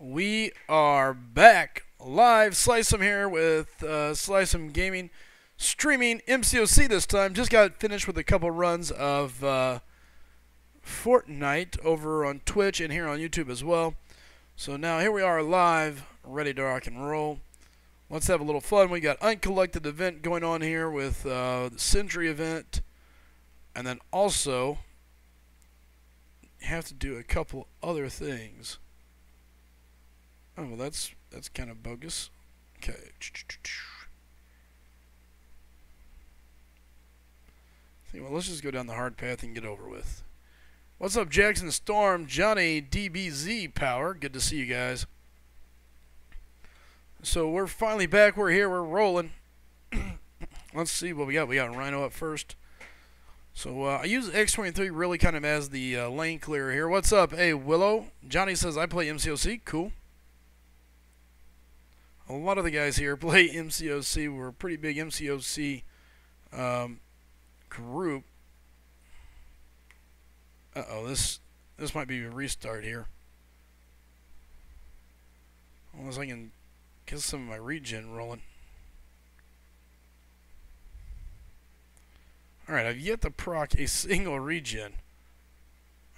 We are back live. Slycem here with SlycemGaming, streaming MCOC this time. Just got finished with a couple runs of Fortnite over on Twitch and here on YouTube as well. So now here we are live, ready to rock and roll. Let's have a little fun. We got Uncollected event going on here with the Sentry event, and then also have to do a couple other things. Oh, well, that's kind of bogus. Okay. Well, let's just go down the hard path and get over with. What's up, Jackson Storm, Johnny DBZ Power? Good to see you guys. So we're finally back. We're here. We're rolling. Let's see what we got. We got Rhino up first. So I use X23 really kind of as the lane clearer here. What's up? Hey, Willow. Johnny says I play MCOC. Cool. A lot of the guys here play MCOC. We're a pretty big MCOC group. Uh-oh, this might be a restart here. Unless I can get some of my regen rolling. Alright, I've yet to proc a single regen.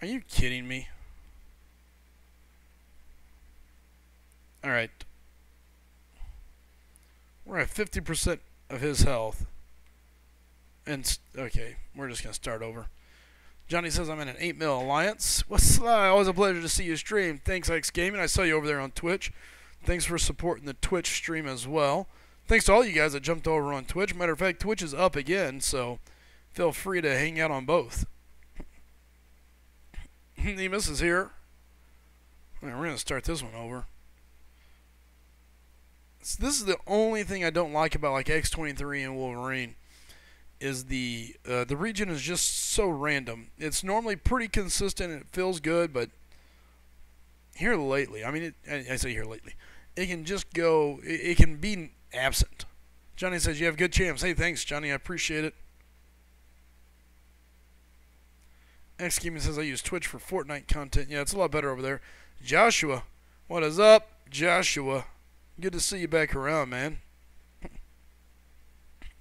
Are you kidding me? Alright. We're at 50% of his health. And, okay, we're just going to start over. Johnny says I'm in an 8 mil alliance. What's Sly? Always a pleasure to see you stream. Thanks, SlycemGaming. I saw you over there on Twitch. Thanks for supporting the Twitch stream as well. Thanks to all you guys that jumped over on Twitch. Matter of fact, Twitch is up again, so feel free to hang out on both. Nemus is here. Right, we're going to start this one over. So this is the only thing I don't like about like X23 and Wolverine is the regen is just so random. It's normally pretty consistent and it feels good, but here lately, I mean, I say here lately, it can just go, it can be absent. Johnny says you have good champs. Hey, thanks, Johnny. I appreciate it. SlycemGaming says I use Twitch for Fortnite content. Yeah, it's a lot better over there. Joshua, what is up, Joshua? Good to see you back around, man.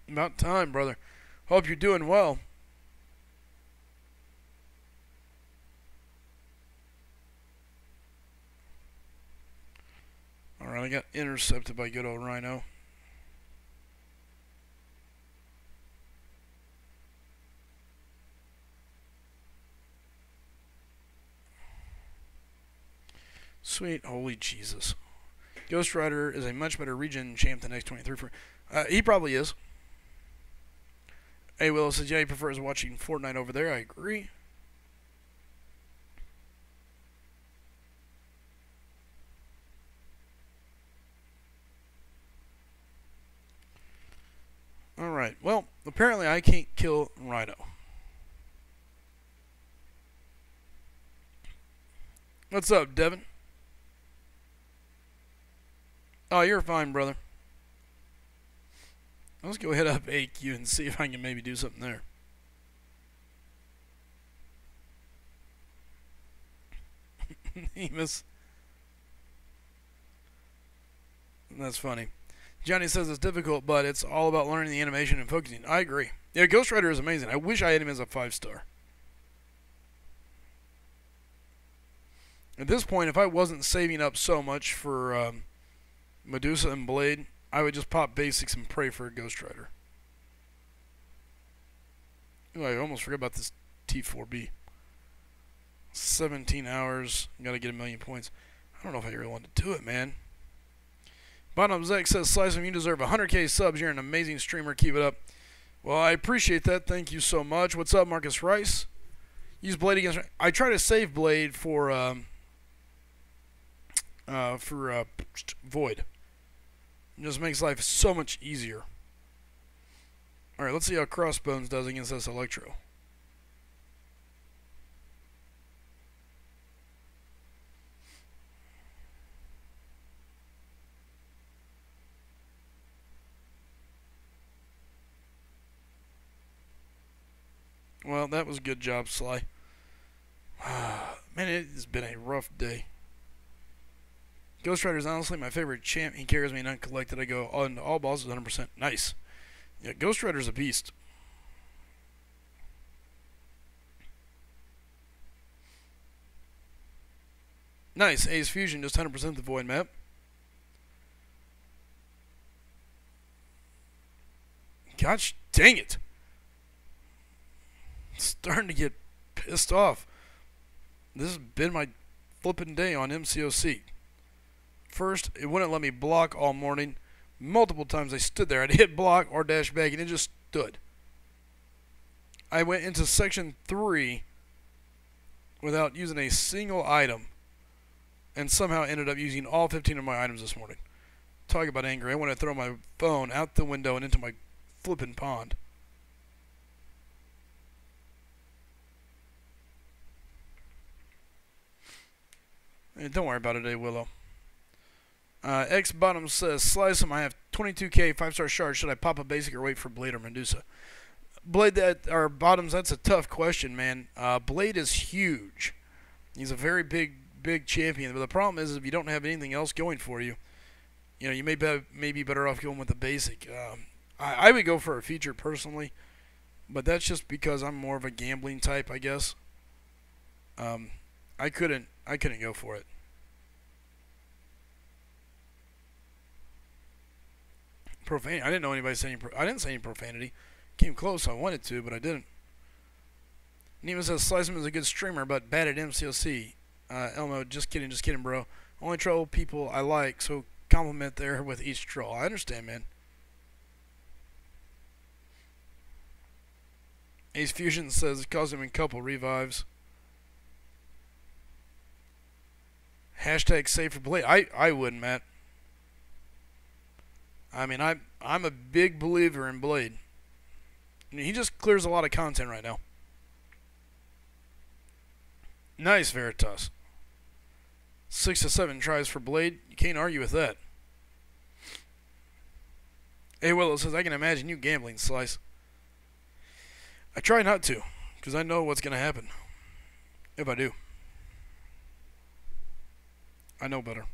About time, brother. Hope you're doing well. Alright, I got intercepted by good old Rhino. Sweet, holy Jesus. Ghost Rider is a much better regen champ than X23. He probably is. Hey, Willow says, yeah, he prefers watching Fortnite over there. I agree. Alright, well, apparently I can't kill Rhino. What's up, Devin? Oh, you're fine, brother. Let's go hit up AQ and see if I can maybe do something there. Nemus. That's funny. Johnny says it's difficult, but it's all about learning the animation and focusing. I agree. Yeah, Ghost Rider is amazing. I wish I had him as a 5-star. At this point, if I wasn't saving up so much for Medusa and Blade, I would just pop basics and pray for a Ghost Rider. Ooh, I almost forgot about this T4B. 17 hours. Gotta get 1,000,000 points. I don't know if I really want to do it, man. Bottom Zek says, Slycem, you deserve 100k subs. You're an amazing streamer. Keep it up. Well, I appreciate that. Thank you so much. What's up, Marcus Rice? Use Blade against... I try to save Blade for Void. It just makes life so much easier. Alright, let's see how Crossbones does against this Electro. Well, that was a good job, Sly. Man, it has been a rough day. Ghost Rider is honestly my favorite champ. He carries me in Uncollected. I go on all bosses 100%. Nice. Yeah, Ghost Rider's a beast. Nice. Ace Fusion just 100% the Void map. Gosh dang it. Starting to get pissed off. This has been my flippin' day on MCOC. First, it wouldn't let me block all morning. Multiple times I stood there. I'd hit block or dash back, and it just stood. I went into section 3 without using a single item, and somehow ended up using all 15 of my items this morning. Talk about angry. I want to throw my phone out the window and into my flippin' pond. Hey, don't worry about it, Willow. X Bottom says, Slycem, I have 22k 5-star shard. Should I pop a basic or wait for Blade or Medusa? Blade, or Bottoms, that's a tough question, man. Blade is huge. He's a very big champion. But the problem is if you don't have anything else going for you, you may be better off going with the basic. I would go for a feature personally, but that's just because I'm more of a gambling type, I guess. I couldn't go for it. Profanity. I didn't know anybody saying. I didn't say any profanity. Came close. I wanted to, but I didn't. Nemo says Slycem is a good streamer, but bad at MCOC. Elmo, just kidding, bro. Only troll people I like, so compliment there with each troll. I understand, man. Ace Fusion says it caused him a couple revives. Hashtag save for Blade. I wouldn't, Matt. I mean, I'm a big believer in Blade. He just clears a lot of content right now. Nice, Veritas. 6 to 7 tries for Blade. You can't argue with that. Hey, Willow says, I can imagine you gambling, Slice. I try not to, because I know what's going to happen. If I do. I know better.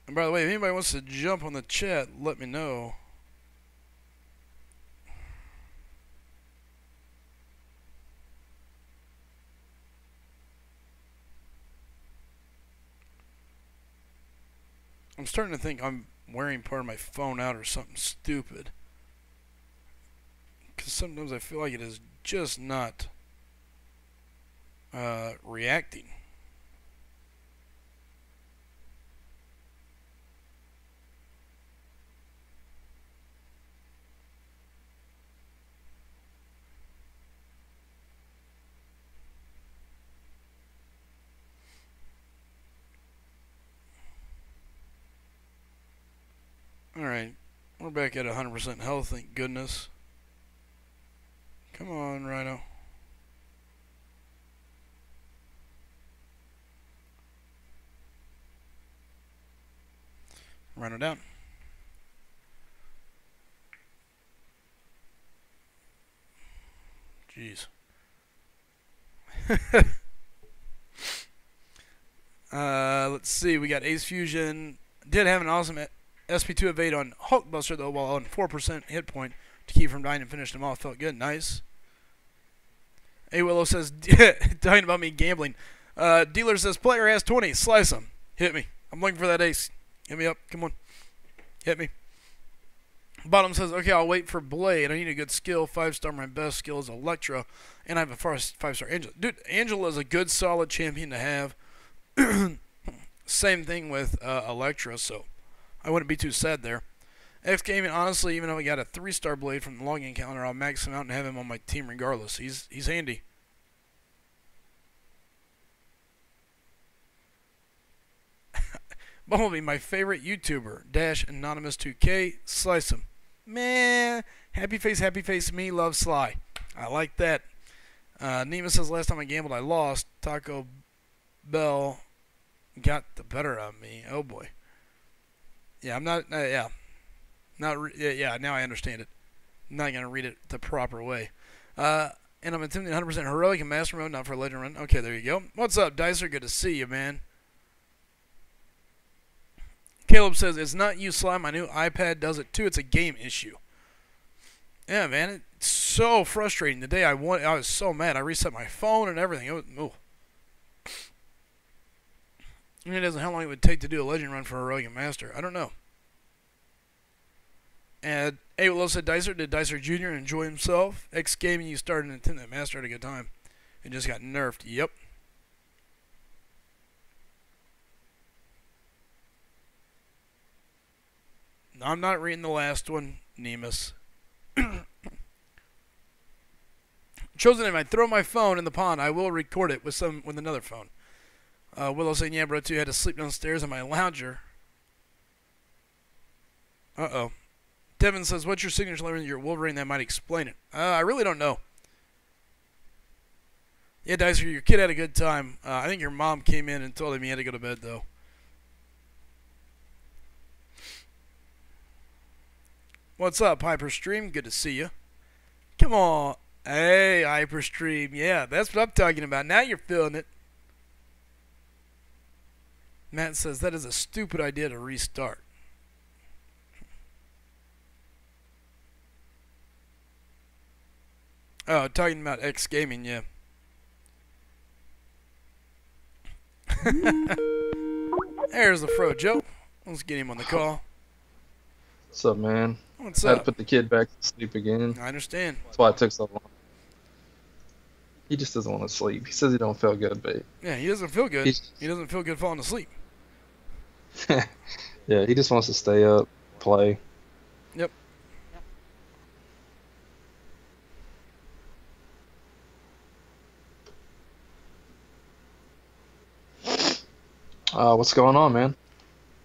And by the way, if anybody wants to jump on the chat, let me know. I'm starting to think I'm wearing part of my phone out or something stupid. Because sometimes I feel like it is just not reacting. Alright, we're back at 100% health, thank goodness. Come on, Rhino. Rhino down. Jeez. Let's see, we got Ace Fusion. Did have an awesome SP2 evade on Hulkbuster, though, while on 4% hit point to keep from dying and finish him off. Felt good. Nice. A Willow says, talking about me gambling. Dealer says, player has 20. Slice him. Hit me. I'm looking for that ace. Hit me up. Come on. Hit me. Bottom says, okay, I'll wait for Blade. I need a good skill. 5-star. My best skill is Electra. And I have a 5-star Angela. Dude, Angela is a good, solid champion to have. Same thing with Electra, so I wouldn't be too sad there. X-Gaming, honestly, even though I got a 3-star Blade from the login calendar, I'll max him out and have him on my team regardless. He's handy. Bumblebee, my favorite YouTuber, _anonymous2k, Slice him. Man, happy face me, love Sly. I like that. Nima says, last time I gambled, I lost. Taco Bell got the better of me. Oh boy. Yeah, I'm not. Yeah, not. Yeah, now I understand it. I'm not gonna read it the proper way. And I'm attempting 100% heroic in master mode, not for legend run. Okay, there you go. What's up, Dicer? Good to see you, man. Caleb says, it's not you, Sly. My new iPad does it too. It's a game issue. Yeah, man. It's so frustrating. The day I won, I was so mad. I reset my phone and everything. It was, oh. It doesn't how long it would take to do a legend run for heroic and master. I don't know. And Awilo said, Dicer, did Dicer Jr. enjoy himself? X-Gaming, you started and attended that master at a good time. It just got nerfed. Yep. I'm not reading the last one, Nemus. Chosen, if I throw my phone in the pond, I will record it with another phone. Willow saying, yeah, bro, too, had to sleep downstairs in my lounger. Uh-oh. Devin says, what's your signature letter in your Wolverine that might explain it? I really don't know. Yeah, Dicer, your kid had a good time. I think your mom came in and told him he had to go to bed, though. What's up, Hyperstream? Good to see you. Come on. Hey, Hyperstream. Yeah, that's what I'm talking about. Now you're feeling it. Matt says, that is a stupid idea to restart. Oh, talking about X-Gaming, yeah. There's the Frojo. Let's get him on the call. What's up, man? What's I had up? to put the kid back to sleep again. I understand. That's why it took so long. He just doesn't want to sleep. He says he don't feel good, but Yeah, he doesn't feel good. He doesn't feel good falling asleep. yeah, he just wants to stay up, play. Yep. What's going on, man?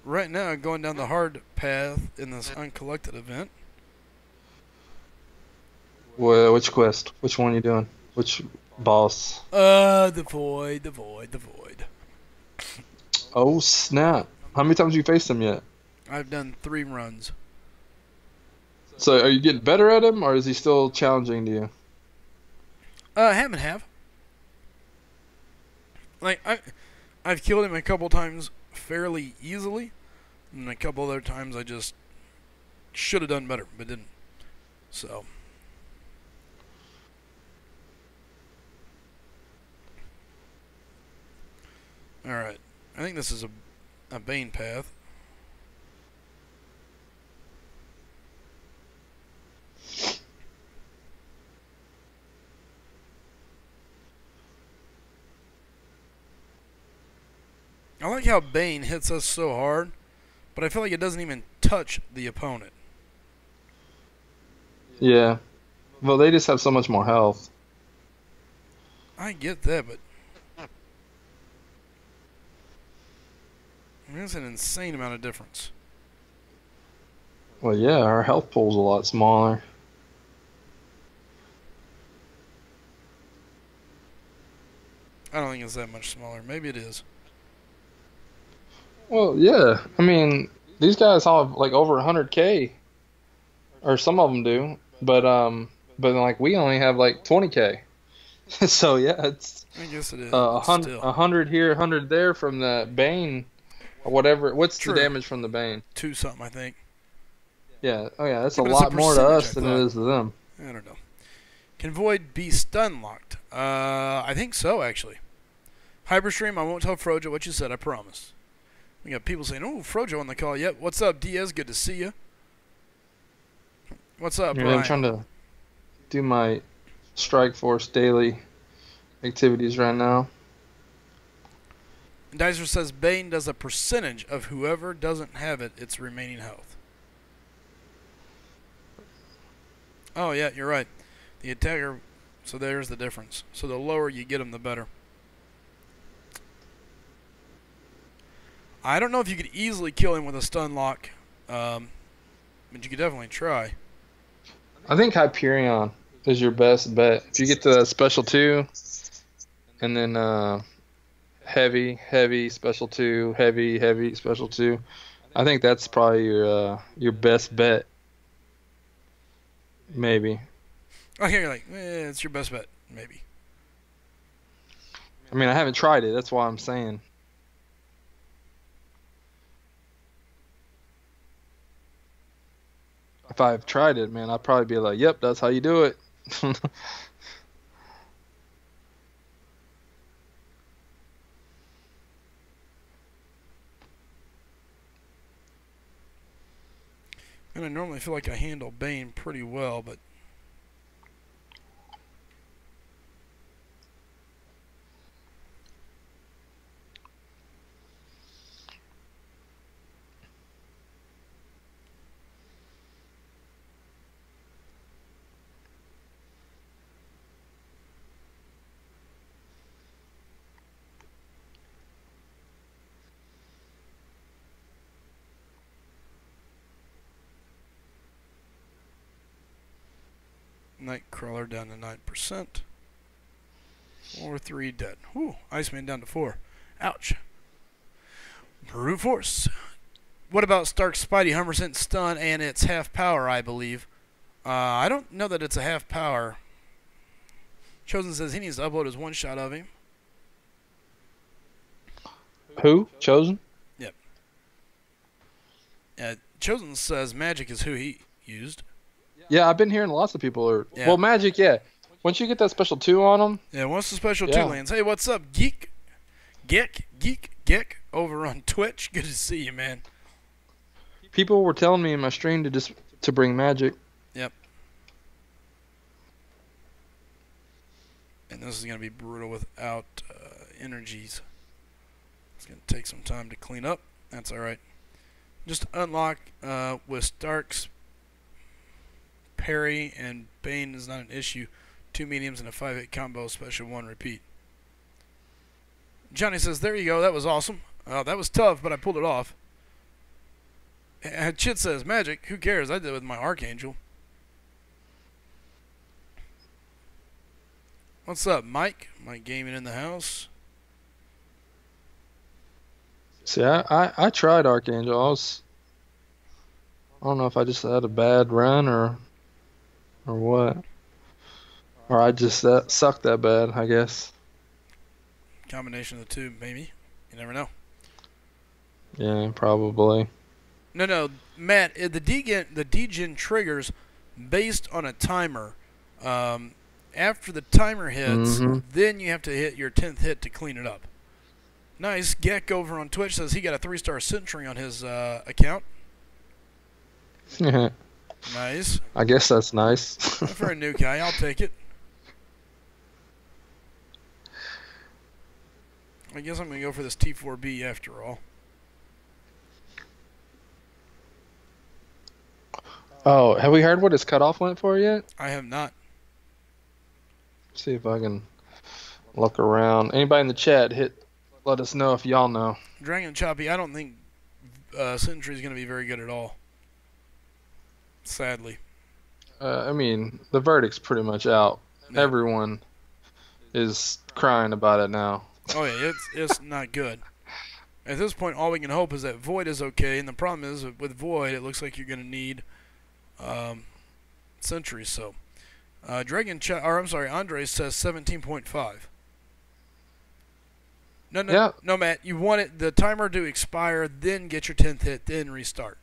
Right now, going down the hard path in this Uncollected event. Which quest? Which one you doing? Which boss? The void, the void, the void. Oh, snap. How many times have you faced him yet? I've done 3 runs. So, are you getting better at him, or is he still challenging to you? Half and half. Like, I've killed him a couple times fairly easily, and a couple other times I just should have done better, but didn't. So. Alright. I think this is a Bane path. I like how Bane hits us so hard, but I feel like it doesn't even touch the opponent. Yeah. Well, they just have so much more health. I get that, but I mean, that's an insane amount of difference. Well, yeah, our health pool's a lot smaller. I don't think it's that much smaller. Maybe it is. Well, yeah. I mean, these guys all have like over 100K, or some of them do. But like we only have like 20K. So yeah, it's I guess it is. 100 here, 100 there from the Bane, or whatever. What's True. the damage from the Bane? 2 something, I think. Yeah. Oh yeah, that's Yeah, a but it's a lot more to percentage, us I than it thought. is to them. I don't know. Can Void be stun locked? I think so, actually. Hyperstream, I won't tell Frojo what you said, I promise. We got people saying, oh, Frojo on the call. Yep. What's up, Diaz? Good to see you. What's up, Yeah, Brian? I'm trying to do my Strike Force daily activities right now. Dicer says Bane does a percentage of whoever doesn't have it, its remaining health. Oh, yeah, you're right. The attacker, so there's the difference. So the lower you get them, the better. I don't know if you could easily kill him with a stun lock, but you could definitely try. I think Hyperion is your best bet. If you get to that special 2, and then heavy special 2, heavy special 2, I think that's probably your best bet. Maybe. Okay, you're like, it's your best bet, maybe. I mean, I haven't tried it. That's why I'm saying. If I've tried it, man, I'd probably be like, yep, that's how you do it. And I normally feel like I handle Bane pretty well, but Nightcrawler down to 9%. 4-3 dead. Whew, Iceman down to 4. Ouch. Brute Force. What about Stark's Spidey? 100% stun, and it's half power, I believe. I don't know that it's a half power. Chosen says he needs to upload his one shot of him. Who? Chosen? Yep. Chosen says Magic is who he used. Yeah, I've been hearing lots of people are. Yeah. Well, Magic, yeah. Once you get that special 2 on them. Yeah, once the special 2 lands. Hey, what's up, Geek over on Twitch? Good to see you, man. People were telling me in my stream to bring Magic. Yep. And this is going to be brutal without energies. It's going to take some time to clean up. That's all right. Just unlock with Stark's parry and Bane is not an issue. 2 mediums and a 5-hit combo, special 1 repeat. Johnny says, there you go, that was awesome. That was tough, but I pulled it off. Chit says, Magic, who cares? I did it with my Archangel. What's up, Mike? Mike Gaming in the house. See, I tried Archangel. I don't know if I just had a bad run or what. Or I just sucked that bad, I guess. Combination of the two, maybe. You never know. Yeah, probably. No, Matt, the degen triggers based on a timer. After the timer hits, then you have to hit your 10th hit to clean it up. Nice. Geck over on Twitch says he got a 3-star Sentry on his account. Nice. I guess that's nice. For a new guy, I'll take it. I guess I'm going to go for this T4B after all. Oh, have we heard what his cutoff went for yet? I have not. Let's see if I can look around. Anybody in the chat, let us know if y'all know. Dragon Choppy, I don't think Sentry is going to be very good at all. Sadly. I mean, the verdict's pretty much out. Yeah. Everyone is crying about it now. Oh yeah, it's not good. At this point, all we can hope is that Void is okay, and the problem is with Void, it looks like you're going to need Sentry. So, Andre says 17.5. No, Matt, you want the timer to expire, then get your 10th hit, then restart.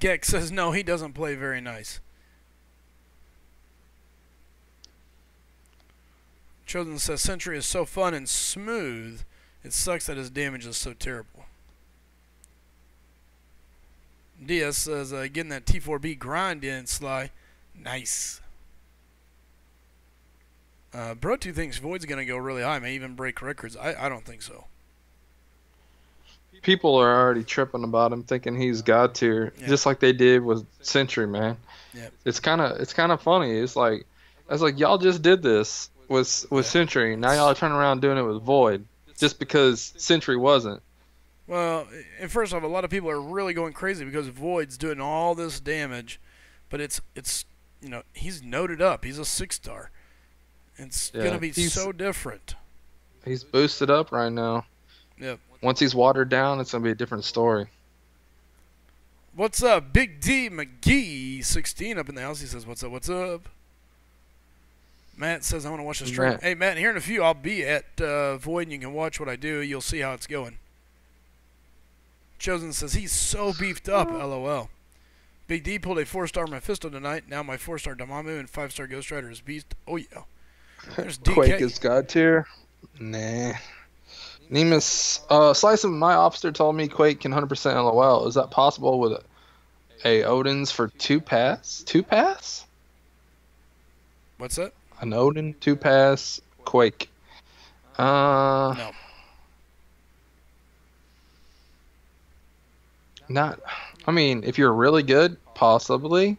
Gex says no, he doesn't play very nice. Chosen says Sentry is so fun and smooth, it sucks that his damage is so terrible. Diaz says getting that T4B grind in, Sly. Nice. Bro2 thinks Void's going to go really high, may even break records. I don't think so. People are already tripping about him, thinking he's God tier, just like they did with Sentry, man. Yep. It's kind of funny. It's like y'all just did this with Sentry. Now y'all are turning around doing it with Void. just because Sentry wasn't. Well, and first off, a lot of people are really going crazy because Void's doing all this damage, but it's he's noted up. He's a 6-star. It's gonna be so different. He's boosted up right now. Yep. Once he's watered down, it's gonna be a different story. What's up, Big D McGee 16 up in the house? He says, "What's up? What's up?" Matt says, "I want to watch the stream." Matt. Hey, Matt, here in a few, I'll be at Void, and you can watch what I do. You'll see how it's going. Chosen says he's so beefed up. LOL. Big D pulled a 4-star Mephisto tonight. Now my 4-star Damamu and 5-star Ghost Rider is beast. Oh yeah. There's DK. Quake is god tier. Nah. Nemus, Slicem, my officer told me Quake can 100% LOL. Is that possible with a Odin's for 2-pass? 2-pass? What's that? An Odin 2-pass Quake. No. Not. I mean, if you're really good, possibly,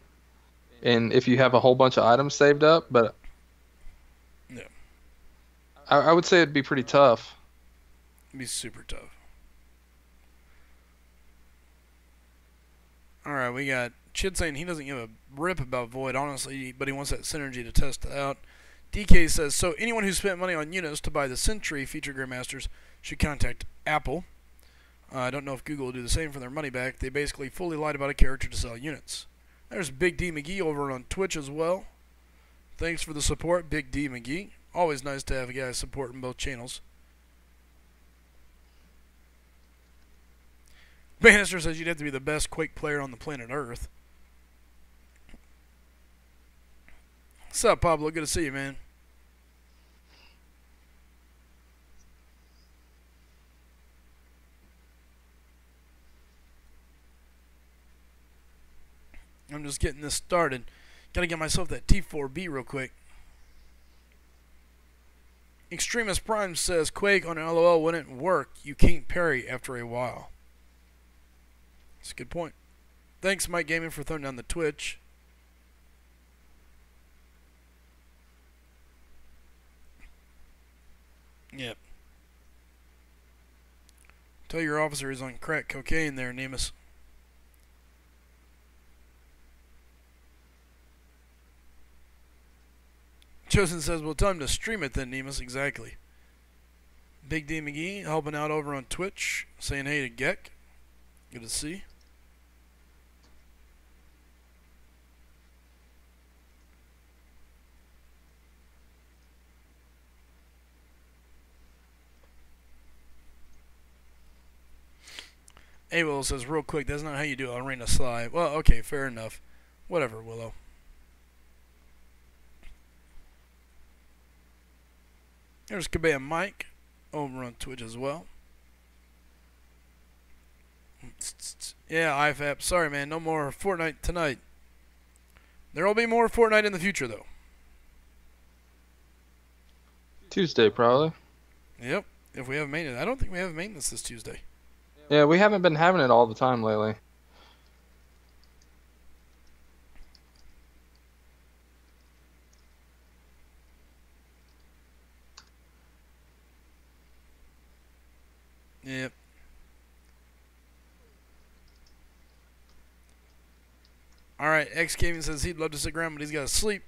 and if you have a whole bunch of items saved up, but yeah, I would say it'd be pretty tough. It'd be super tough. All right, we got Chid saying he doesn't give a rip about Void, honestly, but he wants that synergy to test it out. DK says, so anyone who spent money on units to buy the Sentry feature Grandmasters should contact Apple. I don't know if Google will do the same for their money back. They basically fully lied about a character to sell units. There's Big D McGee over on Twitch as well. Thanks for the support, Big D McGee. Always nice to have a guy supporting both channels. Bannister says you'd have to be the best Quake player on the planet Earth. What's up, Pablo? Good to see you, man. I'm just getting this started. Gotta get myself that T4B real quick. Extremist Prime says Quake on LOL wouldn't work. You can't parry after a while. That's a good point. Thanks, Mike Gaming, for throwing down the Twitch. Yep. Tell your officer he's on crack cocaine there, Nemus. Chosen says, well, tell him to stream it then, Nemus. Exactly. Big D McGee helping out over on Twitch, saying hey to Geck. Good to see. A Willow says, real quick, that's not how you do Arena Sly. Well, okay, fair enough. Whatever, Willow. There's Kabam Mike over on Twitch as well. Yeah, IFAP. Sorry, man. No more Fortnite tonight. There will be more Fortnite in the future, though. Tuesday, probably. Yep. If we have maintenance. I don't think we have maintenance this Tuesday. Yeah, we haven't been having it all the time lately. Yep. Alright, X Gaming says he'd love to sit around, but he's got to sleep.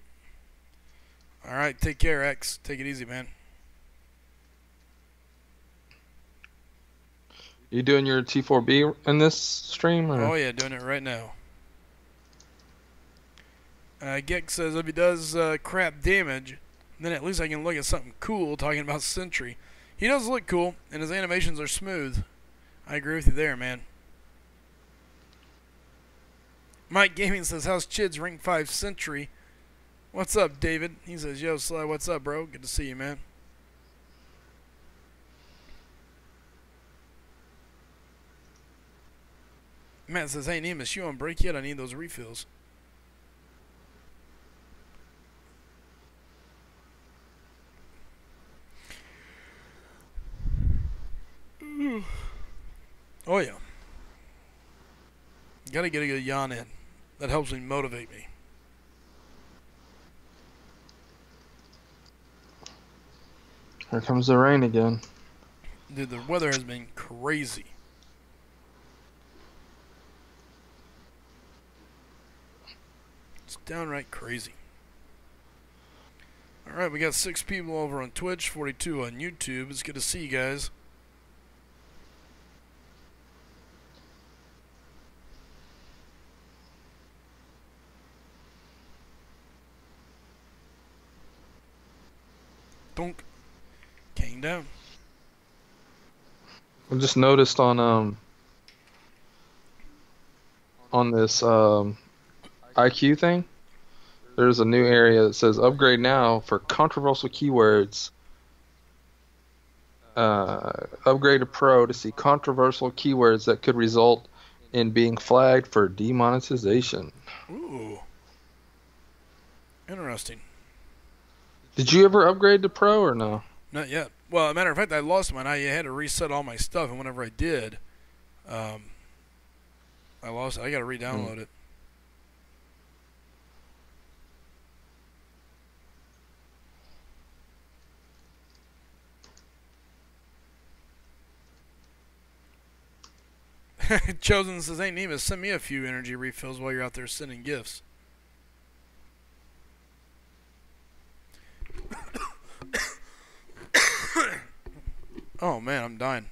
Alright, take care, X. Take it easy, man. You doing your T4B in this stream? Or? Oh, yeah, doing it right now. Geck says if he does crap damage, then at least I can look at something cool talking about Sentry. He does look cool, and his animations are smooth. I agree with you there, man. Mike Gaming says, how's Chid's Rank 5 Sentry? What's up, David? He says, yo, Sly, what's up, bro? Good to see you, man. Matt says, hey, Nemus, you on break yet? I need those refills. Oh, yeah. Gotta get a good yawn in. That helps me motivate me. Here comes the rain again. Dude, the weather has been crazy. It's downright crazy. Alright, we got 6 people over on Twitch, 42 on YouTube. It's good to see you guys. Donk. Came down. I just noticed on this IQ thing, there's a new area that says upgrade now for controversial keywords. Upgrade to Pro to see controversial keywords that could result in being flagged for demonetization. Ooh. Interesting. Did you ever upgrade to Pro or no? Not yet. Well, as a matter of fact, I lost mine. I had to reset all my stuff, and whenever I did, I lost it. I got to re-download it. Chosen says, "Hey Nemus, send me a few energy refills while you're out there sending gifts." Oh man, I'm dying.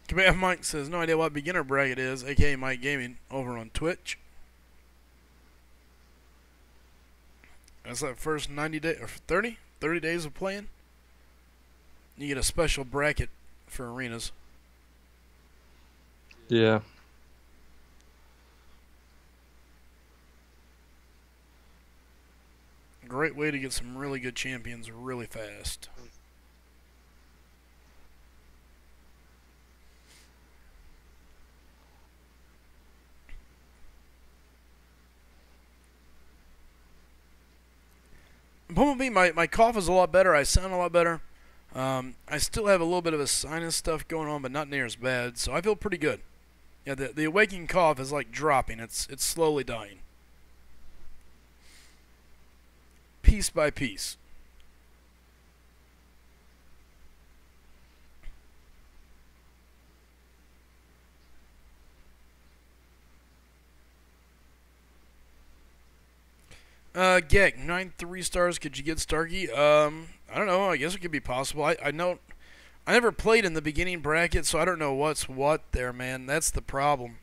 Command Mike says, "No idea what beginner bracket is," aka Mike Gaming, over on Twitch. That's that first 90 days or 30 days of playing. You get a special bracket for arenas. Yeah. Great way to get some really good champions really fast. Bumblebee, my cough is a lot better. I sound a lot better. I still have a little bit of a sinus stuff going on, but not near as bad, so I feel pretty good. Yeah, the awakening cough is like dropping. It's slowly dying. Piece by piece. Gek, 9 3-stars. Could you get Starkey? I don't know. I guess it could be possible. I know. I never played in the beginning bracket, so I don't know what's what there, man. That's the problem.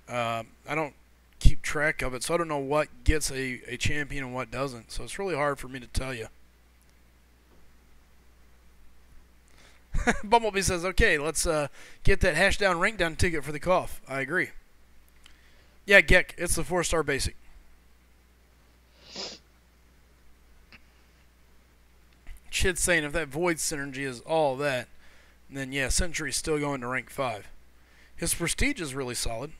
I don't keep track of it, so I don't know what gets a champion and what doesn't. So it's really hard for me to tell you. Bumblebee says, "Okay, let's get that hash down, rank down ticket for the cough." I agree. Yeah, Gek, it's the 4-star basic. Chid's saying if that void synergy is all that, then yeah, Sentry's still going to rank 5. His prestige is really solid.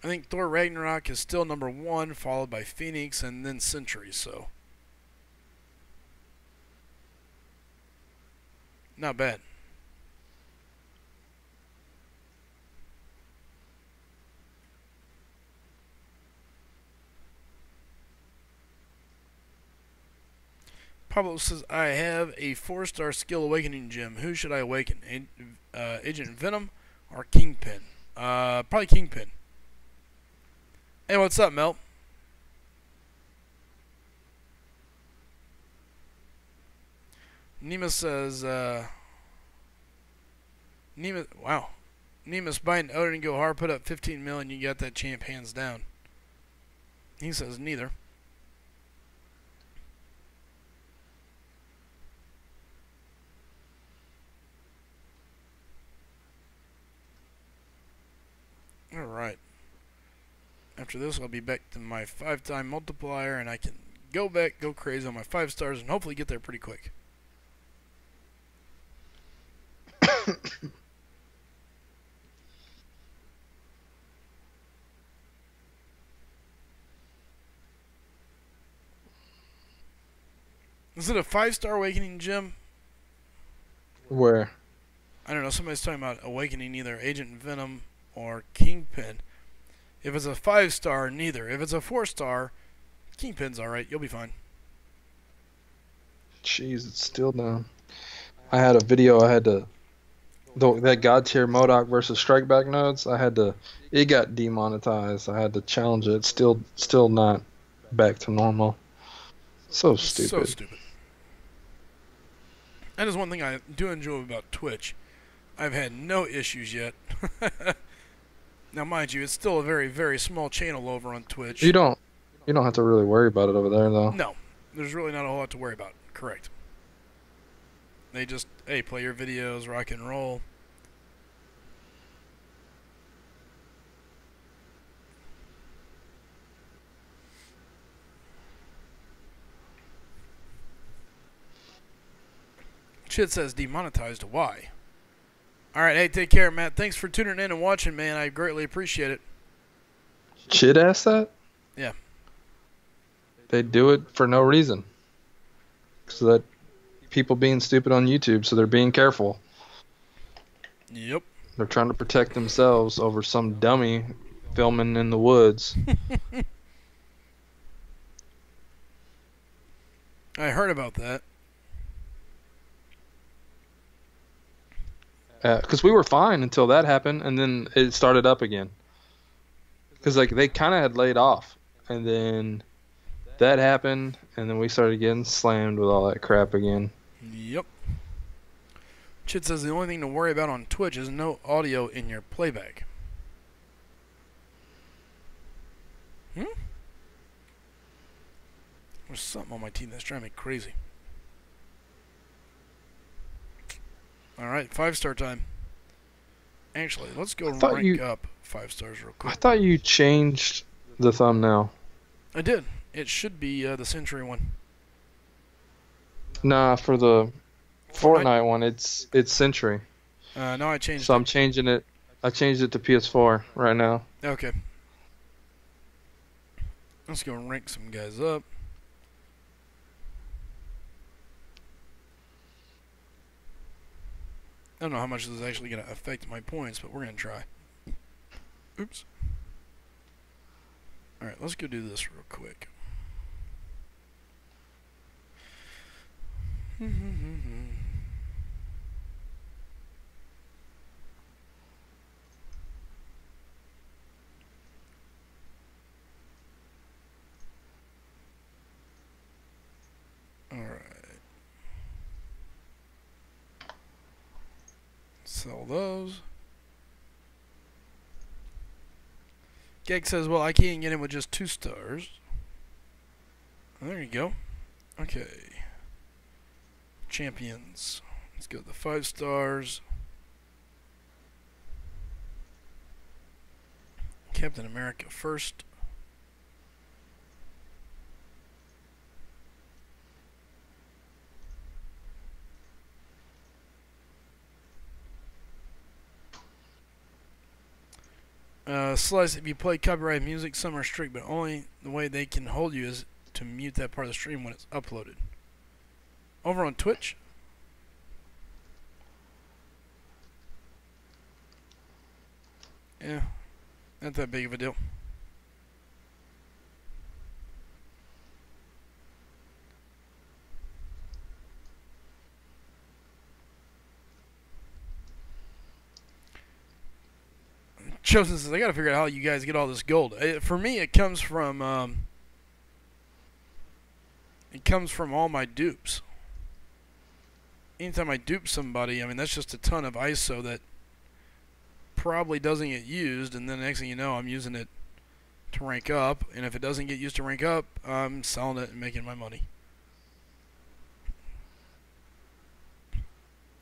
I think Thor Ragnarok is still number 1, followed by Phoenix and then Sentry, so not bad. Pablo says, "I have a 4-star skill awakening gem. Who should I awaken? Agent Venom or Kingpin?" Probably Kingpin. Hey, what's up, Mel? Nemus says, wow. Nemus buying Odin and go hard, put up 15 million, you got that champ hands down. He says neither. Alright. After this, I'll be back to my 5-time multiplier, and I can go back, go crazy on my 5 stars, and hopefully get there pretty quick. Is it a 5-star awakening gem? Where? I don't know. Somebody's talking about awakening either Agent Venom or Kingpin. If it's a 5-star, neither. If it's a 4-star, Kingpin's alright. You'll be fine. Jeez, it's still down. I had a video. I had to that God tier Modoc versus Strikeback nodes. I had to. It got demonetized. I had to challenge it. Still not back to normal. So It's so stupid. stupid. That is one thing I do enjoy about Twitch. I've had no issues yet. Now, mind you, it's still a very, very small channel over on Twitch. You don't have to really worry about it over there though. No, there's really not a whole lot to worry about. Correct. They just, hey, play your videos, rock and roll. Shit says demonetized. Why? Alright, hey, take care, Matt. Thanks for tuning in and watching, man. I greatly appreciate it. Chid asked that? Yeah. They do it for no reason. So that people being stupid on YouTube, so they're being careful. Yep. They're trying to protect themselves over some dummy filming in the woods. I heard about that. Because we were fine until that happened, and then it started up again. Because like they kind of had laid off, and then that happened, and then we started getting slammed with all that crap again. Yep. Chid says the only thing to worry about on Twitch is no audio in your playback. There's something on my team that's driving me crazy. Alright, 5-star time. Actually, let's go rank up 5 stars real quick. I thought you changed the thumbnail. I did. It should be the Sentry one. Nah, for the Fortnite one, it's Sentry. No, I changed So it. I'm changing it. I changed it to PS4 right now. Okay. Let's go rank some guys up. I don't know how much this is actually going to affect my points, but we're going to try. Oops. Alright, let's go do this real quick. Alright. Sell those. Geg says, well, I can't get in with just 2 stars. There you go. Okay. Champions. Let's go to the 5 stars. Captain America first. Slice, if you play copyrighted music, some are strict, but only the way they can hold you is to mute that part of the stream when it's uploaded. Over on Twitch? Yeah, not that big of a deal. Chosen says, I gotta figure out how you guys get all this gold. For me, it comes from all my dupes. Anytime I dupe somebody, I mean, that's just a ton of ISO that probably doesn't get used, and then the next thing you know, I'm using it to rank up, and if it doesn't get used to rank up, I'm selling it and making my money.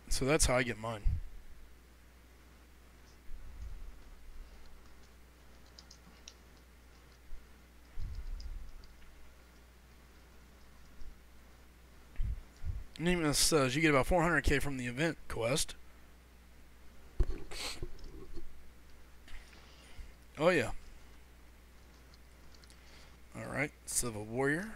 So that's how I get mine. Nemus says you get about 400k from the event quest. Oh yeah. Alright, Civil Warrior.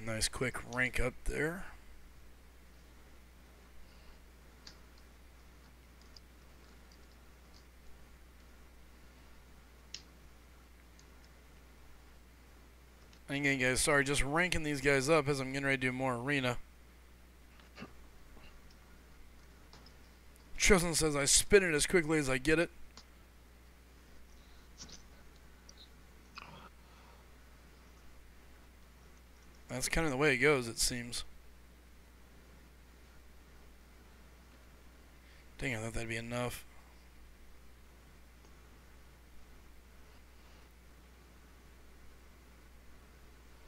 Nice quick rank up there. Again, guys, sorry, just ranking these guys up as I'm getting ready to do more arena. Chosen says I spin it as quickly as I get it. That's kind of the way it goes, it seems. Dang, I thought that'd be enough.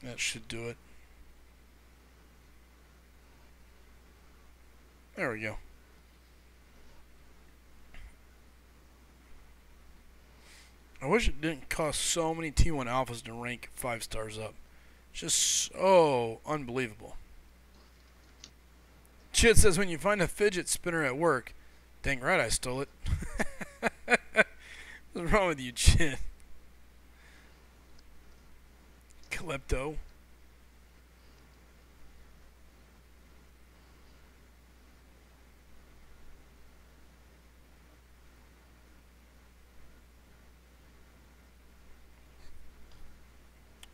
That should do it. There we go. I wish it didn't cost so many T1 alphas to rank 5 stars up. Just so unbelievable. Chid says when you find a fidget spinner at work, dang right I stole it. What's wrong with you, Chid? Klepto.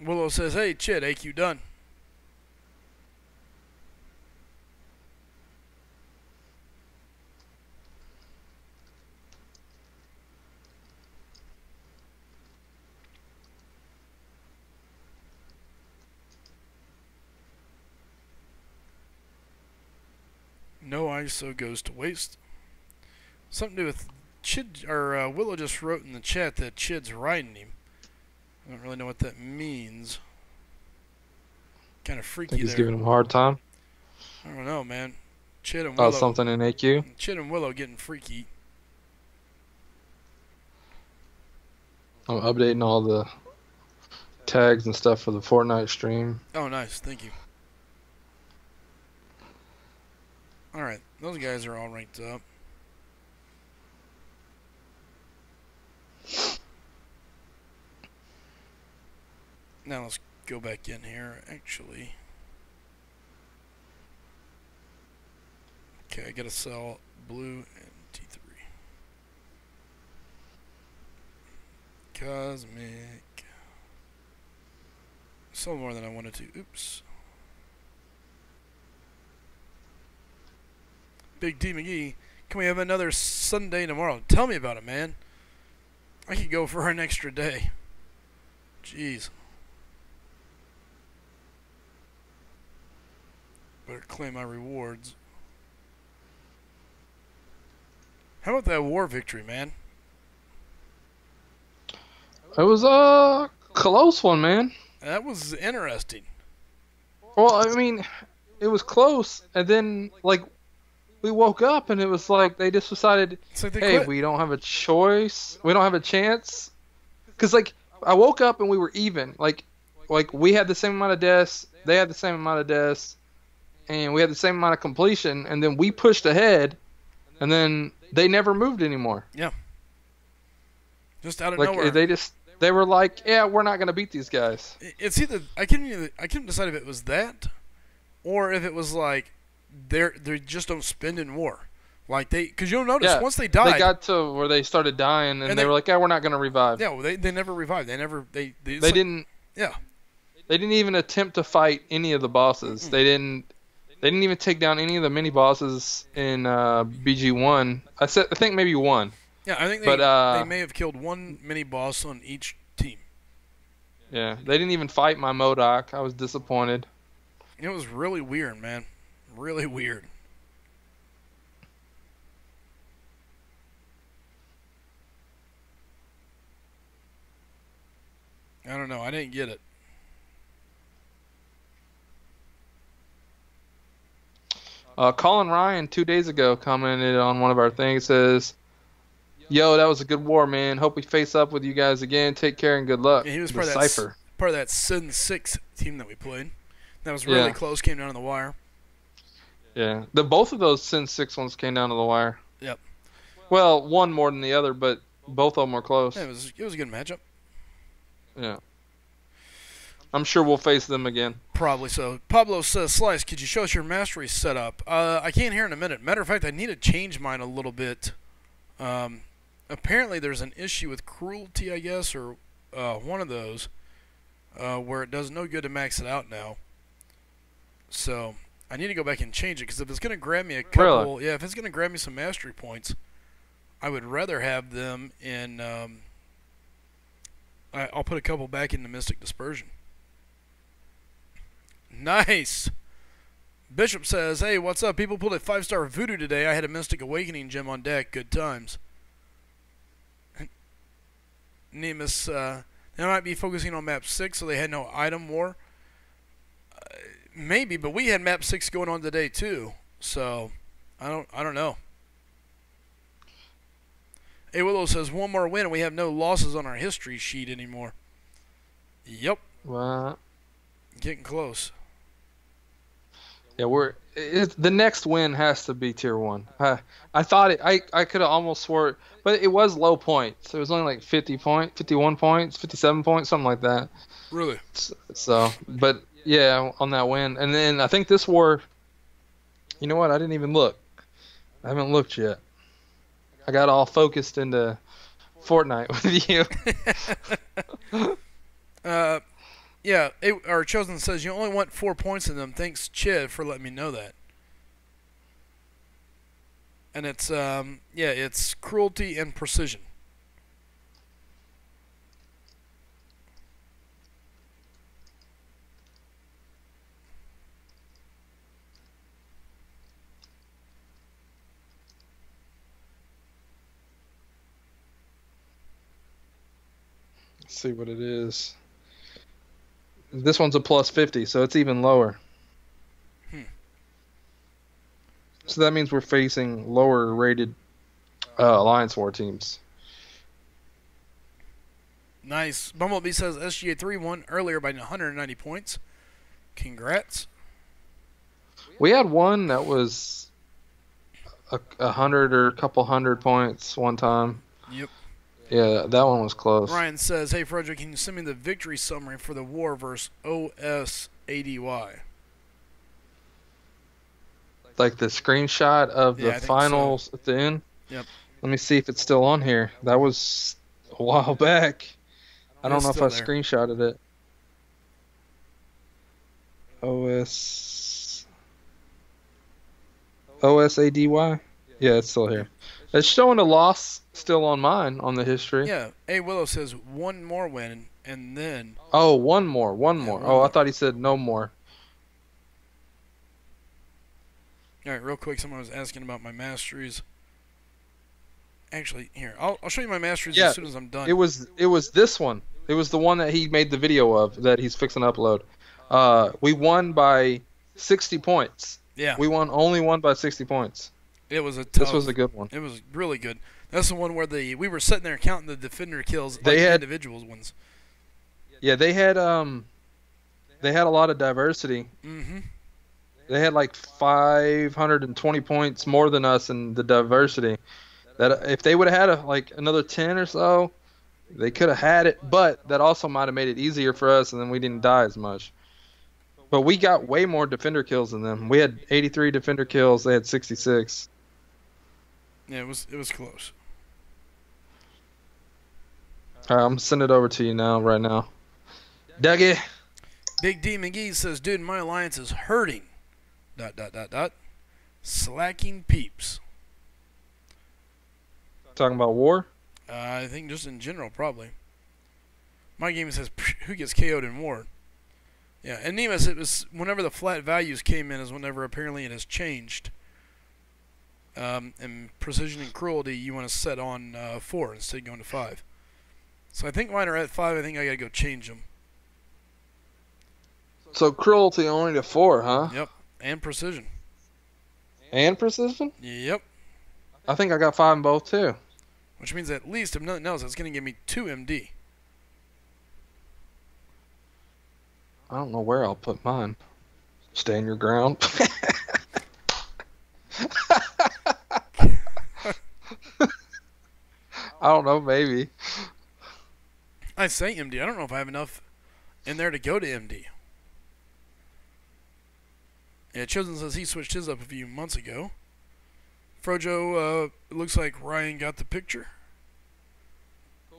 Willow says, hey, Chid, AQ done. No ISO goes to waste. Something to do with Chid, or Willow just wrote in the chat that Chid's riding him. I don't really know what that means. Kind of freaky Think he's there. giving him a hard time. I don't know, man. Chid and Willow. Oh, something in AQ? Chid and Willow getting freaky. I'm updating all the tags and stuff for the Fortnite stream. Oh, nice. Thank you. Alright, those guys are all ranked up. Now let's go back in here, actually. Okay, I gotta sell blue and T3. Cosmic. Sold more than I wanted to. Oops. Big D McGee, can we have another Sunday tomorrow? Tell me about it, man. I could go for an extra day. Jeez. Better claim my rewards. How about that war victory, man? It was a close one, man. That was interesting. Well, I mean, it was close, and then, like, we woke up, and it was like they just decided, Like hey, quit. we don't have a choice. We don't have a chance. Because, like, I woke up, and we were even. Like we had the same amount of deaths. They had the same amount of deaths. And we had the same amount of completion. And then we pushed ahead, and then they never moved anymore. Yeah. Just out of Like, nowhere. they were like, yeah, we're not going to beat these guys. It's either I couldn't decide if it was that, or if it was like they just don't spend in war, like because you'll notice once they died, they got to where they started dying, and they were like, yeah, we're not going to revive. Yeah, well, they never revived. They didn't. Yeah. They didn't even attempt to fight any of the bosses. They didn't even take down any of the mini bosses in BG1. I think maybe one. Yeah, I think they may have killed one mini boss on each team. Yeah, they didn't even fight my MODOK. I was disappointed. It was really weird, man. Really weird. I don't know. I didn't get it. Colin Ryan 2 days ago commented on one of our things. Says, "Yo, that was a good war, man. Hope we face up with you guys again. Take care and good luck." Yeah, he was part of that Sin 6 team that we played. That was really close. Came down to the wire. Yeah, both of those Sin 6 ones came down to the wire. Yep. Well, one more than the other, but both of them were close. Yeah, it was a good matchup. Yeah. I'm sure we'll face them again. Probably so. Pablo says, Slice, could you show us your mastery setup? I can here in a minute. Matter of fact, I need to change mine a little bit. Apparently there's an issue with cruelty, I guess, or one of those. where it does no good to max it out now. So I need to go back and change it, because if it's going to grab me a couple, Really? yeah, if it's going to grab me some mastery points, I would rather have them in. I'll put a couple back into Mystic Dispersion. Nice. Bishop says, "Hey, what's up? People pulled a 5-star Voodoo today. I had a Mystic Awakening gem on deck. Good times." Nemus, they might be focusing on map 6, so they had no item war. Maybe, but we had map 6 going on today too. So I don't know. A Willow says, "One more win and we have no losses on our history sheet anymore." Yep. Well, Getting close. yeah, the next win has to be tier 1. I thought I could have almost swore, but it was low points. It was only like 51 points, 57 points, something like that. Really? So, but yeah, on that win. And then I think this war, you know what? I didn't even look. I haven't looked yet. I got all focused into Fortnite with you. Yeah, our Chosen says, "You only want 4 points in them. Thanks, Chid, for letting me know that." And it's, yeah, it's cruelty and precision. Let's see what it is. This one's a plus 50, so it's even lower. So that means we're facing lower rated Alliance War teams. Nice. Bumblebee says SGA 3 won earlier by 190 points. Congrats. We had one that was a 100 or a couple hundred points one time. Yep. Yeah, that one was close. Ryan says, "Hey, Frederick, can you send me the victory summary for the war versus OSADY?" Like the screenshot of Yeah, the finals so. at the end? Yep. Let me see if it's still on here. That was a while back. I don't know if I there. screenshotted it. OSADY? Yeah, it's still here. It's showing a loss still on mine on the history. Yeah. A Willow says, "One more win and then." Oh, one more. One I more. thought he said no more. All right, real quick, someone was asking about my masteries. Actually, here, I'll show you my masteries as soon as I'm done. It was this one. It was the one that he made the video of that he's fixing to upload. We won by 60 points. Yeah. We only won by 60 points. It was tough. This was a good one. It was really good. That's the one where we were sitting there counting the defender kills, They like had individual ones. Yeah, they had a lot of diversity. Mm-hmm. They had like 520 points more than us in the diversity. That if they would have had like another 10 or so, they could have had it. But that also might have made it easier for us, and then we didn't die as much. But we got way more defender kills than them. We had 83 defender kills. They had 66. Yeah, it was close. All right, I'm gonna send it over to you right now. Dougie. Big D McGee says, "Dude, my alliance is hurting. ... Slacking peeps." Talking about war? I think just in general, probably. My game says, "Who gets KO'd in war?" Yeah, and Nemus, it was whenever the flat values came in is whenever apparently it has changed. And precision and cruelty, you want to set on 4 instead of going to 5. So I think mine are at 5. I think I gotta go change them. So cruelty only to 4, huh? Yep, and precision. And precision? Yep. I think I got 5 in both too. Which means at least, if nothing else, it's gonna give me 2 MD. I don't know where I'll put mine. Stand your ground. I don't know, maybe. I say MD. I don't know if I have enough in there to go to MD. Yeah, Chosen says he switched his up a few months ago. Frojo, it looks like Ryan got the picture.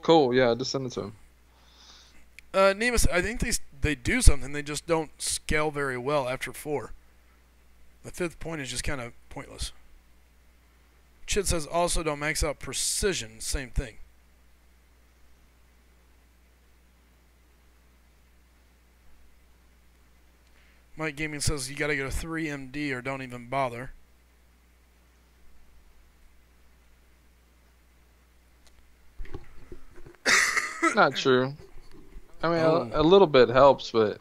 Cool, yeah, just send it to him. Nemus, I think they do something. They just don't scale very well after 4. The 5th point is just kind of pointless. Chid says also don't max out precision. Same thing. Mike Gaming says you gotta go to 3 MD or don't even bother. Not true. I mean, a little bit helps, but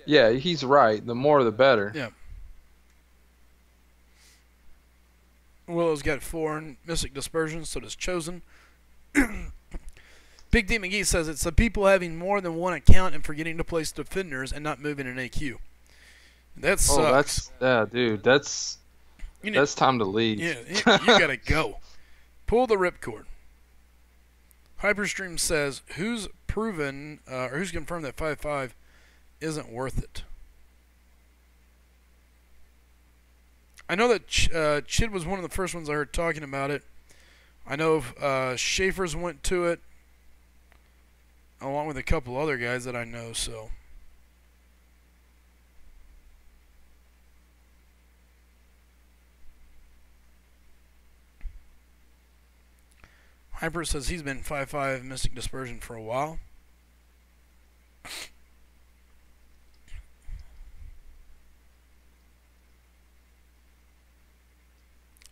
yeah, he's right. The more, the better. Yeah. Willow's got 4 in Mystic Dispersion, so does Chosen. Big D McGee says it's the people having more than one account and forgetting to place defenders and not moving an AQ. That sucks. Dude, that's time to leave. Yeah, you gotta go. Pull the ripcord. Hyperstream says who's proven or who's confirmed that 5.5 isn't worth it. I know that Chid was one of the first ones I heard talking about it. I know Schaefer's went to it, along with a couple other guys that I know. So Hyper says he's been 5.5 Mystic Dispersion for a while.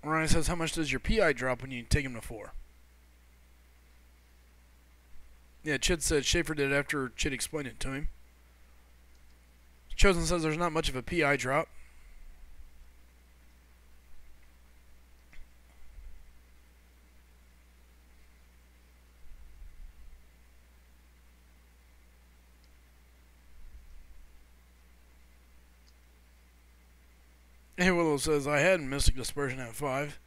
Ryan says, how much does your PI drop when you take him to 4? Yeah, Chid said Schaefer did it after Chid explained it to him. Chosen says there's not much of a PI drop. Hey, Willow says, I had Mystic Dispersion at 5,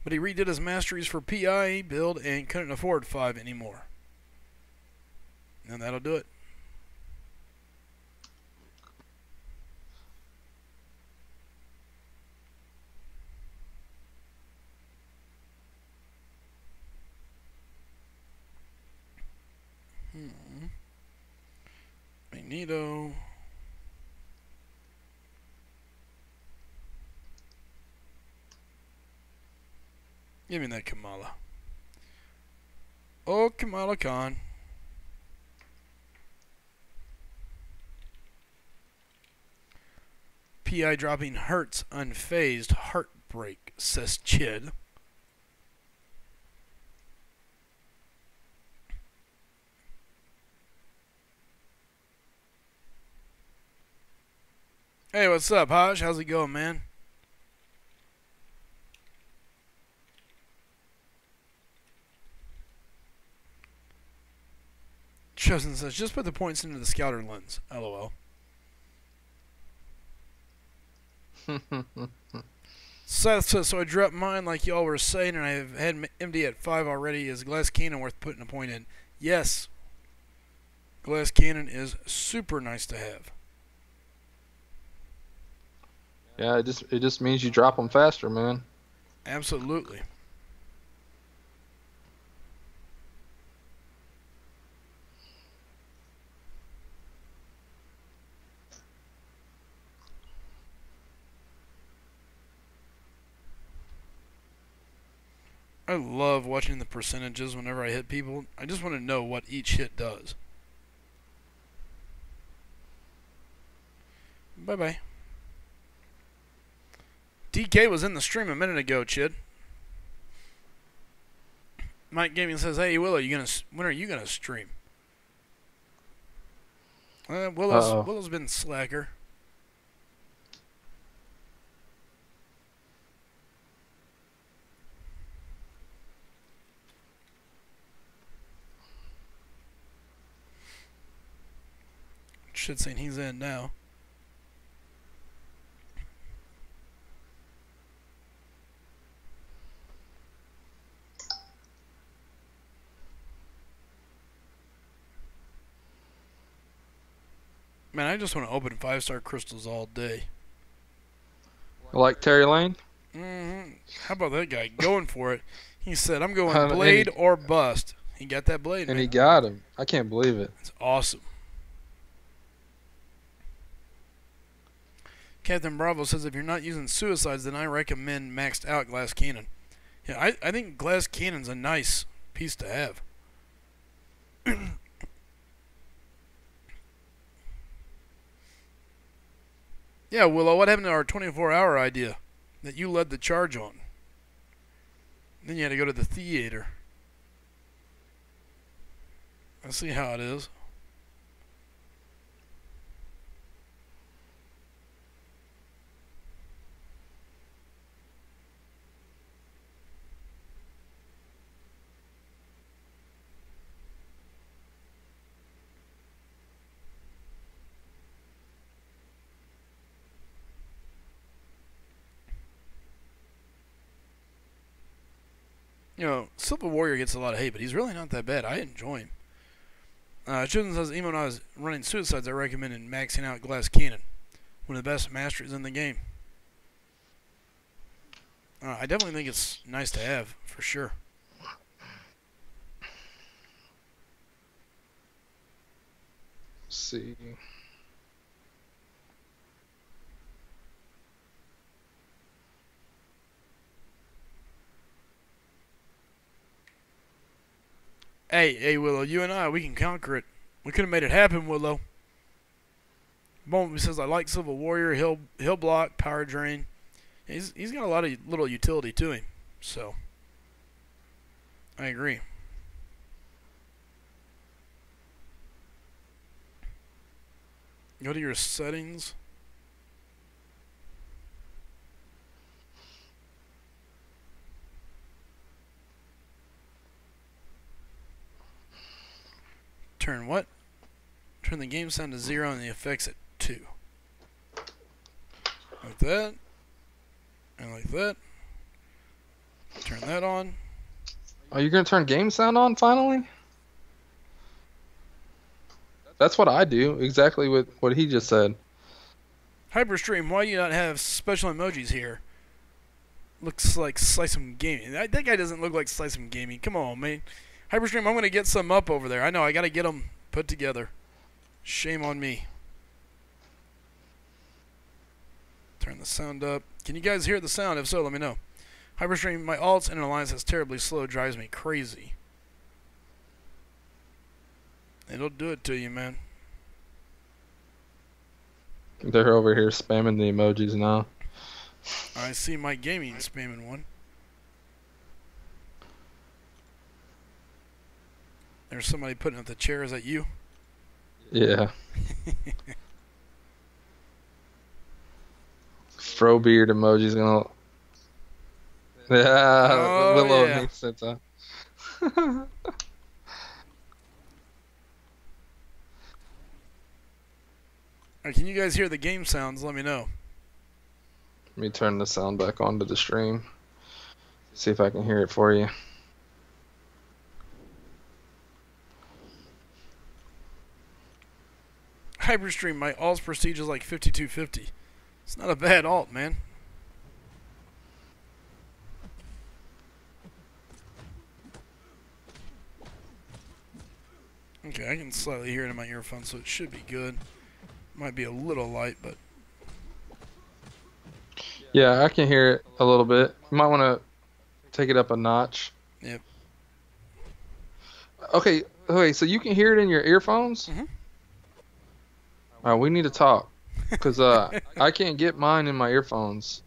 but he redid his masteries for PI build and couldn't afford 5 anymore. And that'll do it. Magneto. Give me that Kamala. Oh, Kamala Khan. PI dropping hurts unfazed. Heartbreak, says Chid. Hey, what's up, Haj? How's it going, man? Chosen says, just put the points into the scouter lens. LOL. Seth says, so I dropped mine like y'all were saying, and I've had MD at 5 already. Is Glass Cannon worth putting a point in? Yes. Glass Cannon is super nice to have. Yeah, it just means you drop them faster, man. Absolutely. I love watching the percentages whenever I hit people. I just want to know what each hit does. Bye-bye. DK was in the stream a minute ago, Chid. Mike Gaming says, hey, Willow, when are you going to stream? Willow's been slacker. Shit saying he's in now. Man, I just want to open 5-star crystals all day. Like Terry Lane? How about that guy going for it? He said, I'm going blade or bust. He got that blade, and man. He got him. I can't believe it. It's awesome. Captain Bravo says if you're not using suicides, then I recommend maxed out glass cannon. Yeah, I think glass cannon's a nice piece to have. Yeah, Willow, what happened to our 24-hour idea that you led the charge on? Then you had to go to the theater. I see how it is. You know, Silver Warrior gets a lot of hate, but he's really not that bad. I enjoy him. Chosen says, even when I was running suicides, I recommended maxing out Glass Cannon. One of the best masteries in the game. I definitely think it's nice to have, for sure. Let's see. Hey, Willow, you and I, we can conquer it. We could have made it happen, Willow. Bowman says, I like Civil Warrior, he'll block, power drain. He's got a lot of little utility to him, so I agree. Go to your settings. Turn what? Turn the game sound to 0 and the effects at 2. Like that. And like that. Turn that on. Are you going to turn game sound on finally? That's what I do. Exactly what he just said. Hyperstream, why do you not have special emojis here? Looks like SlycemGaming. That guy doesn't look like SlycemGaming. Come on, man. Hyperstream, I'm going to get some up over there. I know, I got to get them put together. Shame on me. Turn the sound up. Can you guys hear the sound? If so, let me know. Hyperstream, my alts in an alliance is terribly slow. Drives me crazy. It'll do it to you, man. They're over here spamming the emojis now. I see my gaming spamming one. There's somebody putting up the chair. Is that you? Yeah. Fro beard emoji's gonna. Yeah, oh, Willow yeah. makes sense, huh? Right, can you guys hear the game sounds? Let me know. Let me turn the sound back onto the stream. See if I can hear it for you. Hyperstream, my alt's prestige is like 5250. It's not a bad alt, man. Okay, I can slightly hear it in my earphones, so it should be good. Might be a little light, but... Yeah, I can hear it a little bit. You might want to take it up a notch. Yep. Okay, so you can hear it in your earphones? Mm-hmm. All right, we need to talk. Because I can't get mine in my earphones.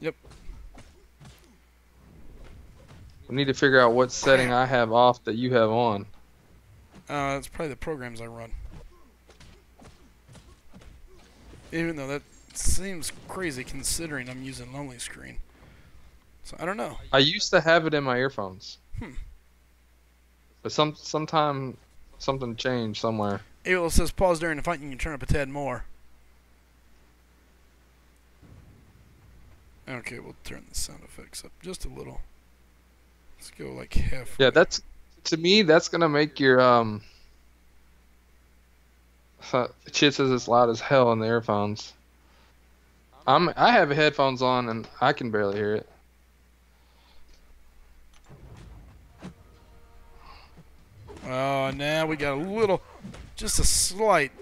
Yep. We need to figure out what setting I have off that you have on. It's probably the programs I run. Even though that seems crazy considering I'm using Lonely Screen. So, I don't know. I used to have it in my earphones. Hmm. But sometime something changed somewhere. Abel says pause during the fight and you can turn up a tad more. Okay, we'll turn the sound effects up just a little. Let's go like halfway. Yeah, to me that's gonna make your shit says it's loud as hell in the earphones. I have headphones on and I can barely hear it. Oh, now we got a little, just a slight.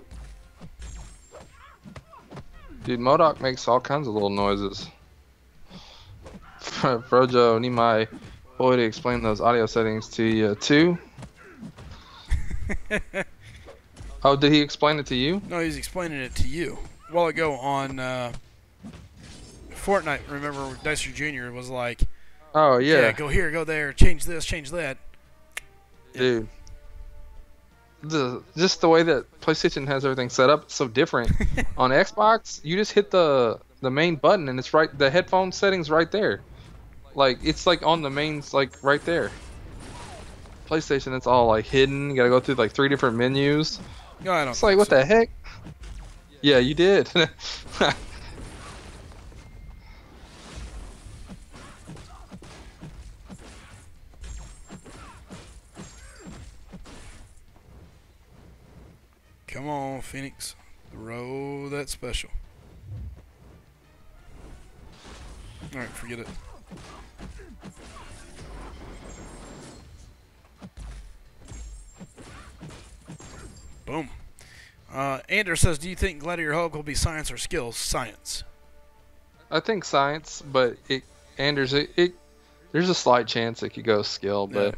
Dude, MODOK makes all kinds of little noises. Frojo, need my boy to explain those audio settings to you too. Oh, did he explain it to you? No, he's explaining it to you. A while ago on Fortnite, remember Dicer Jr. was like, oh, yeah. go here, go there, change this, change that. Dude. Just the way that PlayStation has everything set up, it's so different. On Xbox, you just hit the main button and it's right, the headphone settings right there. Like, it's like on the mains, like right there. PlayStation, it's all like hidden. You gotta go through like 3 different menus. No, I don't. It's like, what the heck? Yeah, you did. Come on, Phoenix. Throw that special. Alright, forget it. Boom. Anders says, do you think Gladiator Hulk will be science or skills? Science. I think science, but there's a slight chance it could go skill, but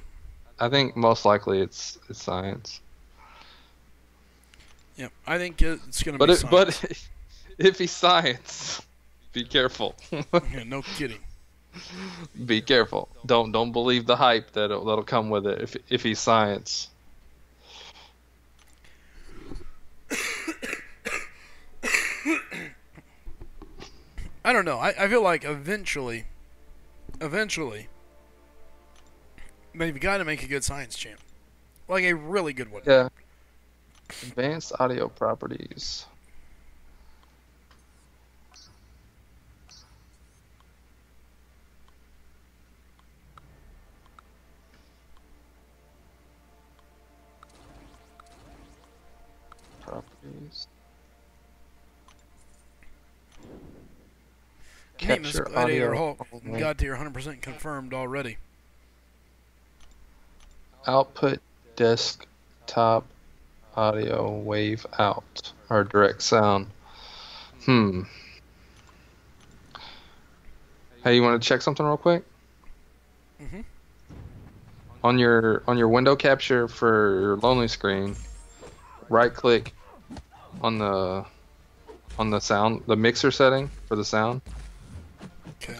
I think most likely it's science. Yep, I think it's going to be science. But if he's science, be careful. Yeah, no kidding. Be careful. Don't believe the hype that'll come with it if he's science. I don't know. I feel like eventually, they've got to make a good science champ. Like a really good one. Yeah. Advanced audio properties. Properties. Name is Gladiator Hulk. Only. Got to your 100% confirmed already. Output desktop audio wave out or direct sound. Hey, you want to check something real quick? Mhm. On your window capture for your lonely screen, right click on the sound, the mixer setting for the sound. Okay.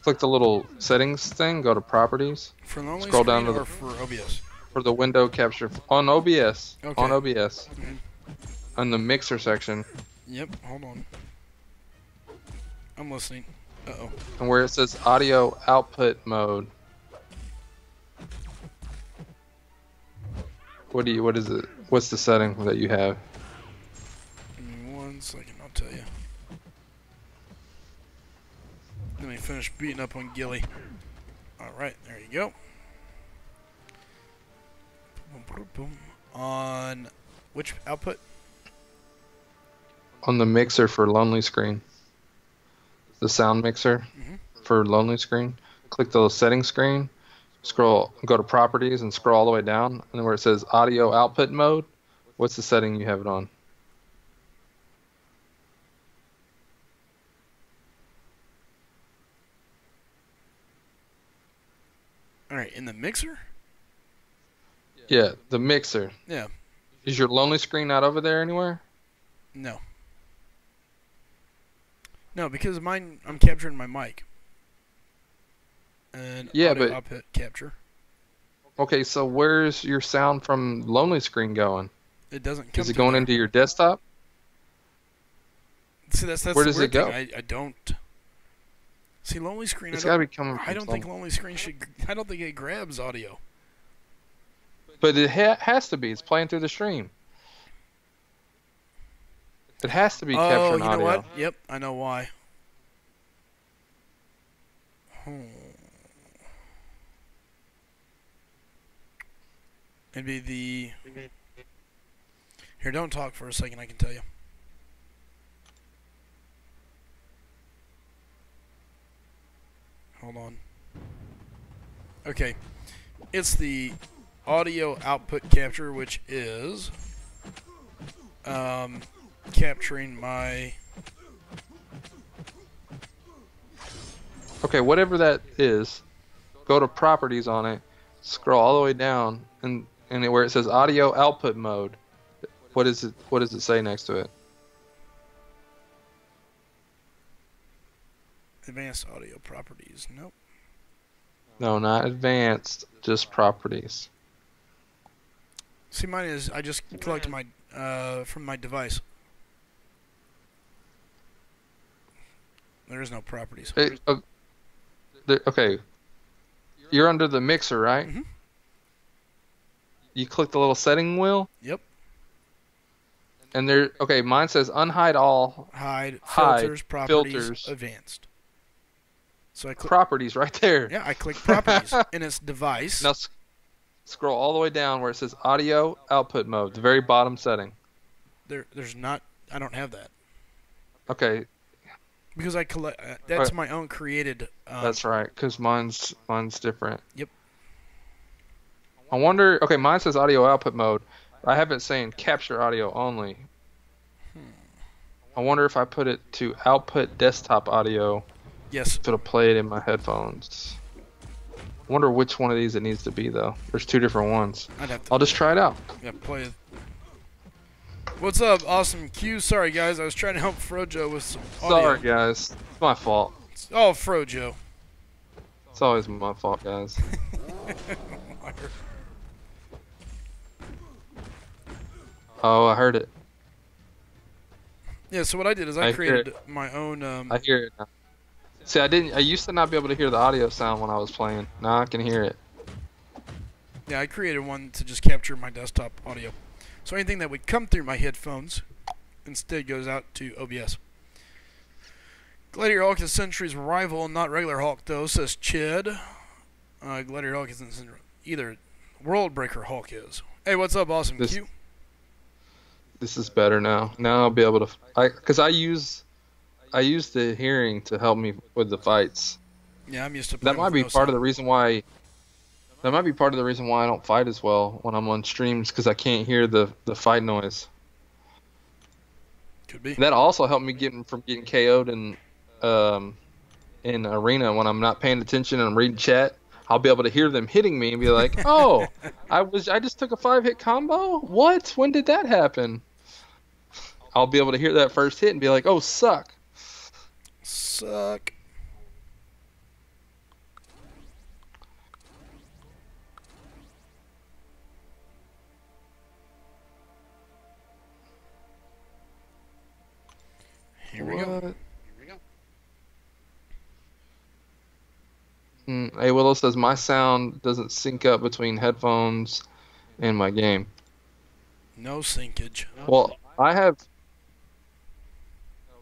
Click the little settings thing, go to properties. For lonely scroll screen down to or for OBS? for the window capture on OBS. Okay. On OBS. Mhm. On the mixer section. Yep, hold on. I'm listening. Uh-oh. And where it says audio output mode. What is it? What's the setting that you have? Give me 1 second, I'll tell you. Let me finish beating up on Gilly. Alright, there you go. Boom, boom, boom. On which output? On the mixer for lonely screen. The sound mixer for lonely screen. Click the settings screen. Scroll, go to properties and scroll all the way down. And then where it says audio output mode, what's the setting you have it on? Alright, in the mixer? Yeah, the mixer. Yeah. Is your lonely screen not over there anywhere? No. No, because mine, I'm capturing my mic. And Yeah, audio but output capture. okay, so where's your sound from lonely screen going? It doesn't come Is it through going there. into your desktop? See, that's Where the does weird it go? thing. I don't see lonely screen. It's got to be coming I from don't think lonely screen should. I don't think it grabs audio. But it has to be. It's playing through the stream. It has to be Oh, capturing you know audio. what? Yep, I know why. Maybe the. Here, don't talk for a second. I can tell you. Hold on. Okay, it's the audio output capture, which is capturing my Okay, whatever that is, go to properties on it, scroll all the way down, and where it says audio output mode, what is it? What does it say next to it? Advanced audio properties. Nope. No, not advanced, just properties. See, mine is I just collect my from my device. There is no properties. Okay, you're under the mixer, right? Mhm. You click the little setting wheel, Yep. and there. Okay, mine says unhide all. Hide, Hide, filters, properties, filters. advanced. So I click. Properties right there. Yeah, I click properties, and it's device. Now scroll all the way down where it says audio output mode, the very bottom setting. There's not. I don't have that Okay, because I collect. That's my own created. that's right, because mine's different. Yep. I wonder. Okay, mine says audio output mode. I have it saying capture audio only. I wonder if I put it to output desktop audio. Yes. To play it in my headphones. I wonder which one of these it needs to be though. There's two different ones. I'll just try it out. Yeah, play it. What's up, Awesome Q? Sorry guys, I was trying to help Frojo with some audio. Sorry guys, it's my fault. Oh, Frojo. It's always my fault, guys. Oh, I heard it. Yeah, so what I did is I created my own. I hear it now. See, I used to not be able to hear the audio sound when I was playing. Now I can hear it. Yeah, I created one to just capture my desktop audio. So anything that would come through my headphones instead goes out to OBS. Gladiator Hawk is Sentry's rival, not regular Hawk though, says Chid. Gladiator Hawk isn't either. Worldbreaker Hawk is. Hey, what's up, Awesome Q? This is better now. Now I'll be able to, because I use the hearing to help me with the fights. Yeah, I'm used to. That might be part of the reason why. That might be part of the reason why I don't fight as well when I'm on streams, because I can't hear the fight noise. Could be. That also helped me from getting KO'd in arena when I'm not paying attention and I'm reading chat. I'll be able to hear them hitting me and be like, "Oh, I just took a 5-hit combo. What? When did that happen?" I'll be able to hear that first hit and be like, "Oh, suck." Suck. Here we go. Hey, Willow says my sound doesn't sync up between headphones and my game. No syncage. Well, I have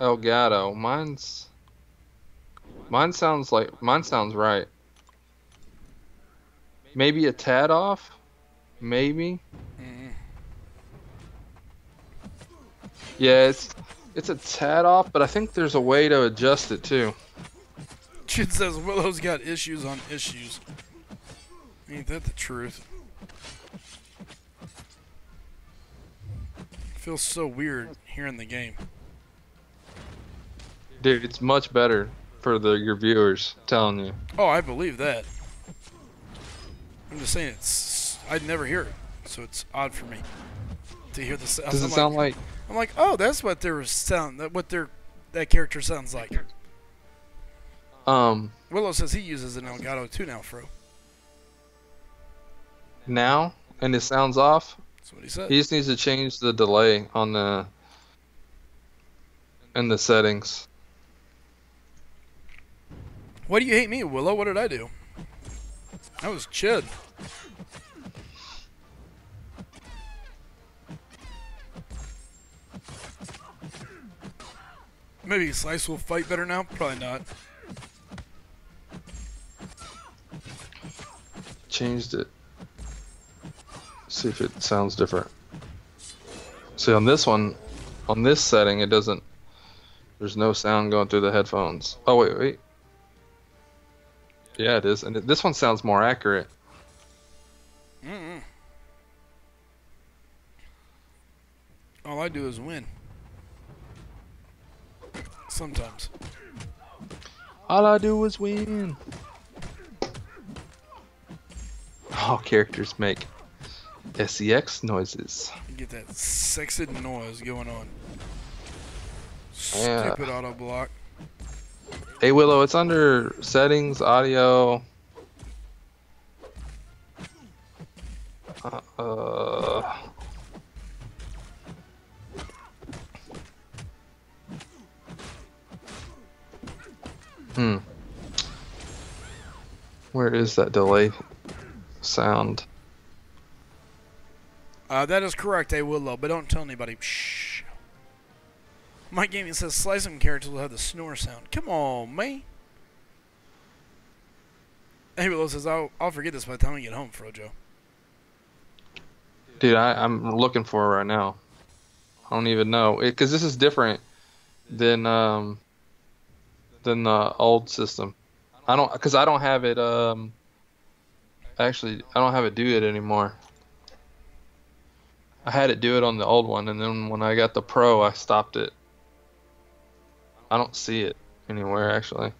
Elgato. Mine sounds right. Maybe a tad off. Maybe. Yeah, it's a tad off, but I think there's a way to adjust it too. Chid says Willow's got issues on issues. Ain't that the truth? Feels so weird hearing the game. Dude, it's much better for your viewers, I'm telling you. Oh, I believe that. I'm just saying I'd never hear it, so it's odd for me to hear the sound. Does it sound like? I'm like, oh, that's what that character sounds like. Willow says he uses an Elgato too now, Fro. Now, and it sounds off. That's what he said. He just needs to change the delay in the settings. Why do you hate me, Willow? What did I do? That was Chid. Maybe Slice will fight better now? Probably not. Changed it. See if it sounds different. See, on this one, on this setting, it doesn't. There's no sound going through the headphones. Oh wait. Yeah, it is, and this one sounds more accurate. All I do is win. Sometimes. All I do is win. All characters make SEX noises. You get that sexy noise going on. Yeah. Stupid auto block. Hey Willow, it's under settings, audio. Where is that delay sound? That is correct, Willow, but don't tell anybody. Shh. My gaming says Slycem characters will have the snore sound. Come on, man. Hey, Willow says I'll forget this by the time we get home, Frojo. Dude, I'm looking for it right now. I don't even know because this is different than the old system. I don't have it. Actually, I don't have it do it anymore. I had it do it on the old one, and then when I got the Pro, I stopped it. I don't see it anywhere actually.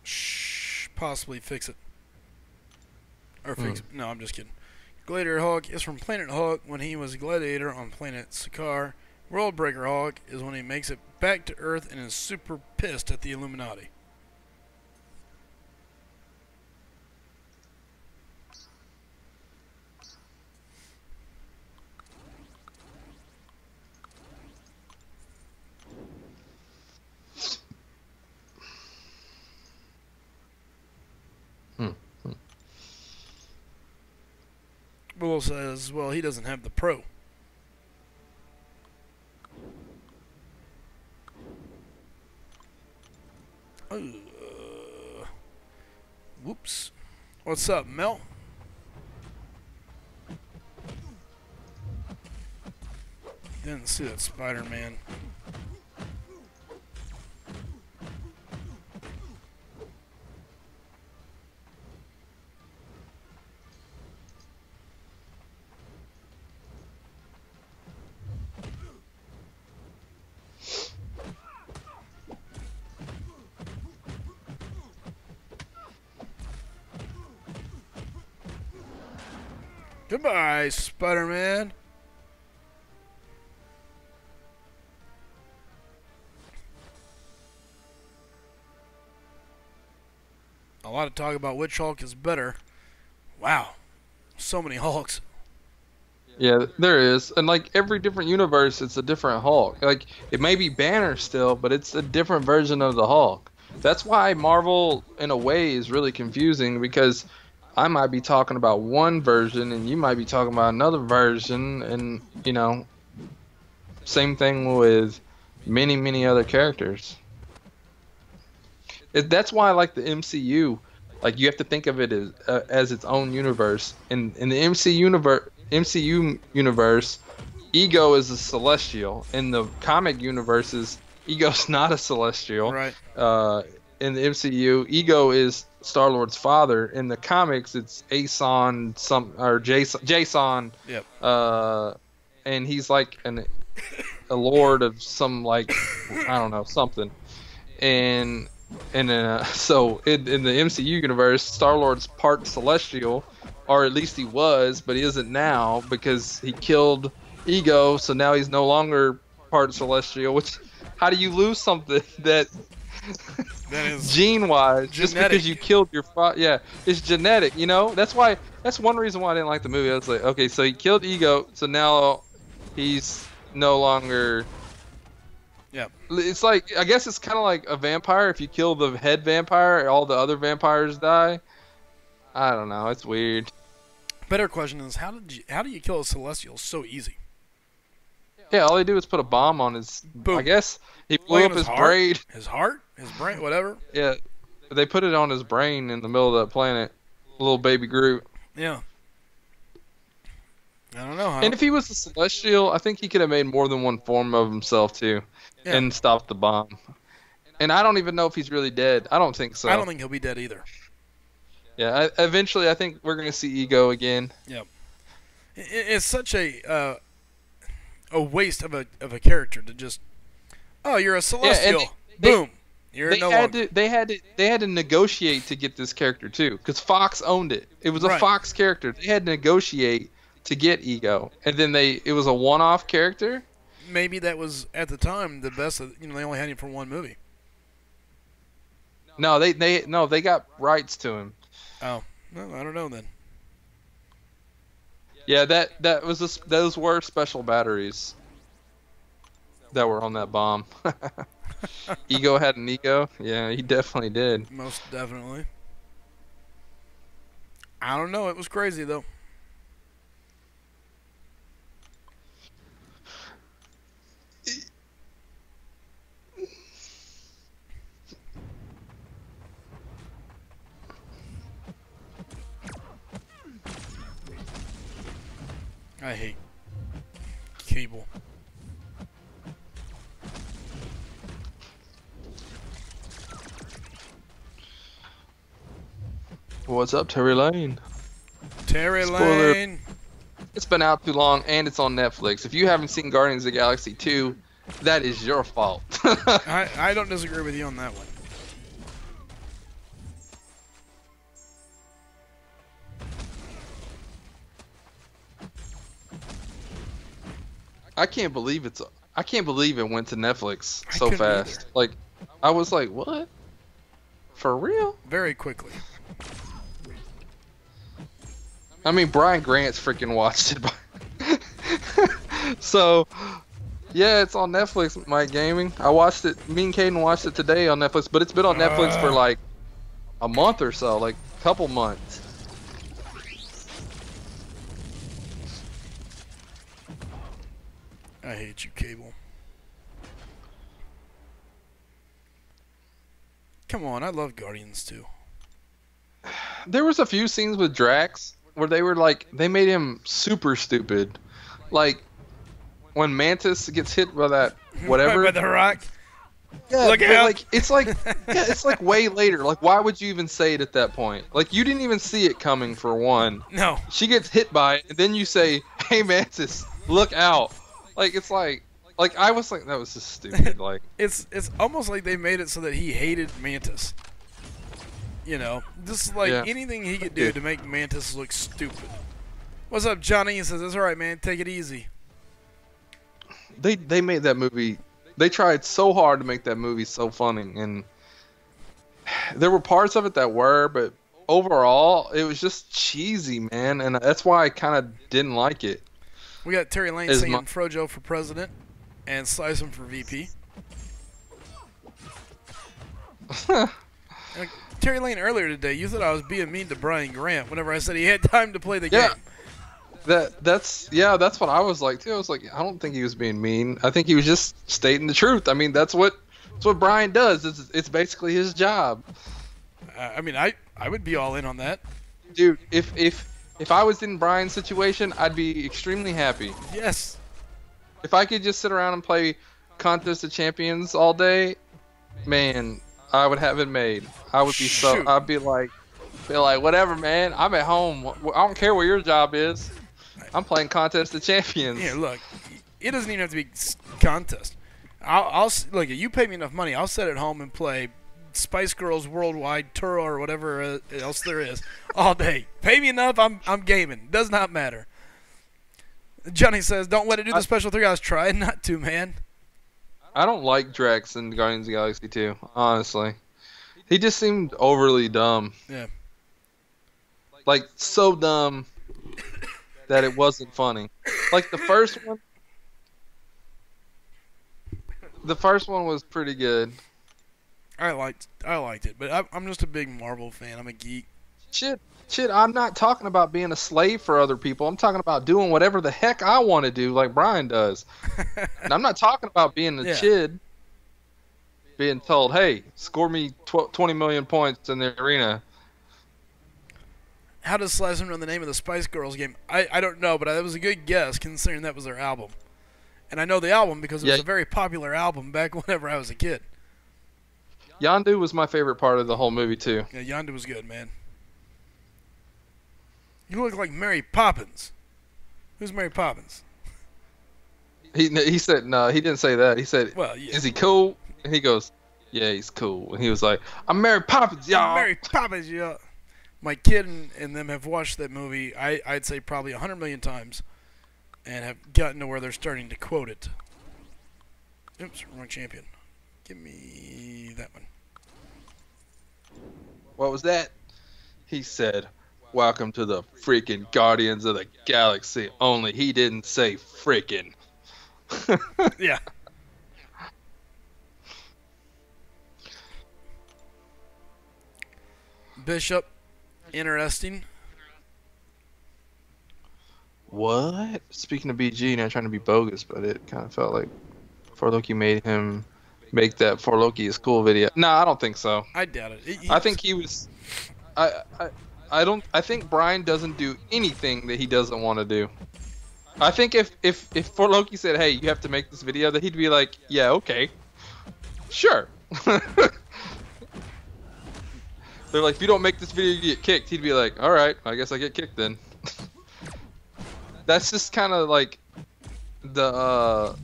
Shh. Possibly fix it. Or fix it. No, I'm just kidding. Gladiator Hawk is from Planet Hawk when he was Gladiator on Planet Sakaar. Worldbreaker Hawk is when he makes it back to Earth and is super pissed at the Illuminati. Willow says, well, he doesn't have the Pro. Whoops. What's up, Mel? Didn't see that Spider-Man. Goodbye, Spider-Man. A lot of talk about which Hulk is better. Wow. So many Hulks. Yeah, there is. And like every different universe, it's a different Hulk. Like it may be Banner still, but it's a different version of the Hulk. That's why Marvel, in a way, is really confusing because I might be talking about one version and you might be talking about another version, and you know, same thing with many, many other characters. That's why I like the MCU. Like you have to think of it as its own universe. In the MCU universe, Ego is a Celestial. In the comic universes, Ego's not a Celestial. Right. In the MCU, Ego is Star-Lord's father. In the comics, it's Jason. Yep. And he's like a lord of some, like, I don't know, something. So in the MCU universe, Star-Lord's part Celestial, or at least he was, but he isn't now because he killed Ego. So now he's no longer part Celestial. Which, how do you lose something that is gene-wise just genetic. because you killed your father? Yeah, it's genetic. You know, that's one reason why I didn't like the movie. I was like, okay, so he killed Ego, so now he's no longer. Yeah. It's like, I guess it's kind of like a vampire. If you kill the head vampire, all the other vampires die. I don't know. It's weird. Better question is, how do you kill a Celestial so easy? Yeah, all they do is put a bomb on his. Boom. I guess he blew up his brain. His heart, his brain, whatever. Yeah, they put it on his brain in the middle of that planet. Little baby Groot. Yeah. I don't know how. And if he was a Celestial, I think he could have made more than one form of himself too, and stopped the bomb. And I don't even know if he's really dead. I don't think so. I don't think he'll be dead either. Yeah, eventually I think we're gonna see Ego again. Yep. It's such a. a waste of a character to just, oh, you're a celestial. Boom. You're no longer. They had to negotiate to get this character too, because Fox owned it. It was a Right. Fox character. They had to negotiate to get Ego, and then it was a one-off character. Maybe that was at the time the best. They only had him for one movie. No, they got rights to him. Oh, well, I don't know then. Yeah, those were special batteries that were on that bomb. Ego had an ego. Yeah, he definitely did. Most definitely. I don't know. It was crazy though. I hate cable. What's up, Terry Lane? Terry Spoiler. Lane. It's been out too long, and it's on Netflix. If you haven't seen Guardians of the Galaxy 2, that is your fault. I don't disagree with you on that one. I can't believe it went to Netflix I so couldn't fast. either. Like, I was like, what? For real? Very quickly. I mean, Brian Grant's freaking watched it. So, yeah, it's on Netflix, Mike Gaming. I watched it. Me and Caden watched it today on Netflix, but it's been on Netflix for like a month or so, like a couple months. I hate you, cable. Come on, I love Guardians too. There was a few scenes with Drax where they made him super stupid. Like, when Mantis gets hit by that whatever. By the rock. Yeah, Look but, out. like it's like way later. Like, why would you even say it at that point? Like, you didn't even see it coming for one. No. She gets hit by it, and then you say, "Hey, Mantis, look out!" Like, it's like I was like, that was just stupid. Like, It's almost like they made it so that he hated Mantis. Just like Yeah. anything he could do to make Mantis look stupid. What's up, Johnny? He says, "That's all right, man. Take it easy." they made that movie. They tried so hard to make that movie so funny, and there were parts of it that were, but overall, it was just cheesy, man, and that's why I kind of didn't like it. We got Terry Lane Is singing my- Frojo for president and Slicem for VP. Terry Lane, earlier today, you thought I was being mean to Brian Grant whenever I said he had time to play the Yeah. game. That's what I was like too. I was like, I don't think he was being mean. I think he was just stating the truth. I mean, that's what Brian does. It's basically his job. I mean, I would be all in on that. Dude, if I was in Brian's situation, I'd be extremely happy. Yes. If I could just sit around and play Contest of Champions all day, man, I would have it made. I would be Shoot. I'd be like, whatever, man. I'm at home. I don't care what your job is. I'm playing Contest of Champions. Yeah, look, it doesn't even have to be contest. I'll look. You pay me enough money, I'll sit at home and play Spice Girls Worldwide Tour or whatever else there is all day. Pay me enough, I'm gaming. Does not matter. Johnny says, "Don't let it do the special 3 hours." Try not to, man. I don't like Drax in Guardians of the Galaxy 2, honestly. He just seemed overly dumb. Yeah. Like, so dumb that it wasn't funny. Like, the first one was pretty good. I liked it, but I'm just a big Marvel fan. I'm a geek. Shit, I'm not talking about being a slave for other people. I'm talking about doing whatever the heck I want to do, like Brian does. And I'm not talking about being a Yeah. kid being told, hey, score me 20 million points in the arena. How does SlycemGaming know the name of the Spice Girls game? I don't know, but that was a good guess considering that was their album. And I know the album because it was a very popular album back whenever I was a kid. Yondu was my favorite part of the whole movie, too. Yeah, Yondu was good, man. You look like Mary Poppins. Who's Mary Poppins? He said no. He didn't say that. He said, Well, yeah. "Is he cool?" And he goes, "Yeah, he's cool." And he was like, "I'm Mary Poppins, I'm y'all." Mary Poppins, yeah. My kid and them have watched that movie, I'd say probably 100 million times, and have gotten to where they're starting to quote it. Oops, wrong champion. Give me that one. What was that? He said, "Welcome to the freaking Guardians of the Galaxy." Only he didn't say freaking. Yeah. Bishop, interesting. What? Speaking of BG, not trying to be bogus, but it kind of felt like For Loki made him make that For Loki is cool video. No, I don't think so. I doubt it. I think he was. I, I I don't. I think Brian doesn't do anything that he doesn't want to do. I think if For Loki said, "Hey, you have to make this video," that he'd be like, "Yeah, okay, sure." They're like, "If you don't make this video, you get kicked." He'd be like, "All right, I guess I get kicked then." That's just kind of like the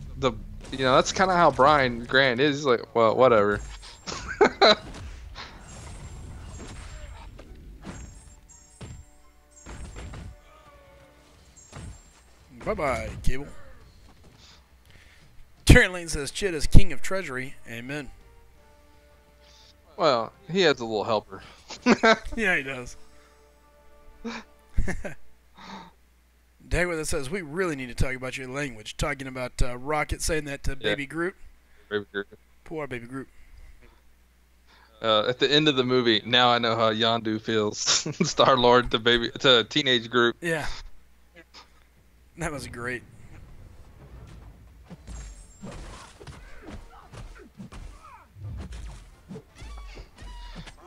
that's kind of how Brian Grant is. He's like, well, whatever. Bye-bye, Cable. Terry Lane says, Chid is king of treasury. Amen. Well, he has a little helper. Yeah, he does. Dagwood that says, we really need to talk about your language. Talking about Rocket saying that to Baby Groot. Baby Groot. Poor Baby Groot. At the end of the movie, now I know how Yondu feels. Star-Lord to teenage Groot. Yeah. That was great.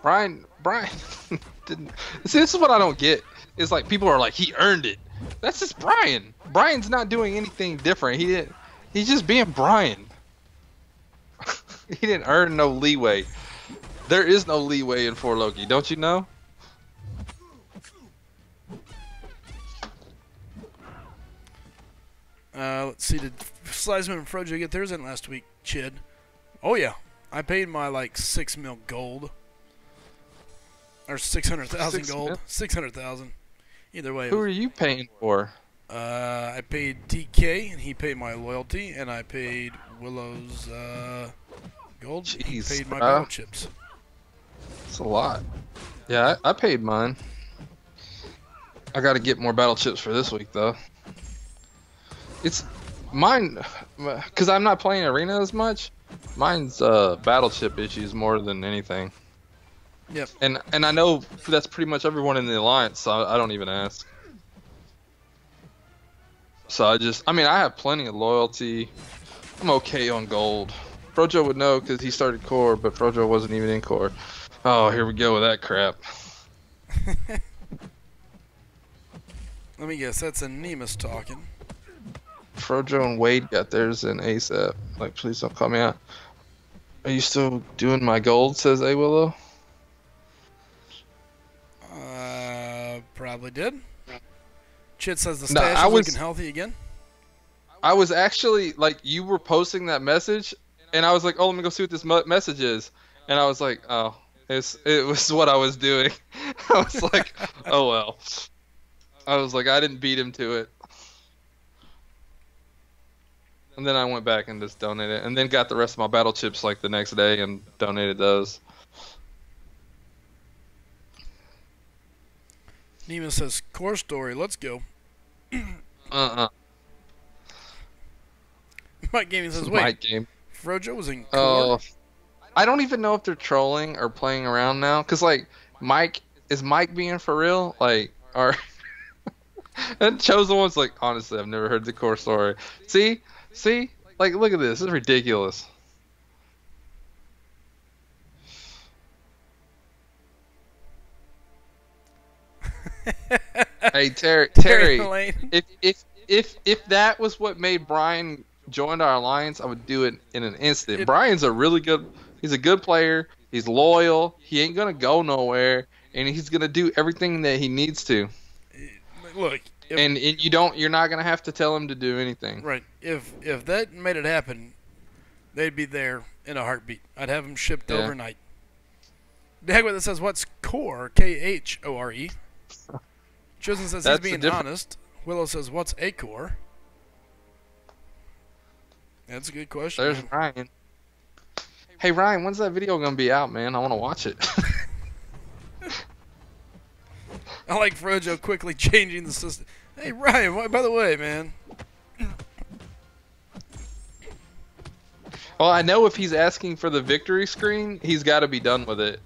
Brian didn't. See, this is what I don't get. It's like people are like, he earned it. That's just Brian. Brian's not doing anything different. He's just being Brian. He didn't earn no leeway. There is no leeway in For Loki, don't you know? Let's see, did Slysman and Frojo get theirs in last week, Chid? Oh yeah, I paid my like 6 mil gold. Or 600,000 gold. 600,000. Either way. Who are you paying for? I paid TK, and he paid my loyalty, and I paid Willow's gold. Jeez, he paid my battle chips. It's a lot. Yeah, I paid mine. I got to get more battle chips for this week, though. It's mine, because I'm not playing Arena as much. Mine's battle chip issues more than anything. Yep. And I know that's pretty much everyone in the alliance, so I don't even ask. So I mean, I have plenty of loyalty. I'm okay on gold. Frojo would know because he started core, but Frojo wasn't even in core. Oh, here we go with that crap. Let me guess, that's Anemus talking. Frojo and Wade got theirs in ASAP. Like, please don't call me out. Are you still doing my gold, says A Willow? Probably did. Chit says the stash is looking healthy again. I was actually, like, you were posting that message, and I was like, oh, let me go see what this message is. And I was like, oh, it was what I was doing. I was like, oh, well. I was like, I didn't beat him to it. And then I went back and just donated it, and then got the rest of my battle chips, like, the next day and donated those. Nima says, core story, let's go. Mike Gaming says, wait, Mike Game. Frojo was in core? I don't even know if they're trolling or playing around now, because, like, is Mike being for real? Like, or... And Chosen One's like, honestly, I've never heard the core story. See? Like, look at this. This is ridiculous. Hey, Terry, if that was what made Brian join our alliance, I would do it in an instant. Brian's he's a good player. He's loyal. He ain't gonna go nowhere, and he's gonna do everything that he needs to. Look, and you're not gonna have to tell him to do anything. Right. If that made it happen, they'd be there in a heartbeat. I'd have them shipped overnight. The heck with it says, what's core? Khore. Chosen says he's being honest. Willow says, what's a core? That's a good question. There's Ryan. Hey Ryan, when's that video gonna be out, man? I want to watch it. I like Frojo quickly changing the system. Hey Ryan, by the way, man. Well, I know if he's asking for the victory screen, he's got to be done with it.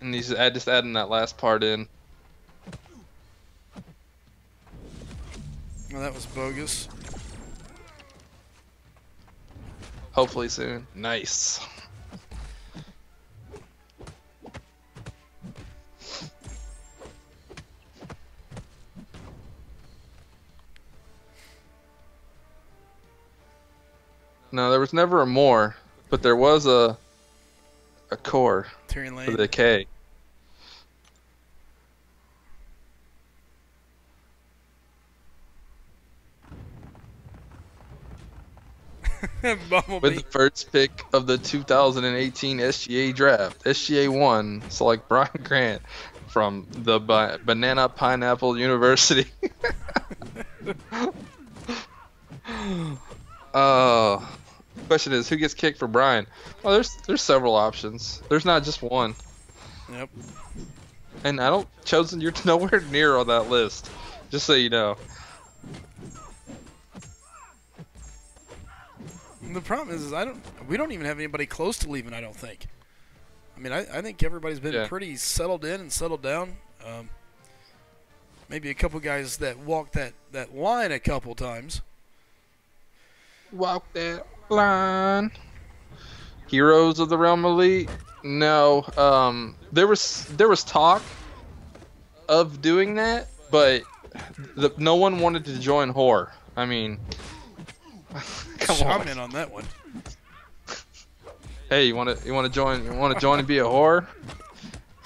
And he's just adding that last part in. Well, that was bogus. Hopefully soon. Nice. No, there was never a more, but there was a core for the K. With the first pick of the 2018 SGA draft, SGA 1 select Brian Grant from the Banana Pineapple University. Question is, who gets kicked for Brian? Well, there's several options. There's not just one. Yep. And Chosen, you're nowhere near on that list. Just so you know. The problem is we don't even have anybody close to leaving, I don't think. I mean, I think everybody's been pretty settled in and settled down. Maybe a couple guys that walked that line a couple times. Walk that line. Heroes of the Realm Elite? No. There was talk of doing that, but no one wanted to join Horror. I mean, come on. I'm in on that one. Hey, you want to join? You want to join and be a Horror?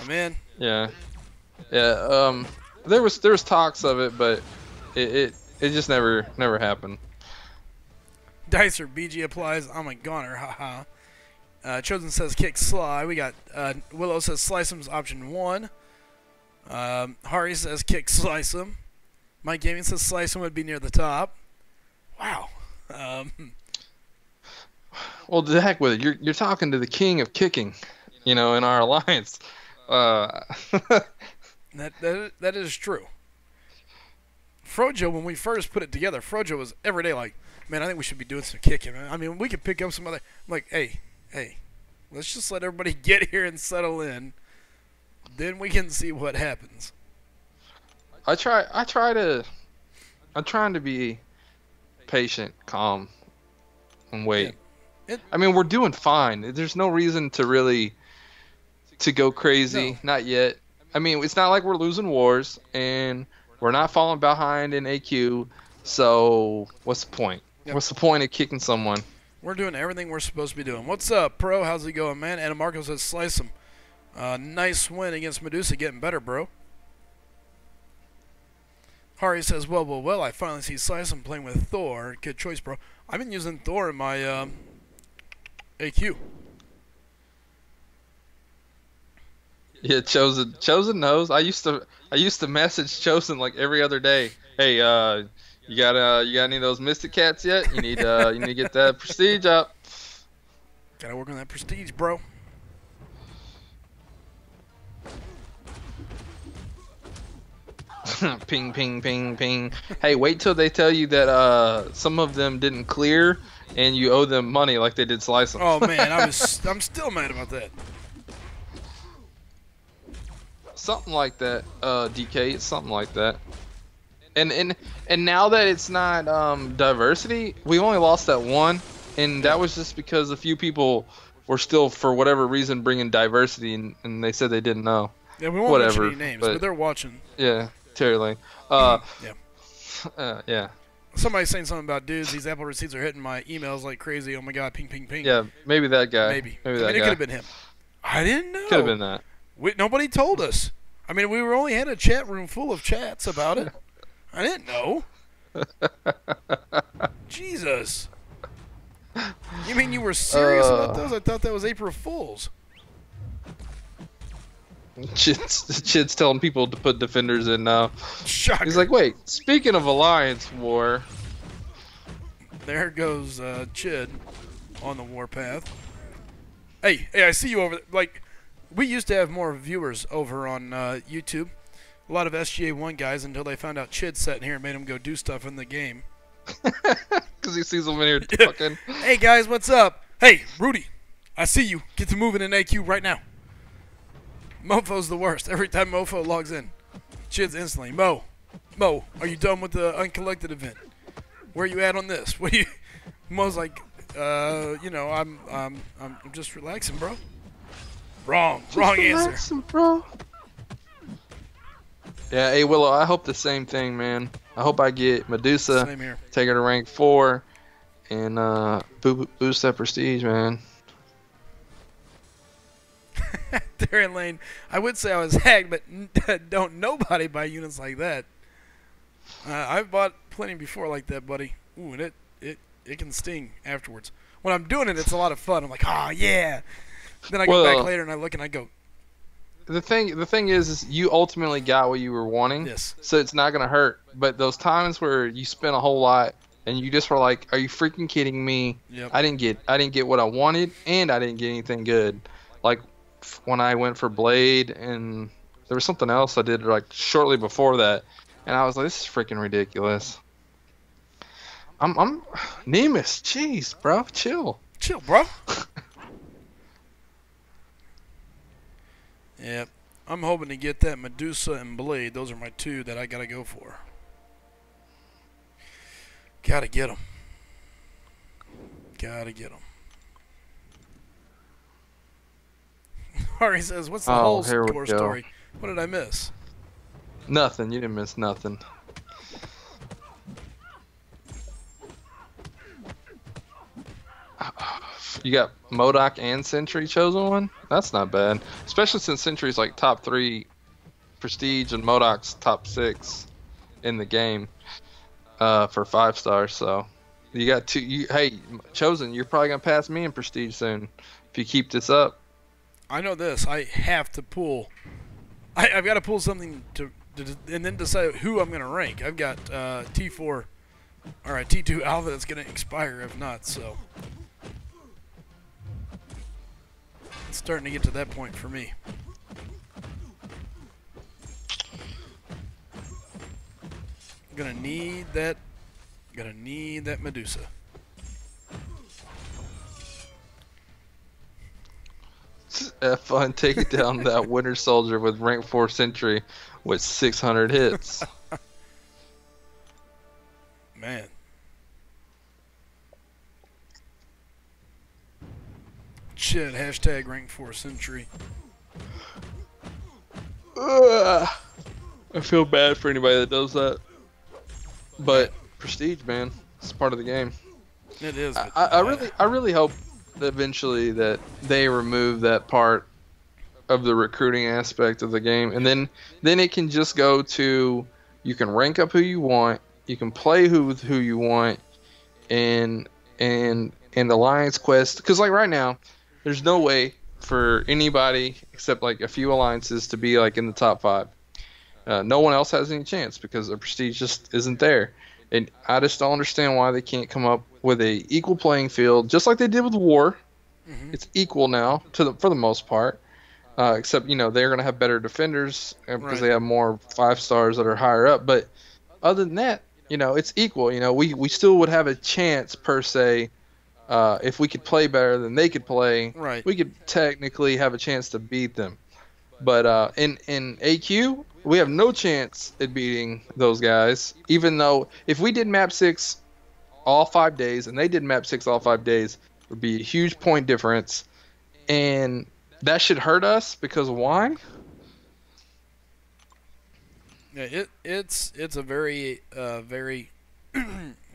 I'm in. Yeah. Yeah. There was talks of it, but it just never happened. Dicer BG applies. I'm a goner. Haha. Chosen says kick Sly. We got Willow says Slycem's option 1. Hari says kick Slycem. Mike Gaming says Slycem would be near the top. Wow. Well, the heck with it. You're talking to the king of kicking, in our alliance. That is true. Frojo, when we first put it together, Frojo was every day like, man, I think we should be doing some kicking, man. I mean, we could pick up some other... I'm like, hey, let's just let everybody get here and settle in. Then we can see what happens. I'm trying to be patient, calm, and wait. Yeah. I mean, we're doing fine. There's no reason to go crazy. No. Not yet. I mean, it's not like we're losing wars, and we're not falling behind in AQ. So what's the point? Yep. What's the point of kicking someone? We're doing everything we're supposed to be doing. What's up, Pro? How's it going, man? Anna Marco says Slycem. Nice win against Medusa. Getting better, bro. Hari says, well, I finally see Slycem playing with Thor. Good choice, bro. I've been using Thor in my AQ. Yeah, Chosen knows. I used to message Chosen like every other day. Hey, you got any of those Mystic Cats yet? You need to get that prestige up. Gotta work on that prestige, bro. Ping, ping, ping, ping. Hey, wait till they tell you that some of them didn't clear and you owe them money like they did Slycem. Oh man, I'm still mad about that. Something like that, DK. It's something like that. And now that it's not diversity, we only lost that one, and that was just because a few people were still, for whatever reason, bringing diversity, and they said they didn't know. Yeah, we won't mention any names, but they're watching. Yeah, Terry Lane. Yeah. Somebody's saying something about dudes. These Apple receipts are hitting my emails like crazy. Oh my god, ping, ping, ping. Yeah, maybe that guy. Maybe that guy. It could have been him. I didn't know. Could have been that. Nobody told us. I mean, we were only had a chat room full of chats about it. I didn't know. Jesus. You mean you were serious about those? I thought that was April Fool's. Chid's telling people to put defenders in now. Shocker. He's like, wait, speaking of Alliance War. There goes Chid on the warpath. Hey, I see you over there. Like, we used to have more viewers over on YouTube. A lot of SGA1 guys until they found out Chid sat in here and made them go do stuff in the game. Because he sees them in here talking. Hey, guys, what's up? Hey, Rudy, I see you. Get to moving in AQ right now. Mofo's the worst. Every time Mofo logs in, Chid's instantly, Mo, are you done with the Uncollected event? Where you at on this? What you? Mo's like, you know, I'm just relaxing, bro. Wrong answer. Bro. Yeah, hey Willow, I hope the same thing, man. I hope I get Medusa, Same here. take her to rank 4, and boost that prestige, man. Darren Lane, I would say I was hacked, but don't nobody buy units like that. I've bought plenty before like that, buddy. Ooh, and it can sting afterwards. When I'm doing it, it's a lot of fun. I'm like, oh yeah. Then I go back later and I look and I go. The thing is you ultimately got what you were wanting. Yes. So it's not gonna hurt. But those times where you spent a whole lot and you just were like, "Are you freaking kidding me? Yep. I didn't get what I wanted, and I didn't get anything good." Like when I went for Blade, and there was something else I did like shortly before that, and I was like, "This is freaking ridiculous." I'm Nemus. Jeez, bro, chill, bro. Yep. I'm hoping to get that Medusa and Blade. Those are my two that I gotta go for. Gotta get them. Ari says, what's the whole core story? What did I miss? Nothing. You didn't miss nothing. You got MCOC and Sentry chosen one? That's not bad. Especially since Sentry's like top 3 prestige and MCOC's top 6 in the game for 5 stars. So you got 2. Hey, chosen, you're probably going to pass me in prestige soon if you keep this up. I know this. I have to pull. I've got to pull something to and then decide who I'm going to rank. I've got T4, or T2 Alpha that's going to expire if not, so. It's starting to get to that point for me. Gonna need that Medusa. Have fun taking down that Winter Soldier with rank 4 Sentry with 600 hits. Man. Shit, hashtag rank 4 Sentry. I feel bad for anybody that does that. But prestige, man, it's part of the game. It is. I really hope that eventually that they remove that part of the recruiting aspect of the game, and then it can just go to you can rank up who you want, you can play who you want, and Alliance Quest. Because like right now, there's no way for anybody except like a few alliances to be like in the top 5. No one else has any chance because the prestige just isn't there. And I just don't understand why they can't come up with a equal playing field, just like they did with War. Mm-hmm. It's equal now for the most part, except they're going to have better defenders because they have more 5 stars that are higher up. But other than that, it's equal. We still would have a chance per se if we could play better than they could play. Right. We could technically have a chance to beat them. But in AQ, we have no chance at beating those guys, even though if we did map 6 all 5 days and they did map 6 all 5 days, it would be a huge point difference. And that should hurt us because why? Yeah, it's a very very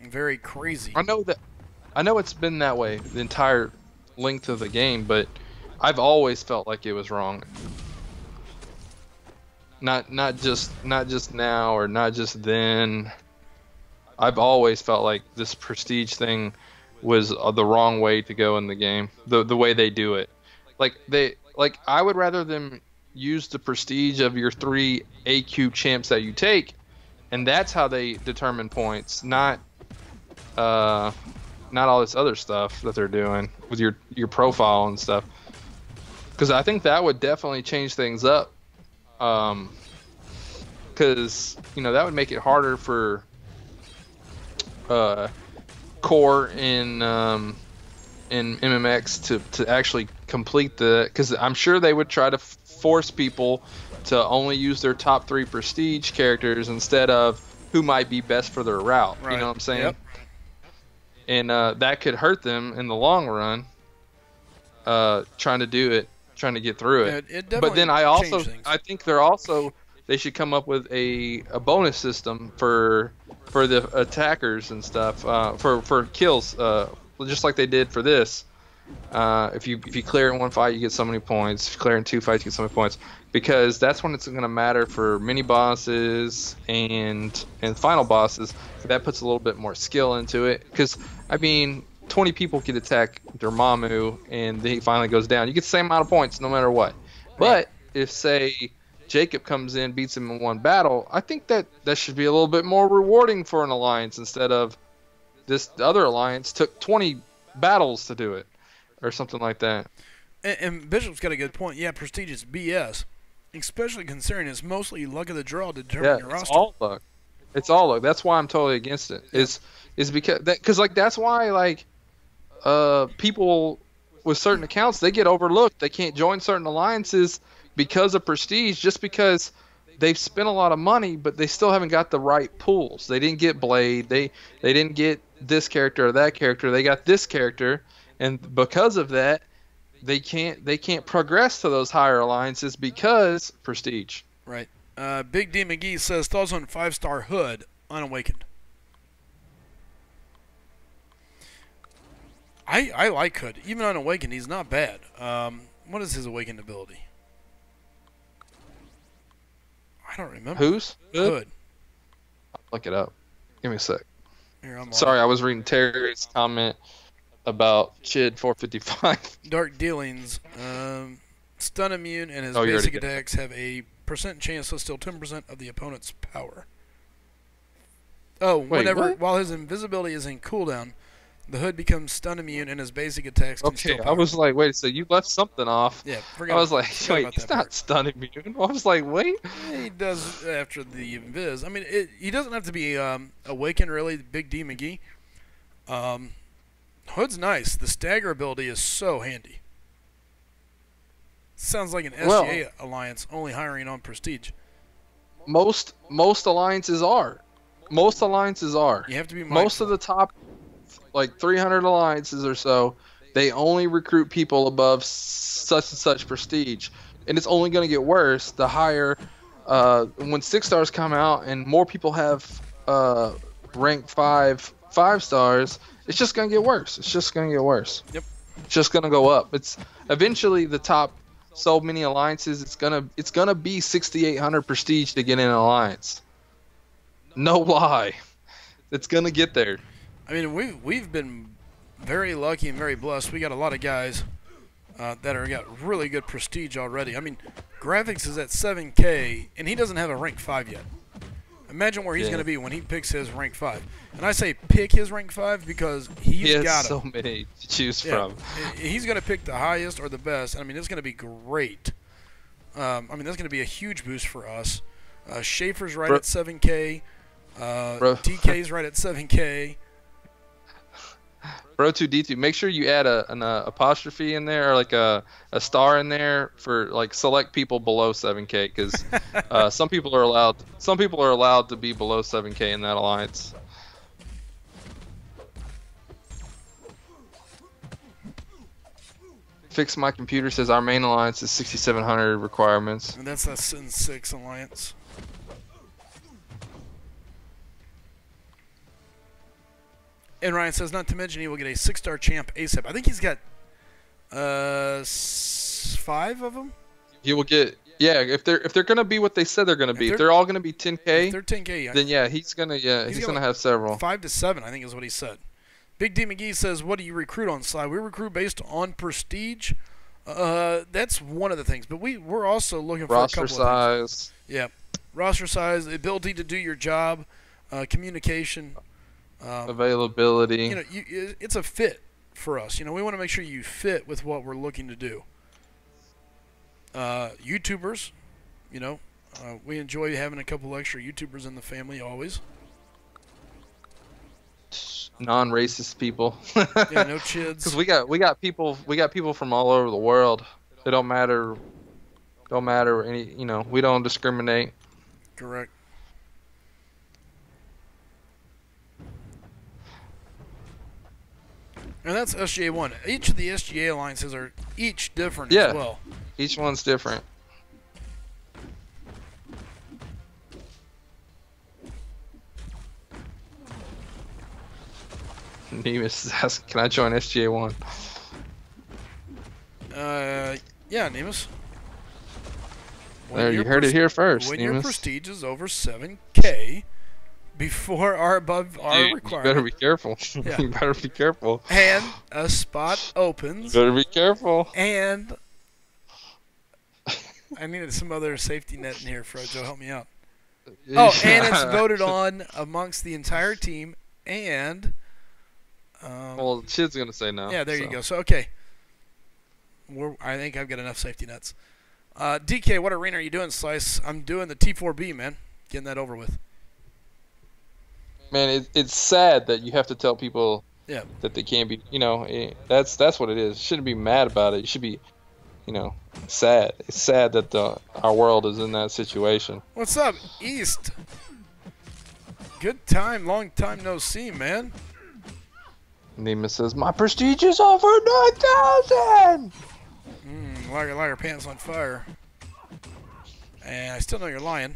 very crazy. I know it's been that way the entire length of the game, but I've always felt like it was wrong. Not just now or not just then. I've always felt like this prestige thing was the wrong way to go in the game. The way they do it, I would rather them use the prestige of your 3 AQ champs that you take, and that's how they determine points, not all this other stuff that they're doing with your profile and stuff. Because I think that would definitely change things up. Because that would make it harder for core in MMX to actually complete because I'm sure they would try to force people to only use their top 3 prestige characters instead of who might be best for their route. Right. You know what I'm saying? Yep. And that could hurt them in the long run. Trying to get through it. It But then I think they should come up with a bonus system for the attackers and stuff, for kills, just like they did for this. If you clear in 1 fight, you get so many points. If you clear in 2 fights, you get so many points. Because that's when it's going to matter for mini bosses and final bosses. That puts a little bit more skill into it. Because 20 people could attack Dormammu and he finally goes down. You get the same amount of points no matter what. But if, say, Jacob comes in, beats him in 1 battle, I think that should be a little bit more rewarding for an alliance instead of this other alliance took 20 battles to do it or something like that. And Bishop's got a good point. Yeah, prestige is BS, especially considering it's mostly luck of the draw to determine your roster. It's all luck. It's all luck. That's why I'm totally against it. Is because that's why people with certain accounts, they get overlooked. They can't join certain alliances because of prestige, just because they've spent a lot of money, but they still haven't got the right pools. They didn't get Blade. They didn't get this character or that character. They got this character, and because of that, they can't progress to those higher alliances because prestige. Right. Big D McGee says thoughts on 5-star Hood Unawakened. I like Hood. Even Unawakened, he's not bad. What is his awakened ability? I don't remember. Who's? Hood. I'll look it up. Give me a sec. Here, Sorry, I was reading Terry's comment about Chid 455. Dark Dealings. Stun immune and his Oh, basic attacks have a % chance to steal 10% of the opponent's power. Oh, Wait, while his invisibility is in cooldown, the Hood becomes stun immune and his basic attacks can steal power. I was like, wait, so you left something off. Yeah, I was like, wait, he's not stun immune. I was like, wait. Yeah, he does after the invis. I mean, he doesn't have to be awakened, really, Big D McGee. Hood's nice. The stagger ability is so handy. Sounds like an SCA alliance only hiring on prestige. Most alliances are. Most alliances are. You have to be mindful. Most of the top, 300 alliances or so, they only recruit people above such and such prestige, and it's only going to get worse the higher. When 6 stars come out and more people have rank 5 stars, it's just going to get worse. It's just going to get worse. Yep. It's just going to go up. It's eventually the top so many alliances. It's gonna be 6,800 prestige to get in an alliance. No lie, it's gonna get there. I mean, we've been very lucky and very blessed. We got a lot of guys that got really good prestige already. I mean, Graphics is at 7K and he doesn't have a rank 5 yet. Imagine where he's going to be when he picks his rank 5. And I say pick his rank 5 because he has so many to choose from. He's going to pick the highest or the best. I mean, it's going to be great. I mean, that's going to be a huge boost for us. Schaefer's right at 7K. DK's right at 7K. Bro 2D2, make sure you add an apostrophe in there, or a star in there for select people below 7K, because some people are allowed to be below 7K in that alliance. Fix My Computer says our main alliance is 6,700 requirements. And that's a Sin 6 alliance. And Ryan says, not to mention he will get a 6-star champ ASAP. I think he's got 5 of them. He will get Yeah, if they're gonna be what they said they're gonna be, if they're all gonna be 10K, if they're 10K, then yeah, he's gonna have several. 5 to 7, I think is what he said. Big D McGee says, "What do you recruit on, Sly?" We recruit based on prestige. That's one of the things, but we're also looking for roster a couple size. Of things. Yeah, roster size, the ability to do your job, communication, availability. You know, it's a fit for us. You know, we want to make sure you fit with what we're looking to do. YouTubers, you know, we enjoy having a couple extra YouTubers in the family always. Non-racist people. Yeah, no chids. Because we got people from all over the world. It don't matter any. You know, we don't discriminate. Correct. And that's SGA1. Each of the SGA alliances are each different as well. Each one's different. Nemus is asking, can I join SGA1? Yeah, Nemus. There, you heard it here first, When Nemus. your prestige is over 7K, before or above our requirement. You better be careful. Yeah. You better be careful. And a spot opens. You better be careful. And I needed some other safety net in here, Frojo. Help me out. Oh, and it's voted on amongst the entire team. And well, Chid's gonna say no. Yeah, there you go. So okay, I think I've got enough safety nets. DK, what arena are you doing, Slice? I'm doing the T4B, man. Getting that over with. Man, it's sad that you have to tell people that they can't be. You know, that's what it is. You shouldn't be mad about it. You should be, you know, sad. It's sad that our world is in that situation. What's up, East? Good time, long time no see, man. Nemus says, my prestige is over 9,000! Liar, pants on fire. And I still know you're lying.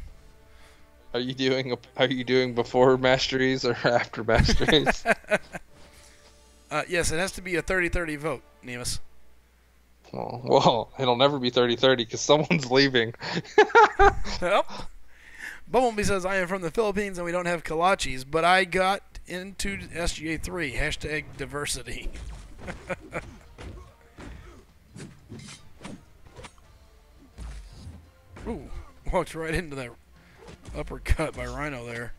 Are you doing before masteries or after masteries? Yes, it has to be a 30-30 vote, Nemus. Well, it'll never be 30-30 because someone's leaving. Yep. Bumblebee says, I am from the Philippines and we don't have kolaches, but I got into SGA 3. Hashtag diversity. Ooh, walked right into that uppercut by Rhino there.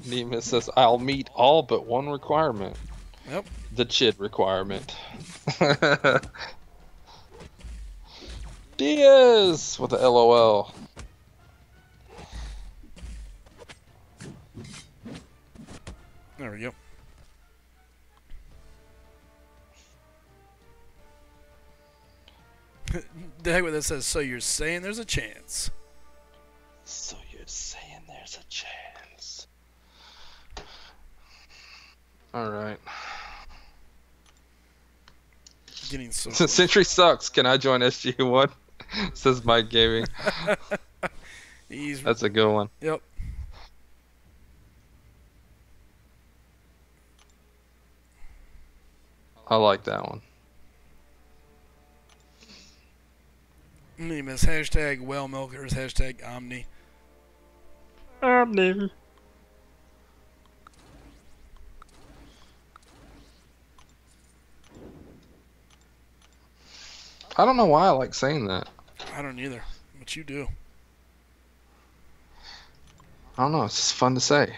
Nemus says, I'll meet all but one requirement. Yep. The Chid requirement. Diaz with the LOL. There we go. The heck with that says, so you're saying there's a chance. So you're saying there's a chance. Alright. Getting so Sentry sucks. Can I join SG1? Says Mike Gaming. That's a good one. Yep. I like that one. Nemus, hashtag whale milkers, hashtag Omni. Omni. I don't know why I like saying that. I don't either, but you do. I don't know, it's just fun to say.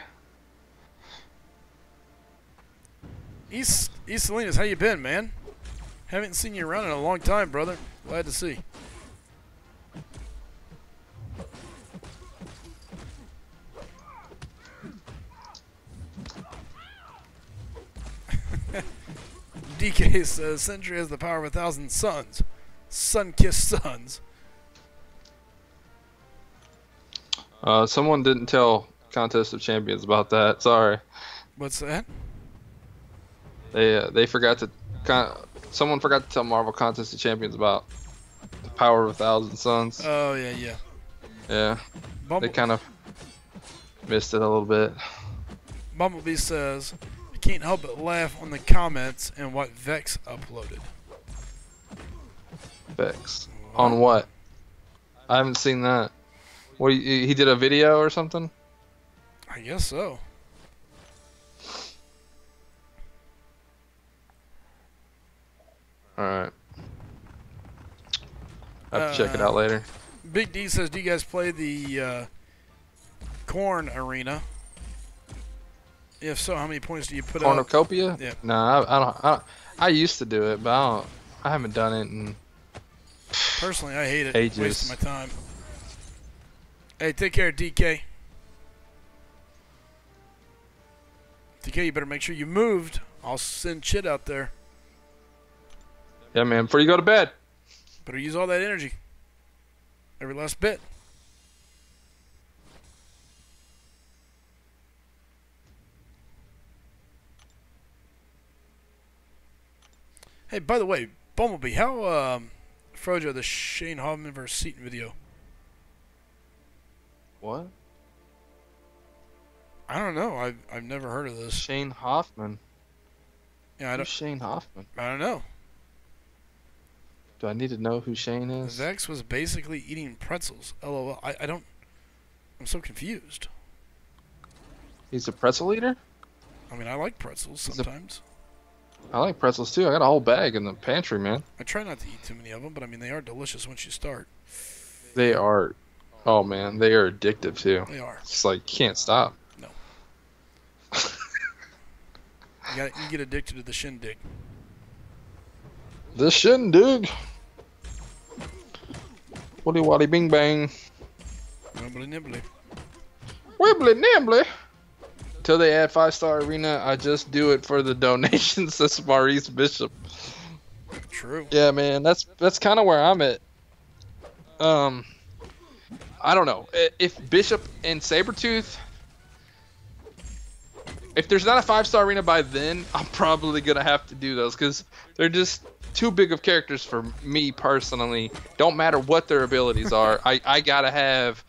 East Salinas, how you been, man? Haven't seen you around in a long time, brother. Glad to see. DK says Sentry has the power of 1,000 suns. Sun-kissed suns. Someone didn't tell Contest of Champions about that. Sorry. What's that? They forgot to. Someone forgot to tell Marvel Contest of Champions about the power of 1,000 suns. Oh yeah. Yeah. They kind of missed it a little bit. Bumblebee says, I can't help but laugh on the comments and what Vex uploaded. Vex. On what? I haven't seen that. What, he did a video or something? I guess so. Alright. I have to check it out later. Big D says, do you guys play the corn arena? If so, how many points do you put up? Cornucopia? Yeah. Nah, I don't. I used to do it, but I haven't done it in Personally, I hate it. ages. Wasting my time. Hey, take care, DK. DK, you better make sure you moved. I'll send shit out there. Yeah, man. Before you go to bed. Better use all that energy. Every last bit. Hey, by the way, Bumblebee, how Frojo the Shane Hoffman versus Seaton video? What? I don't know. I've never heard of this. Shane Hoffman. Yeah, I don't. Who's Shane Hoffman? I don't know. Do I need to know who Shane is? Vex was basically eating pretzels. LOL. I don't. I'm so confused. He's a pretzel eater? I mean, I like pretzels sometimes. I like pretzels too. I got a whole bag in the pantry, man. I try not to eat too many of them, but I mean, they are delicious once you start. They are. Oh man, they are addictive too. They are. It's like you can't stop. No. You get addicted to the shindig. The shindig. Woody waddy bing bang. Nibbly nibbly. Wibbly nibbly. Until they add 5-star arena, I just do it for the donations. That's Maurice Bishop. True. Yeah, man, that's kind of where I'm at. I don't know if Bishop and Sabretooth. If there's not a 5-star arena by then, I'm probably gonna have to do those because they're just too big of characters for me personally. Don't matter what their abilities are. I gotta have.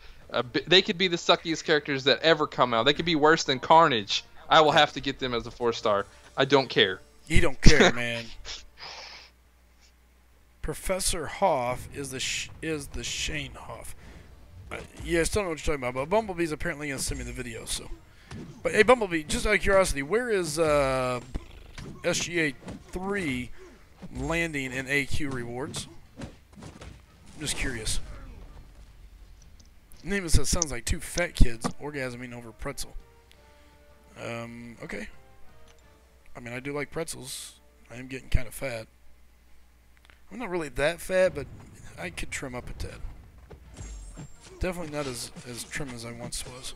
They could be the suckiest characters that ever come out. They could be worse than Carnage. I will have to get them as a 4-star. I don't care. You don't care, man. Professor Hoff is the Shane Hoff. Yeah, I still don't know what you're talking about, but Bumblebee's apparently gonna send me the video. So, but hey, Bumblebee, just out of curiosity, where is SGA 3 landing in AQ rewards? I'm just curious. Name says sounds like two fat kids orgasming over pretzel. Okay. I mean, I do like pretzels. I am getting kind of fat. I'm not really that fat, but I could trim up a tad. Definitely not as trim as I once was.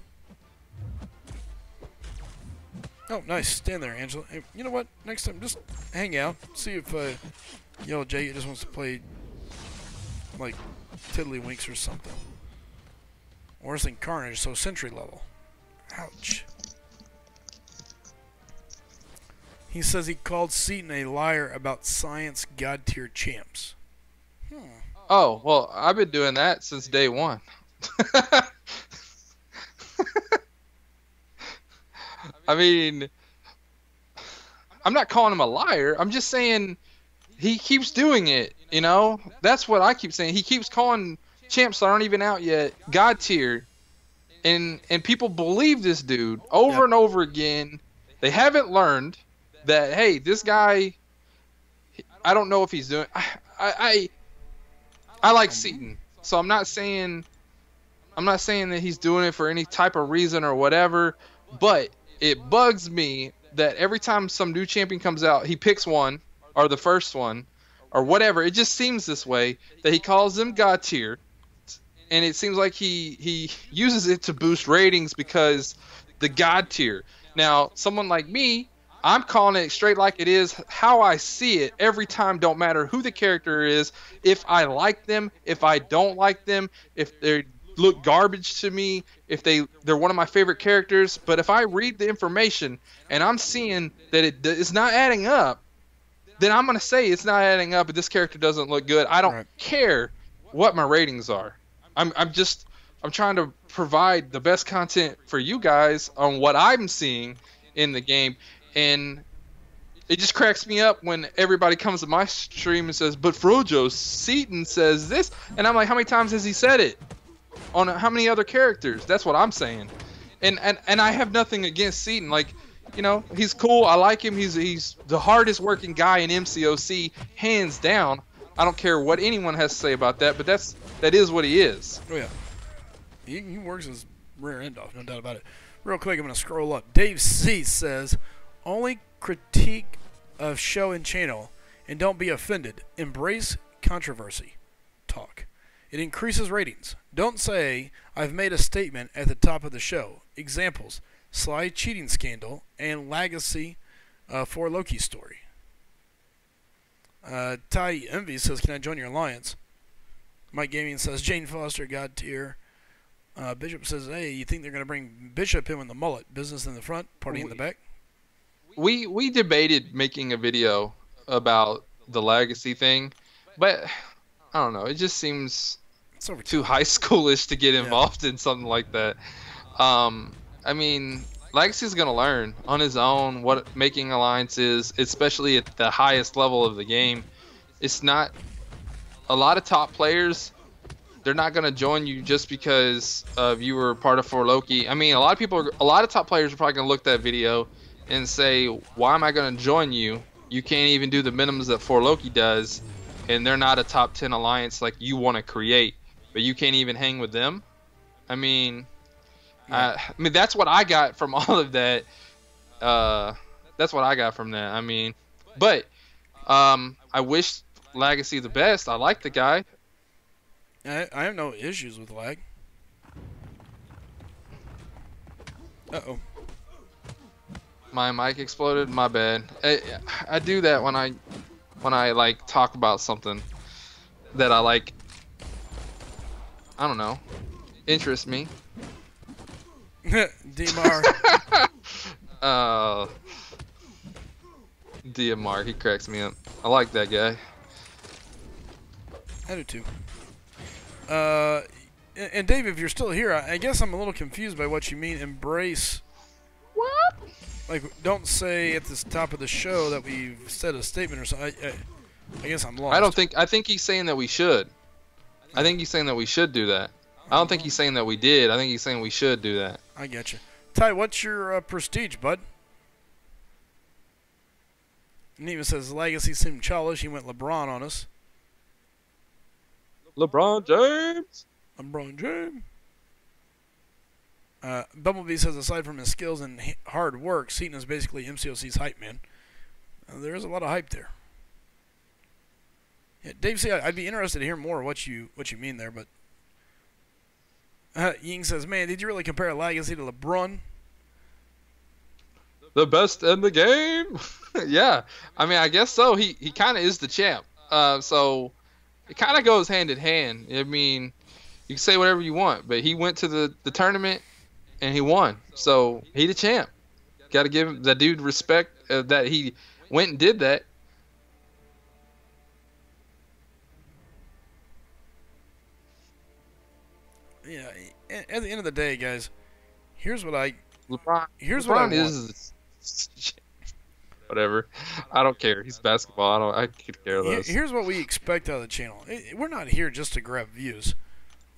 Oh, nice. Stand there, Angela. Hey, you know what? Next time, just hang out. See if Yellow Jay just wants to play, like, Tiddlywinks or something. Worse than Carnage, so Sentry level. Ouch. He says he called Seaton a liar about science god tier champs. Oh, well, I've been doing that since day one. I mean, I'm not calling him a liar. I'm just saying he keeps doing it, you know? That's what I keep saying. He keeps calling champs that aren't even out yet god tier, and people believe this dude over and over again. They haven't learned that, hey, this guy, I don't know if he's doing. I like Seaton, so I'm not saying that he's doing it for any type of reason or whatever, but it bugs me that every time some new champion comes out, he picks one or the first one or whatever. It just seems this way that he calls them god tier. And it seems like he uses it to boost ratings because the god tier. Now, someone like me, I'm calling it straight like it is, how I see it every time. Don't matter who the character is, if I like them, if I don't like them, if they look garbage to me, if they're one of my favorite characters. But if I read the information and I'm seeing that it's not adding up, then I'm going to say it's not adding up, but this character doesn't look good. I don't care what my ratings are. I'm trying to provide the best content for you guys on what I'm seeing in the game, and it just cracks me up when everybody comes to my stream and says, "But Frojo, Seaton says this," and I'm like, how many times has he said it? On how many other characters? That's what I'm saying. And I have nothing against Seaton. Like, you know, he's cool. I like him. He's the hardest working guy in MCOC, hands down. I don't care what anyone has to say about that, but that is what he is. Oh yeah, he works his rear end off, no doubt about it. Real quick, I'm gonna scroll up. Dave C says, only critique of show and channel, and don't be offended. Embrace controversy. Talk. It increases ratings. Don't say, I've made a statement at the top of the show. Examples, Sly cheating scandal and legacy for Loki story. Ty Envy says, can I join your alliance? Mike Gaming says, Jane Foster, God tier. Bishop says, hey, you think they're going to bring Bishop in with the mullet? Business in the front, party in the back? We debated making a video about the legacy thing, but I don't know. It just seems too high schoolish to get involved in something like that. I mean, Legacy's gonna learn on his own what making alliances, especially at the highest level of the game. It's not a lot of top players. They're not gonna join you just because you were part of For Loki. I mean, a lot of top players are probably gonna look at that video and say, "Why am I gonna join you? You can't even do the minimums that For Loki does, and they're not a top 10 alliance like you want to create, but you can't even hang with them." I mean, that's what I got from all of that. That's what I got from that. I mean, but I wish Legacy the best. I like the guy. I have no issues with lag. Uh-oh. My mic exploded. My bad. I do that when I like talk about something that I like. I don't know. Interests me. DMR. DMR, he cracks me up. I like that guy. I do too. And Dave, if you're still here, I guess I'm a little confused by what you mean. Embrace. What? Like, don't say at the top of the show that we've said a statement or something. I guess I'm lost. I think he's saying that we should. I think he's saying that we should do that. I don't think he's saying that we did. I think he's saying we should do that. I get you. Ty, what's your prestige, bud? Neva says Legacy seemed childish. He went LeBron on us. LeBron James. LeBron James. Bumblebee says aside from his skills and hard work, Seaton is basically MCOC's hype man. There is a lot of hype there. Yeah, Dave, see, I'd be interested to hear more what you mean there, but Ying says, man, did you really compare Legacy to LeBron? The best in the game? Yeah. I mean, I guess so. He kind of is the champ. So it kind of goes hand in hand. I mean, you can say whatever you want, but he went to the tournament and he won. So he the champ. Got to give that dude respect that he went and did that. Yeah, at the end of the day, guys, here's what LeBron want. Is whatever. I don't care. He's basketball. I could care less. Here's what we expect out of the channel. We're not here just to grab views.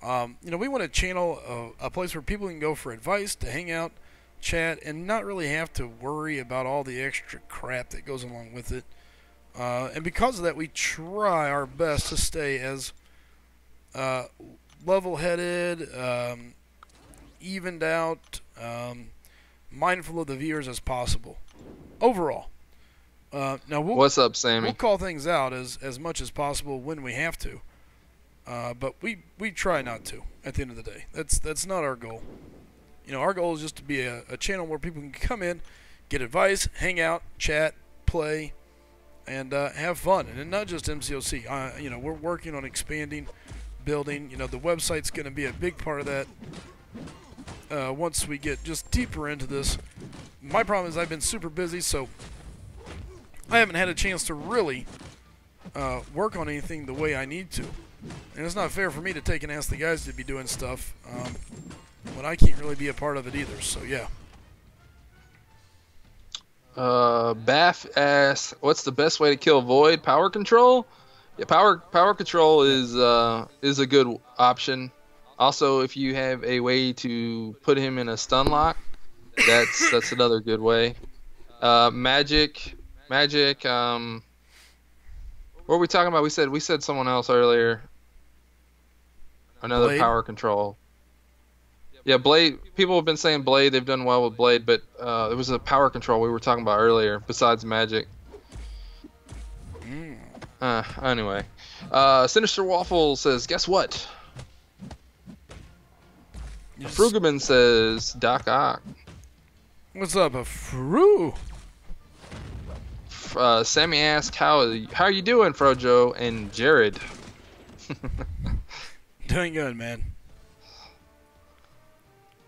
We want a channel, a place where people can go for advice, to hang out, chat, and not really have to worry about all the extra crap that goes along with it. And because of that, we try our best to stay as level-headed, evened out, mindful of the viewers as possible. Overall. Now what's up, Sammy? We'll call things out as much as possible when we have to. But we try not to at the end of the day. That's not our goal. Our goal is just to be a channel where people can come in, get advice, hang out, chat, play, and have fun. And not just MCOC. We're working on expanding, building. The website's going to be a big part of that once we get just deeper into this. My problem is I've been super busy, so I haven't had a chance to really work on anything the way I need to. And it's not fair for me to take and ask the guys to be doing stuff when I can't really be a part of it either. So, yeah. Baff asks, "What's the best way to kill Void? Power control? Yeah, power control is a good option. Also, if you have a way to put him in a stun lock, that's another good way. Magic. What were we talking about? We said someone else earlier. Another Blade? power control. Yeah, Blade. People have been saying Blade. They've done well with Blade, but it was a power control we were talking about earlier. Besides Magic. Anyway, Sinister Waffle says, "Guess what?" Frugaman says, "Doc Ock." What's up, a Fru? Sammy asks, "How are you doing, Frojo and Jared?" Doing good, man.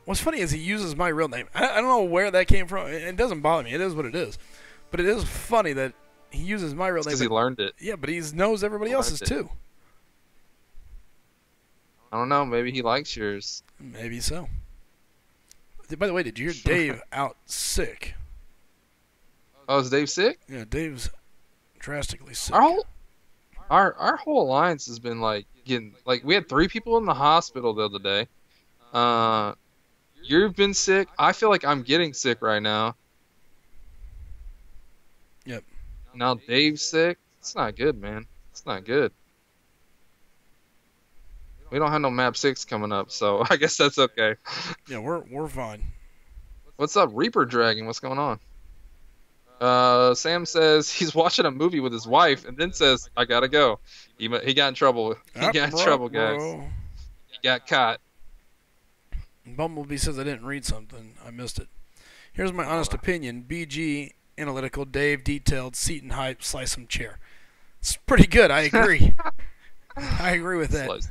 What's funny is he uses my real name. I don't know where that came from. It doesn't bother me. It is what it is. But it is funny that he uses my real name. Because he learned it. Yeah, but he knows everybody else's too. I don't know. Maybe he likes yours. Maybe so. By the way, did you hear Dave out sick? Oh, is Dave sick? Yeah, Dave's drastically sick. Our whole alliance has been like getting we had 3 people in the hospital the other day. You've been sick. I feel like I'm getting sick right now. Yep. Now Dave's sick. It's not good, man. It's not good. We don't have no map 6 coming up, so I guess that's okay. Yeah, we're fine. What's up, Reaper Dragon? What's going on? Sam says he's watching a movie with his wife and then says, "I gotta go." He got in trouble. He got in trouble, guys. He got caught. Bumblebee says I didn't read something. I missed it. Here's my honest opinion. BG, analytical, Dave, detailed, Seaton hype, slice 'em chair. It's pretty good. I agree. I agree with that.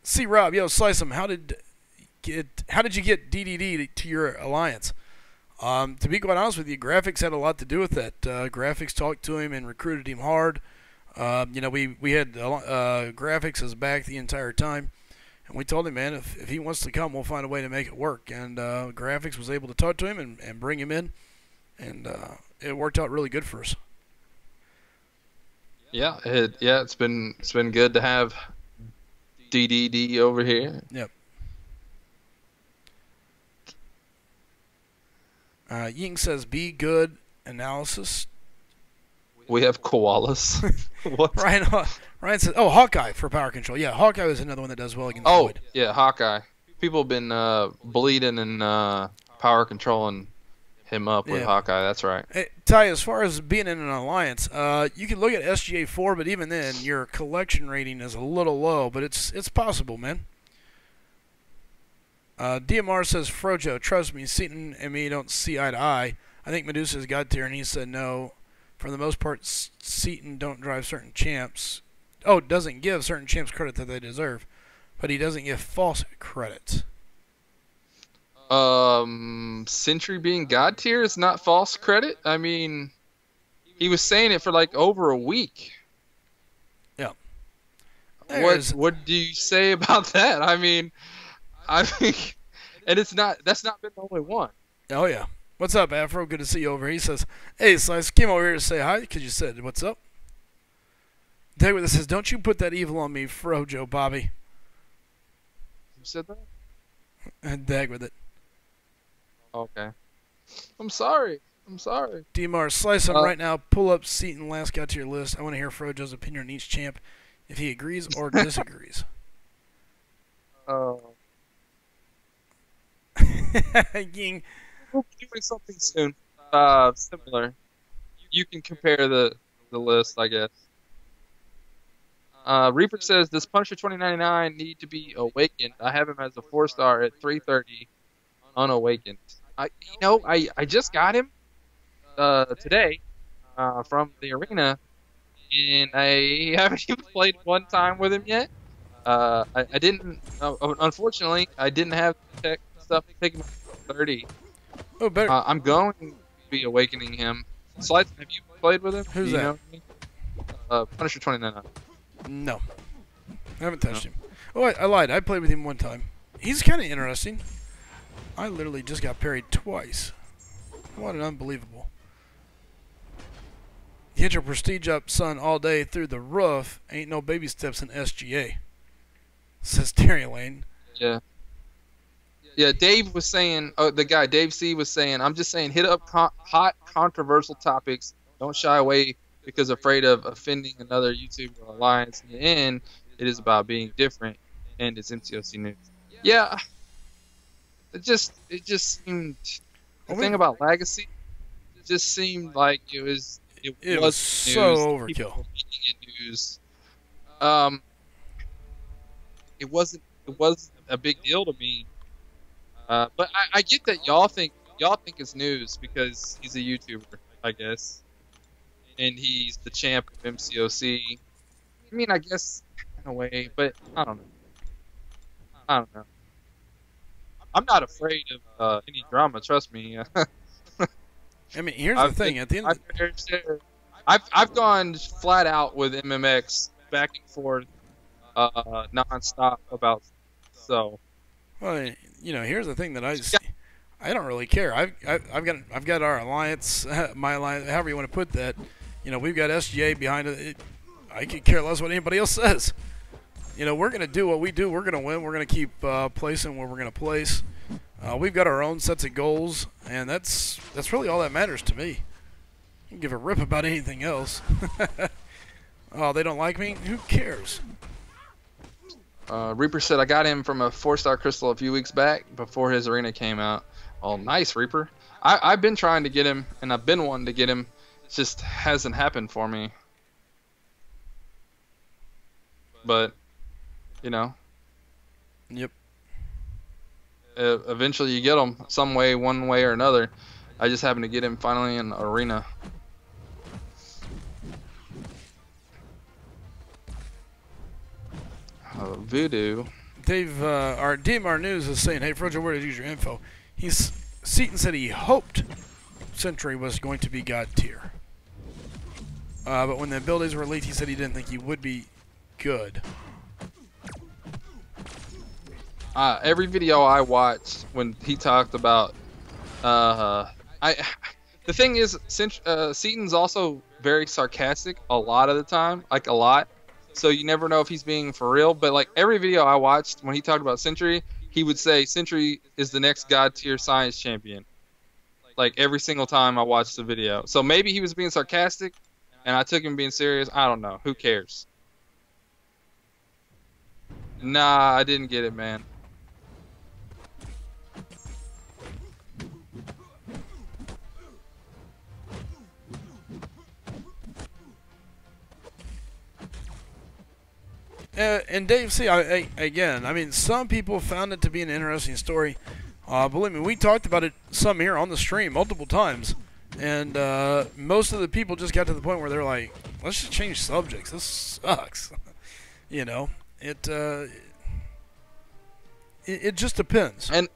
See, Rob, yo, slice 'em. How did you get DDD to your alliance? To be quite honest with you, graphics had a lot to do with that. Graphics talked to him and recruited him hard. We had graphics as back the entire time. And we told him, man, if he wants to come, we'll find a way to make it work. And graphics was able to talk to him and bring him in. And it worked out really good for us. Yeah, it's been good to have DDD over here. Yep. Ying says, "Be good analysis." We have koalas. What? Ryan says, "Oh, Hawkeye for power control." Yeah, Hawkeye was another one that does well against Void. Yeah, Hawkeye. People have been bleeding and power controlling him up with Hawkeye. That's right. Hey, Ty, as far as being in an alliance, you can look at SGA 4, but even then, your collection rating is a little low. But it's possible, man. DMR says, "Frojo, trust me, Seaton and me don't see eye to eye. I think Medusa's got there, and he said no. For the most part, Seaton don't drive certain champs. Oh, doesn't give certain champs credit that they deserve, but he doesn't give false credit." Sentry being god tier is not false credit. I mean, he was saying it for like over a week. Yeah. What do you say about that? I mean, and that's not been the only one. Oh yeah. What's up, Afro? Good to see you over. He says, "Hey, Slice, came over here to say hi because you said what's up." David says, "Don't you put that evil on me, Frojo, Bobby." Who said that? And dag with it. Okay. I'm sorry. DMR, slice him right now. Pull up Seaton last got to your list. I want to hear Frojo's opinion on each champ, if he agrees or disagrees. Ying. We'll be doing something soon. Similar. You can compare the list, I guess. Reaper says, "Does Punisher 2099 need to be awakened? I have him as a 4-star at 330, unawakened." I just got him today from the arena, and I haven't even played one time with him yet. I didn't. Unfortunately, I didn't have tech stuff to take him to 30. Oh, better. I'm going to be awakening him. Slice, have you played with him? Who's that? Punisher 2099. No. I haven't touched him. Oh, I lied. I played with him one time. He's kind of interesting. I literally just got parried twice. What an unbelievable. You hit your prestige up, son, all day through the roof. Ain't no baby steps in SGA. Says Terry Lane. Yeah. Yeah, Dave was saying, the guy, Dave C. was saying, I'm just saying, hit up hot, controversial topics. Don't shy away because afraid of offending another YouTuber or alliance. In the end, it is about being different, and it's MCOC news. Yeah, it just seemed, the thing about Legacy, it just seemed like it was so news. overkill. People were making it news. It wasn't a big deal to me. But I get that y'all think it's news because he's a YouTuber, I guess, and he's the champ of MCOC. I mean, I guess in a way, but I don't know. I'm not afraid of any drama. Trust me. I mean, here's the thing. At the end, I've gone flat out with MMX back and forth, nonstop about so. Well, you know, here's the thing that I don't really care. I've got our alliance, my alliance, however you want to put that. You know, we've got SGA behind it. I could care less what anybody else says. You know, we're gonna do what we do. We're gonna win. We're gonna keep placing where we're gonna place. We've got our own sets of goals, and that's really all that matters to me. I don't give a rip about anything else. Oh, they don't like me? Who cares? Reaper said, I got him from a 4-star crystal a few weeks back before his arena came out. Oh, nice, Reaper. I've been trying to get him, and I've been wanting to get him. It just hasn't happened for me. But, you know. Yep. Eventually you get him some way, one way or another. I just happened to get him finally in arena. Voodoo. Dave, our DMR News is saying, hey, Frojo, where did you use your info? Seaton said he hoped Sentry was going to be God tier. But when the abilities were leaked, he said he didn't think he would be good. Every video I watched when he talked about, the thing is, Seaton's also very sarcastic a lot of the time, like a lot. So you never know if he's being for real. But like every video I watched when he talked about Sentry, he would say Sentry is the next God tier science champion. Like every single time I watched the video. So maybe he was being sarcastic, and I took him being serious. I don't know. Who cares? Nah, I didn't get it, man. And Dave C, again, I mean, some people found it to be an interesting story. Believe me, we talked about it some here on the stream multiple times. And most of the people just got to the point where they're like, let's just change subjects. This sucks. You know, it just depends. And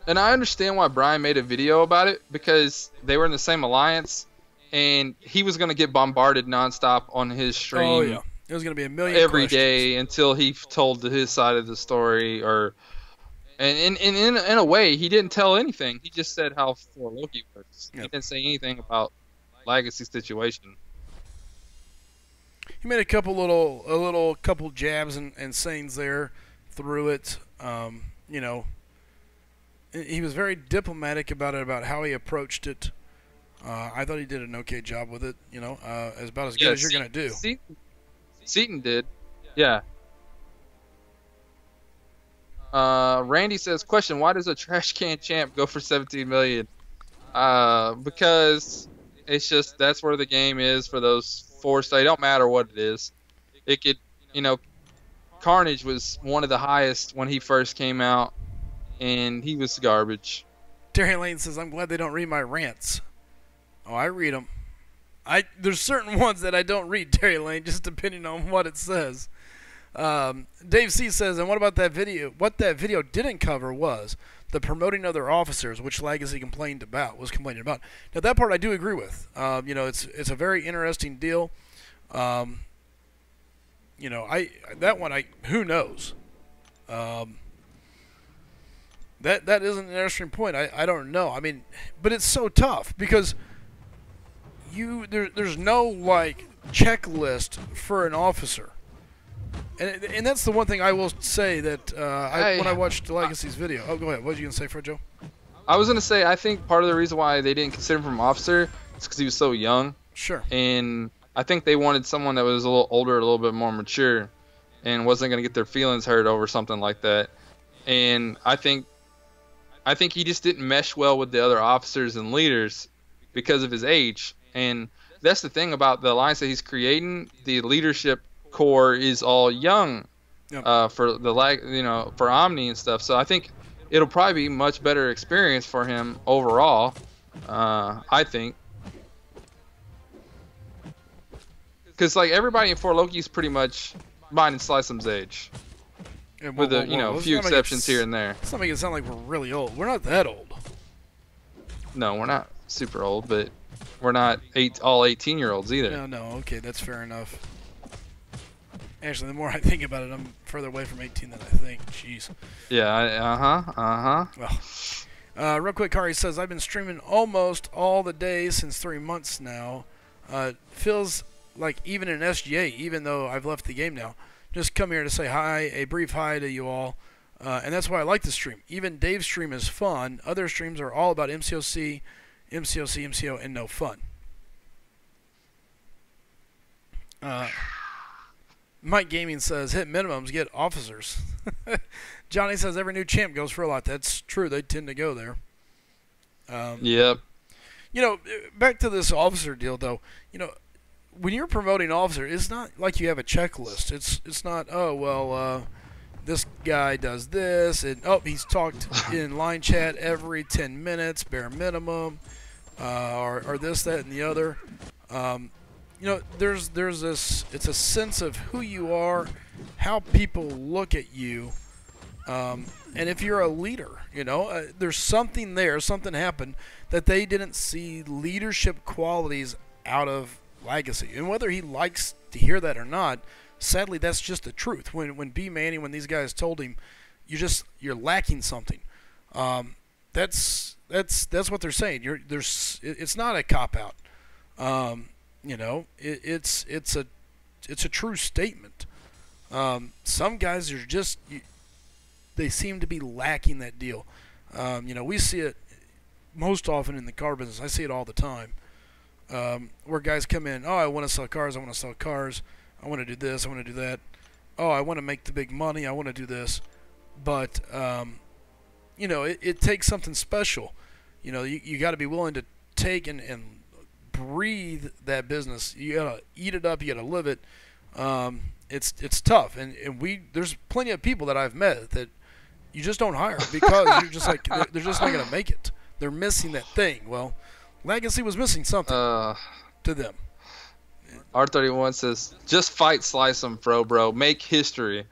I understand why Brian made a video about it, because they were in the same alliance, and he was going to get bombarded nonstop on his stream. Oh, yeah. It was going to be a million every questions. day until he told his side of the story, and in a way he didn't tell anything. He just said how for Loki works. Yep. He didn't say anything about Legacy's situation. He made a couple jabs and sayings there through it. You know, he was very diplomatic about it, about how he approached it. I thought he did an okay job with it. You know, about as good as you're going to do. Seaton did, yeah. Randy says, question, why does a trash can champ go for 17 million? Because it's just, that's where the game is for those 4 stars. It don't matter what it is. It could, you know, Carnage was one of the highest when he first came out, and he was garbage. Terry Lane says, I'm glad they don't read my rants. Oh, I read them. There's certain ones that I don't read, Terry Lane, just depending on what it says. Dave C says, and what about that video? What that video didn't cover was the promoting other officers, which Legacy complaining about. Now that part I do agree with. You know, it's a very interesting deal. You know, who knows? That is an interesting point. I don't know. I mean, but it's so tough because there's no like checklist for an officer. And that's the one thing I will say that when I watched Legacy's video. Oh, go ahead. What were you going to say, Fred Joe? I was going to say, I think part of the reason why they didn't consider him an officer is because he was so young. Sure. And I think they wanted someone that was a little older, a little bit more mature, and wasn't going to get their feelings hurt over something like that. And I think he just didn't mesh well with the other officers and leaders because of his age. And that's the thing about the alliance that he's creating. The leadership core is all young, Yep. for the for Omni and stuff. So I think it'll probably be a much better experience for him overall. I think, because like everybody in 4 Loki is pretty much mine and SlycemGaming's age, with a few exceptions here and there. Let's not make it sound like we're really old. We're not that old. No, we're not super old, but we're not all 18-year-olds either. No, okay, that's fair enough. Actually, the more I think about it, I'm further away from 18 than I think. Jeez. Yeah, Well, real quick, Kari says, I've been streaming almost all the days since 3 months now. Feels like even in SGA, even though I've left the game now. Just come here to say hi, a brief hi to you all. And that's why I like the stream. Even Dave's stream is fun. Other streams are all about MCOC, MCO, and no fun. Mike Gaming says, hit minimums, get officers. Johnny says, every new champ goes for a lot. That's true. They tend to go there. Yep. Back to this officer deal, though. When you're promoting officer, it's not like you have a checklist. It's not, oh, well, this guy does this, and, oh, he's talked in line chat every 10 minutes, bare minimum, or this, that, and the other. There's this, it's a sense of who you are, how people look at you, and if you're a leader, there's something there, something happened that they didn't see leadership qualities out of Legacy. And whether he likes to hear that or not, sadly, that's just the truth. When B. Manning, when these guys told him, you're lacking something, that's what they're saying. It's not a cop-out. It's a true statement. Some guys are just they seem to be lacking that deal. We see it most often in the car business. I see it all the time, where guys come in. Oh, I want to sell cars. I want to sell cars. I want to do this. I want to do that. Oh, I want to make the big money. I want to do this. But it takes something special. You got to be willing to take and breathe that business. You gotta eat it up. You gotta live it. It's tough, and there's plenty of people that I've met that you just don't hire because you're just like they're just not gonna make it. They're missing that thing. Well, Legacy was missing something to them. R31 says, just fight Slycem, bro. Make history.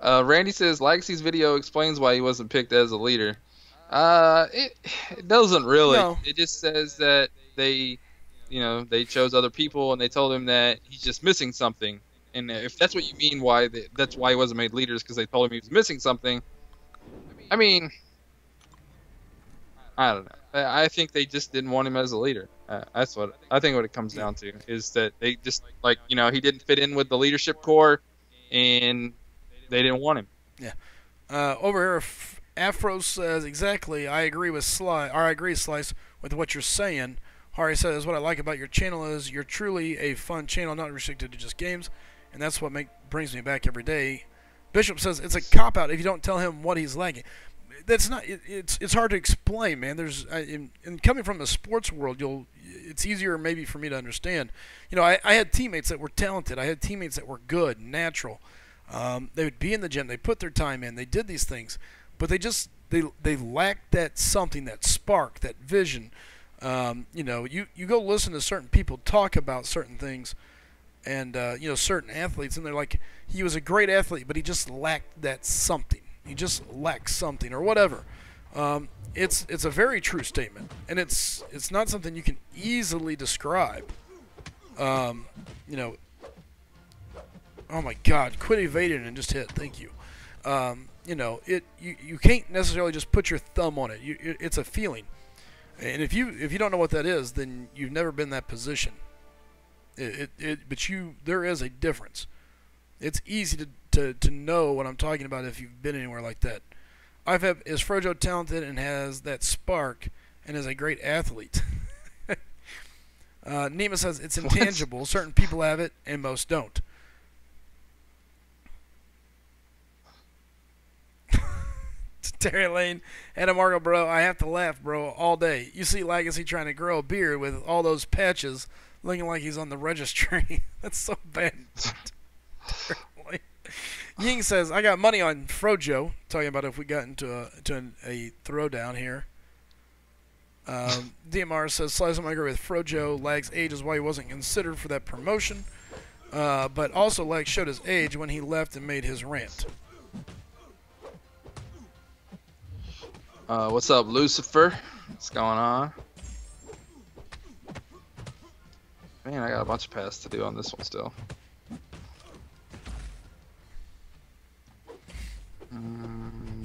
Randy says, Legacy's video explains why he wasn't picked as a leader. It doesn't really. No. It just says that they chose other people and they told him that he's just missing something. And if that's what you mean, that's why he wasn't made leader, is because they told him he was missing something. I mean, I don't know. I think they just didn't want him as a leader. That's what I think. What it comes down to is that they just he didn't fit in with the leadership core, and they didn't want him. Yeah. Over here, Afro says, exactly, I agree with Slice with what you're saying. Hari says, what I like about your channel is you're truly a fun channel, not restricted to just games, and that's what brings me back every day. Bishop says, it's a cop-out if you don't tell him what he's lacking. That's not, it's hard to explain, man. There's, in coming from the sports world, it's easier maybe for me to understand. I had teammates that were talented. I had teammates that were good, natural. They would be in the gym. They put their time in. They did these things. But they lack that something, that spark, that vision. You go listen to certain people talk about certain things, and certain athletes, and they're like, he was a great athlete, but he just lacked that something. He just lacked something or whatever. It's a very true statement, and it's not something you can easily describe. Oh my God, quit evading and just hit. Thank you. you can't necessarily just put your thumb on it. It's a feeling, and if you don't know what that is, then you've never been in that position. But there is a difference. It's easy to know what I'm talking about if you've been anywhere like that. Is Frojo talented and has that spark and is a great athlete? Nima says it's intangible. Certain people have it and most don't. Terry Lane and Margo, bro, I have to laugh, bro, all day. You see Legacy trying to grow a beard with all those patches looking like he's on the registry. That's so bad. Ying says, I got money on Frojo. Talking about if we got into a throwdown here. DMR says, Slice, I agree with Frojo. Lag's age is why he wasn't considered for that promotion. But also Lag showed his age when he left and made his rant. What's up, Lucifer? What's going on? Man, I got a bunch of paths to do on this one still.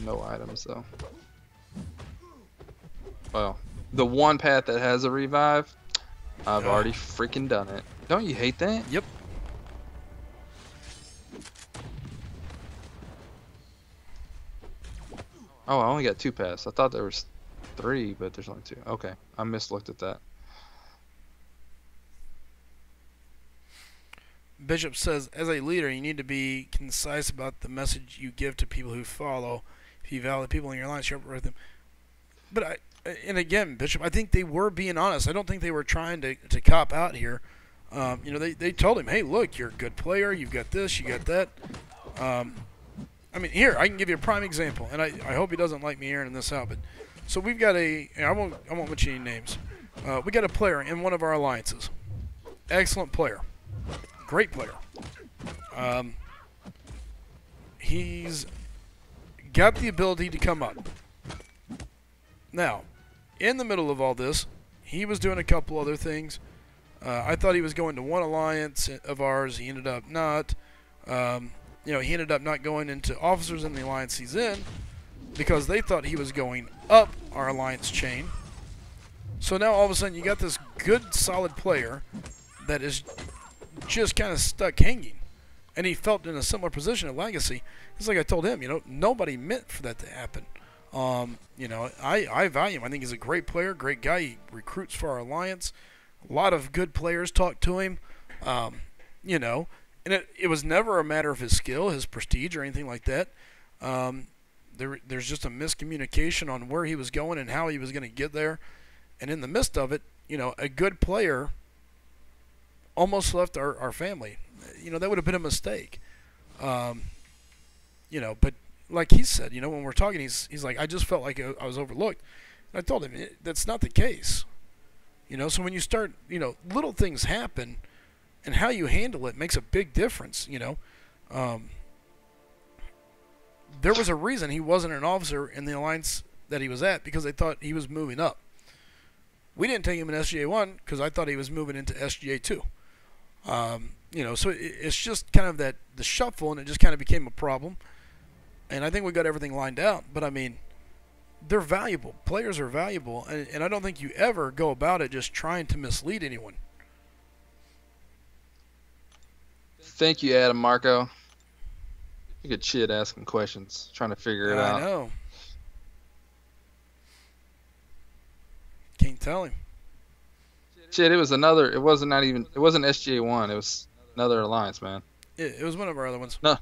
No items though. Well, the one path that has a revive, I've already freaking done it. Don't you hate that? Yep. Oh, I only got 2 paths. I thought there was 3, but there's only 2. Okay, I mislooked at that. Bishop says, as a leader, you need to be concise about the message you give to people who follow. If you value people in your line, share with them. But and again, Bishop, I think they were being honest. I don't think they were trying to cop out here. They told him, hey, look, you're a good player. You've got this, you got that. I mean, here, I can give you a prime example, and I hope he doesn't like me airing this out, but so we've got I won't mention any names. We got a player in one of our alliances. Excellent player. Great player. He's got the ability to come up. Now, in the middle of all this, he was doing a couple other things. I thought he was going to one alliance of ours. He ended up not. He ended up not going into officers in the alliance he's in because they thought he was going up our alliance chain. So now all of a sudden you got this good, solid player that is just kind of stuck hanging. And he felt in a similar position at Legacy. It's like I told him, nobody meant for that to happen. I value him. I think he's a great player, great guy. He recruits for our alliance. A lot of good players talk to him. And it was never a matter of his skill, his prestige, or anything like that. There's just a miscommunication on where he was going and how he was going to get there. And in the midst of it, a good player almost left our family. That would have been a mistake. But like he said, when we're talking, he's like, I just felt like I was overlooked. And I told him, that's not the case. So when you start, little things happen, and how you handle it makes a big difference, There was a reason he wasn't an officer in the alliance that he was at because they thought he was moving up. We didn't take him in SGA1 because I thought he was moving into SGA2. So it's just kind of the shuffle, and it just kind of became a problem. And I think we got everything lined out. But, I mean, they're valuable. Players are valuable, and I don't think you ever go about it just trying to mislead anyone. Thank you, Adam Marco. You get shit asking questions, trying to figure it out. I know. Can't tell him. Shit, it wasn't SGA1, it was another alliance, man. It was one of our other ones. No.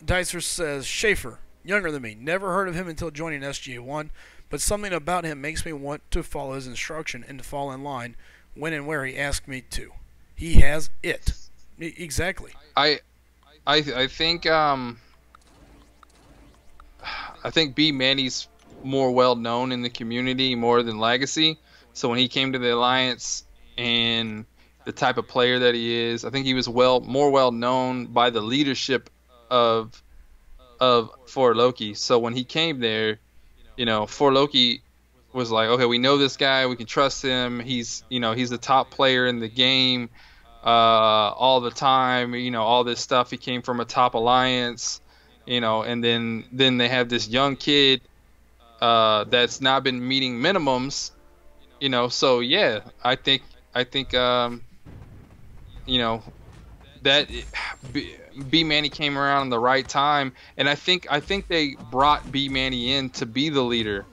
Dicer says, Schaefer, younger than me. Never heard of him until joining SGA1, but something about him makes me want to follow his instruction and to fall in line when and where he asked me to. He has it. Exactly. I think B Manny's more well known in the community more than Legacy. So when he came to the Alliance and the type of player that he is, I think he was more well known by the leadership of For Loki. So when he came there, For Loki was like, okay, we know this guy, we can trust him. He's he's the top player in the game, all the time. All this stuff. He came from a top alliance, and then they have this young kid that's not been meeting minimums. So yeah, I think that B Manny came around in the right time, and I think they brought B Manny in to be the leader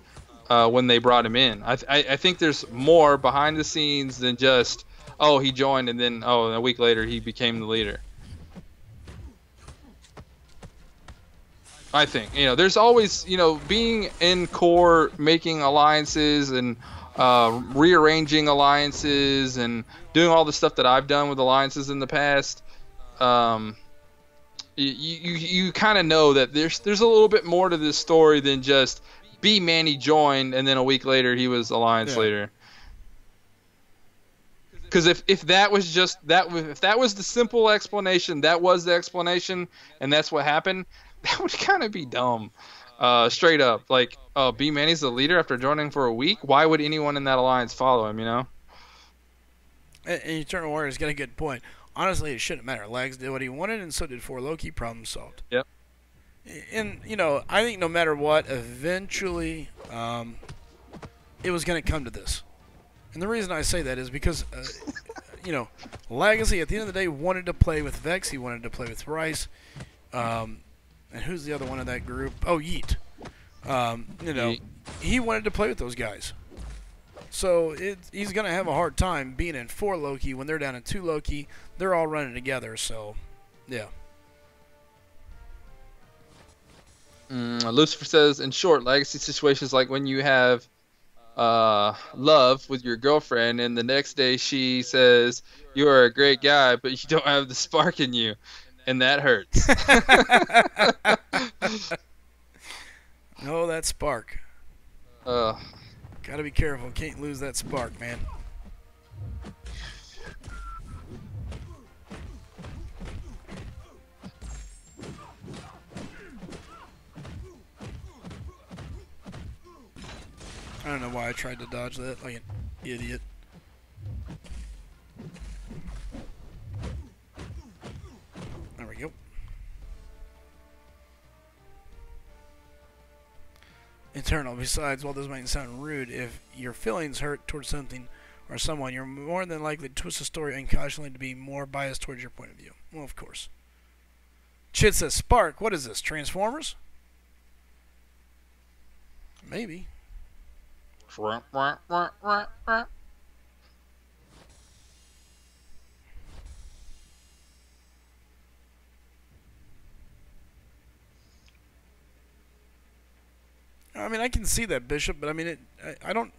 when they brought him in. I think there's more behind the scenes than just, oh, he joined and then a week later he became the leader. I think there's always being in core, making alliances and rearranging alliances and doing all the stuff that I've done with alliances in the past. You kind of know that there's a little bit more to this story than just B Manny joined and then a week later he was alliance leader. Because if that was just if that was the simple explanation, that was the explanation, and that's what happened, that would kind of be dumb. Straight up, like, oh, B Manny's the leader after joining for a week. Why would anyone in that alliance follow him? And Eternal Warrior's got a good point. Honestly, it shouldn't matter. Lags did what he wanted, and so did 4Loki. Problem solved. Yep. And I think no matter what, eventually, it was going to come to this. And the reason I say that is because, Legacy at the end of the day wanted to play with Vex. He wanted to play with Rice. And who's the other one in that group? Oh, Yeet. Yeet. He wanted to play with those guys. So he's going to have a hard time being in 4Loki when they're down in 2Loki. They're all running together, so, yeah. Lucifer says, in short, legacy situations like when you have love with your girlfriend and the next day she says, you are a great guy, but you don't have the spark in you. And that hurts. Oh, that spark. Gotta be careful. Can't lose that spark, man. I don't know why I tried to dodge that like an idiot. There we go. Eternal, besides, while this might sound rude, if your feelings hurt towards something or someone, you're more than likely to twist the story unconsciously to be more biased towards your point of view. Well, of course. Chit says, Spark, what is this, Transformers? Maybe. I mean, I can see that, Bishop, but I mean, I don't.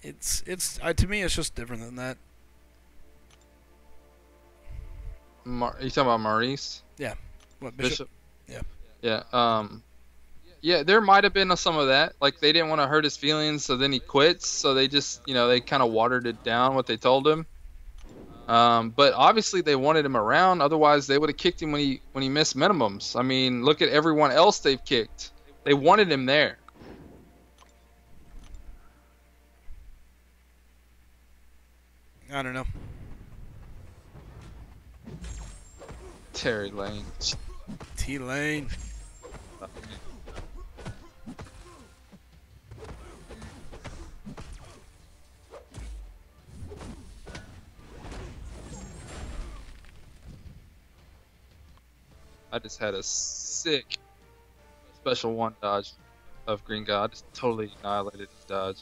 To me, it's just different than that. You talking about Maurice? Yeah. What, Bishop? Yeah. Yeah. Yeah, there might have been some of that. Like, they didn't want to hurt his feelings, so then he quits. So they just, they kind of watered it down, what they told him. But obviously they wanted him around. Otherwise, they would have kicked him when he missed minimums. I mean, look at everyone else they've kicked. They wanted him there. I don't know. Terry Lane. T-Lane. I just had a sick special one dodge of Green God. I just totally annihilated his dodge.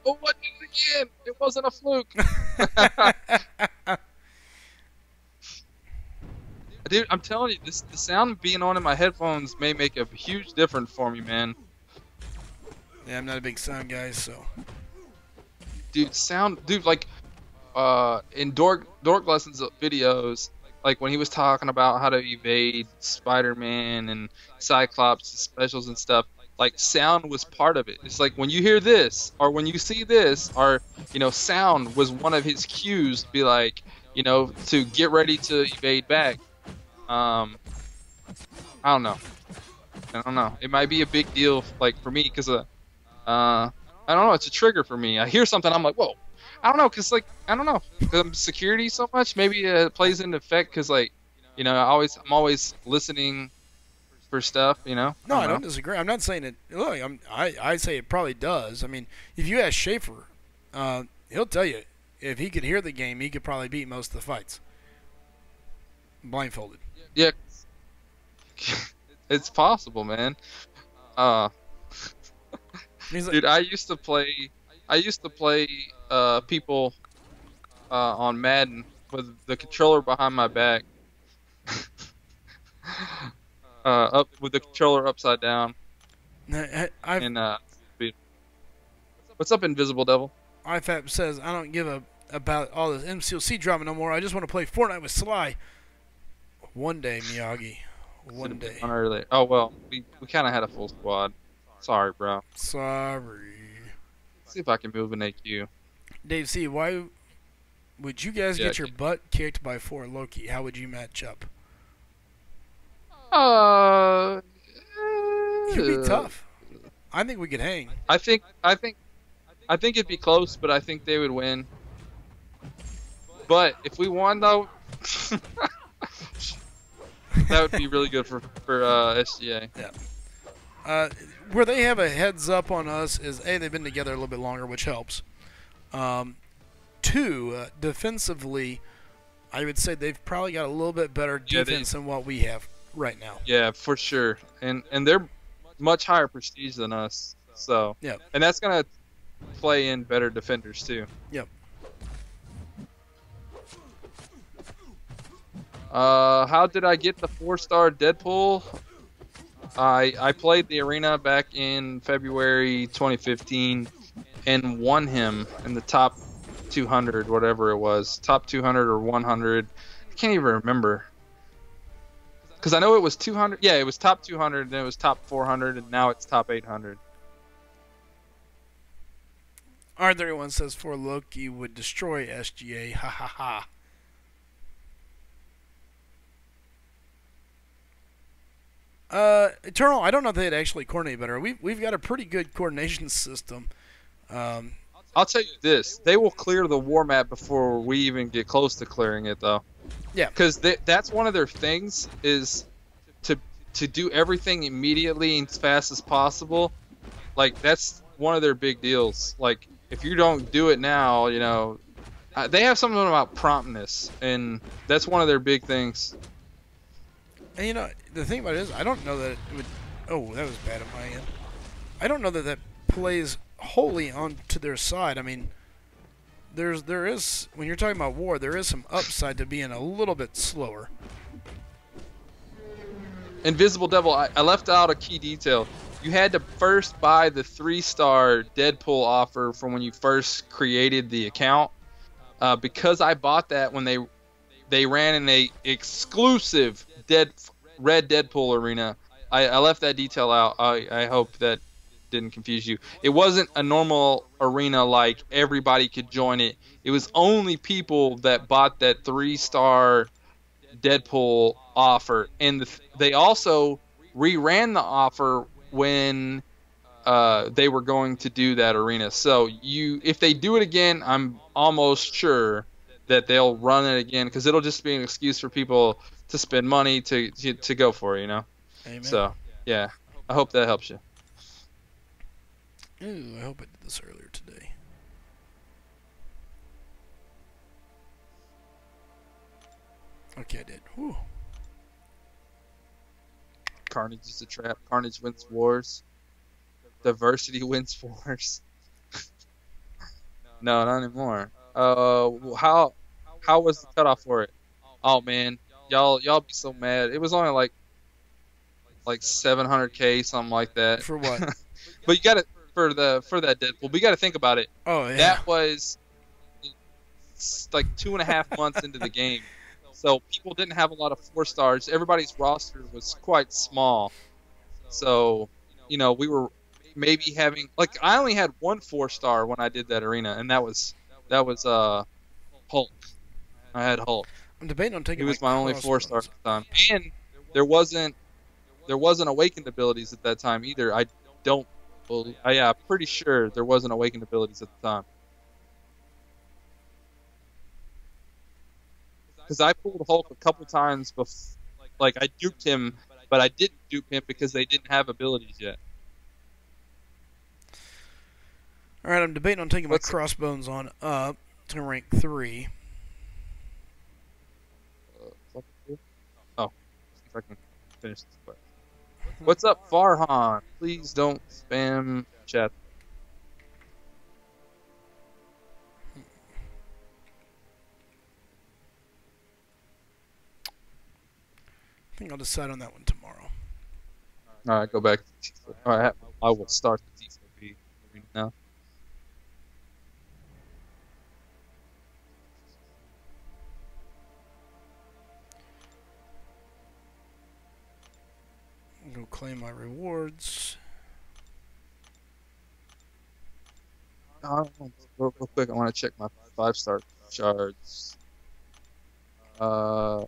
Oh, I did it again! It wasn't a fluke! Dude, I'm telling you, the sound being on in my headphones may make a huge difference for me, man. Yeah, I'm not a big sound guy, so. Dude, like, in Dork Lessons videos, like when he was talking about how to evade Spider-Man and Cyclops specials and stuff, like sound was part of it. It's like when you hear this or when you see this, or sound was one of his cues to be like, to get ready to evade back. I don't know. It might be a big deal, like for me, because I don't know. It's a trigger for me. I hear something, I'm like, whoa. I don't know, cause like I don't know, cause I'm security so much. Maybe it plays into effect, cause like, I'm always listening for stuff. No, I I don't don't know. disagree. I'm not saying it. Look, I say it probably does. I mean, if you ask Schaefer, he'll tell you if he could hear the game, he could probably beat most of the fights blindfolded. Yeah, it's possible, man. Uh, He's like, Dude, I used to play people on Madden with the controller behind my back, up with the controller upside down, I've and what's up, Invisible Devil? IFAP says I don't give a about all this MCOC drama no more. I just want to play Fortnite with Sly. One day, Miyagi. One day. On early. Oh well, we kind of had a full squad. Sorry, bro. Sorry. Let's see if I can move an AQ. Dave C, why would you guys Yeah, get your butt kicked by 4 Loki? How would you match up? Uh, It'd be tough. I think we could hang. I think it'd be close, but I think they would win. But if we won, though, that would be really good for SGA. Yeah. Where they have a heads up on us is A, they've been together a little bit longer, which helps. 2, defensively, I would say they've probably got a little bit better defense than what we have right now. Yeah, for sure. And they're much higher prestige than us. So yeah, and that's gonna play in better defenders too. Yep. How did I get the 4-star Deadpool? I played the arena back in February 2015 and won him in the top 200, whatever it was, top 200 or 100. I can't even remember. Because I know it was 200. Yeah, it was top 200, then it was top 400, and now it's top 800. R31 says 4 Loki would destroy SGA. Ha ha ha. Eternal, I don't know if they'd actually coordinate better. We've got a pretty good coordination system. I'll tell you this: they will clear the war map before we even get close to clearing it, though. Yeah. Because that's one of their things is to do everything immediately and as fast as possible. Like that's one of their big deals. Like if you don't do it now, they have something about promptness, and that's one of their big things. And the thing about it is, I don't know that it would. Oh, that was bad on my end. I don't know that that plays wholly onto their side. I mean, there is when you're talking about war, there is some upside to being a little bit slower. Invisible Devil, I left out a key detail. You had to first buy the 3-star Deadpool offer from when you first created the account. Because I bought that when they ran in a exclusive red Deadpool arena. I left that detail out. I hope that didn't confuse you. It wasn't a normal arena like everybody could join it. It was only people that bought that 3-star Deadpool offer, and they also reran the offer when they were going to do that arena. So if they do it again, I'm almost sure that they'll run it again because it'll just be an excuse for people to spend money to go for it, Amen. So yeah, I hope that helps you. Ooh, I hope I did this earlier today. Okay, I did. Whew. Carnage is a trap. Carnage wins wars. Diversity wins wars. No, not anymore. How was the cutoff for it? Oh man, y'all be so mad. It was only like 700K, something like that. For what? But you got it for that Deadpool. But you got to think about it. Oh yeah. That was like 2.5 months into the game, so people didn't have a lot of 4-stars. Everybody's roster was quite small, so we were maybe having I only had 1 4-star when I did that arena, and that was Hulk. I had Hulk. I'm debating on taking. He was my only 4-star at the time, and there wasn't awakened abilities at that time either. I don't Well, yeah, I'm pretty sure there wasn't awakened abilities at the time. Because I pulled Hulk a couple times before, like I duped him, but I didn't dupe him because they didn't have abilities yet. All right, I'm debating on taking my What's crossbones on up to rank 3. Oh, see if I can finish this quest. What's up, Farhan? Please don't spam chat. I think I'll decide on that one tomorrow. All right, go back. All right, I will start the TCP now. Go claim my rewards. Real quick, I want to check my 5-star shards. Wrong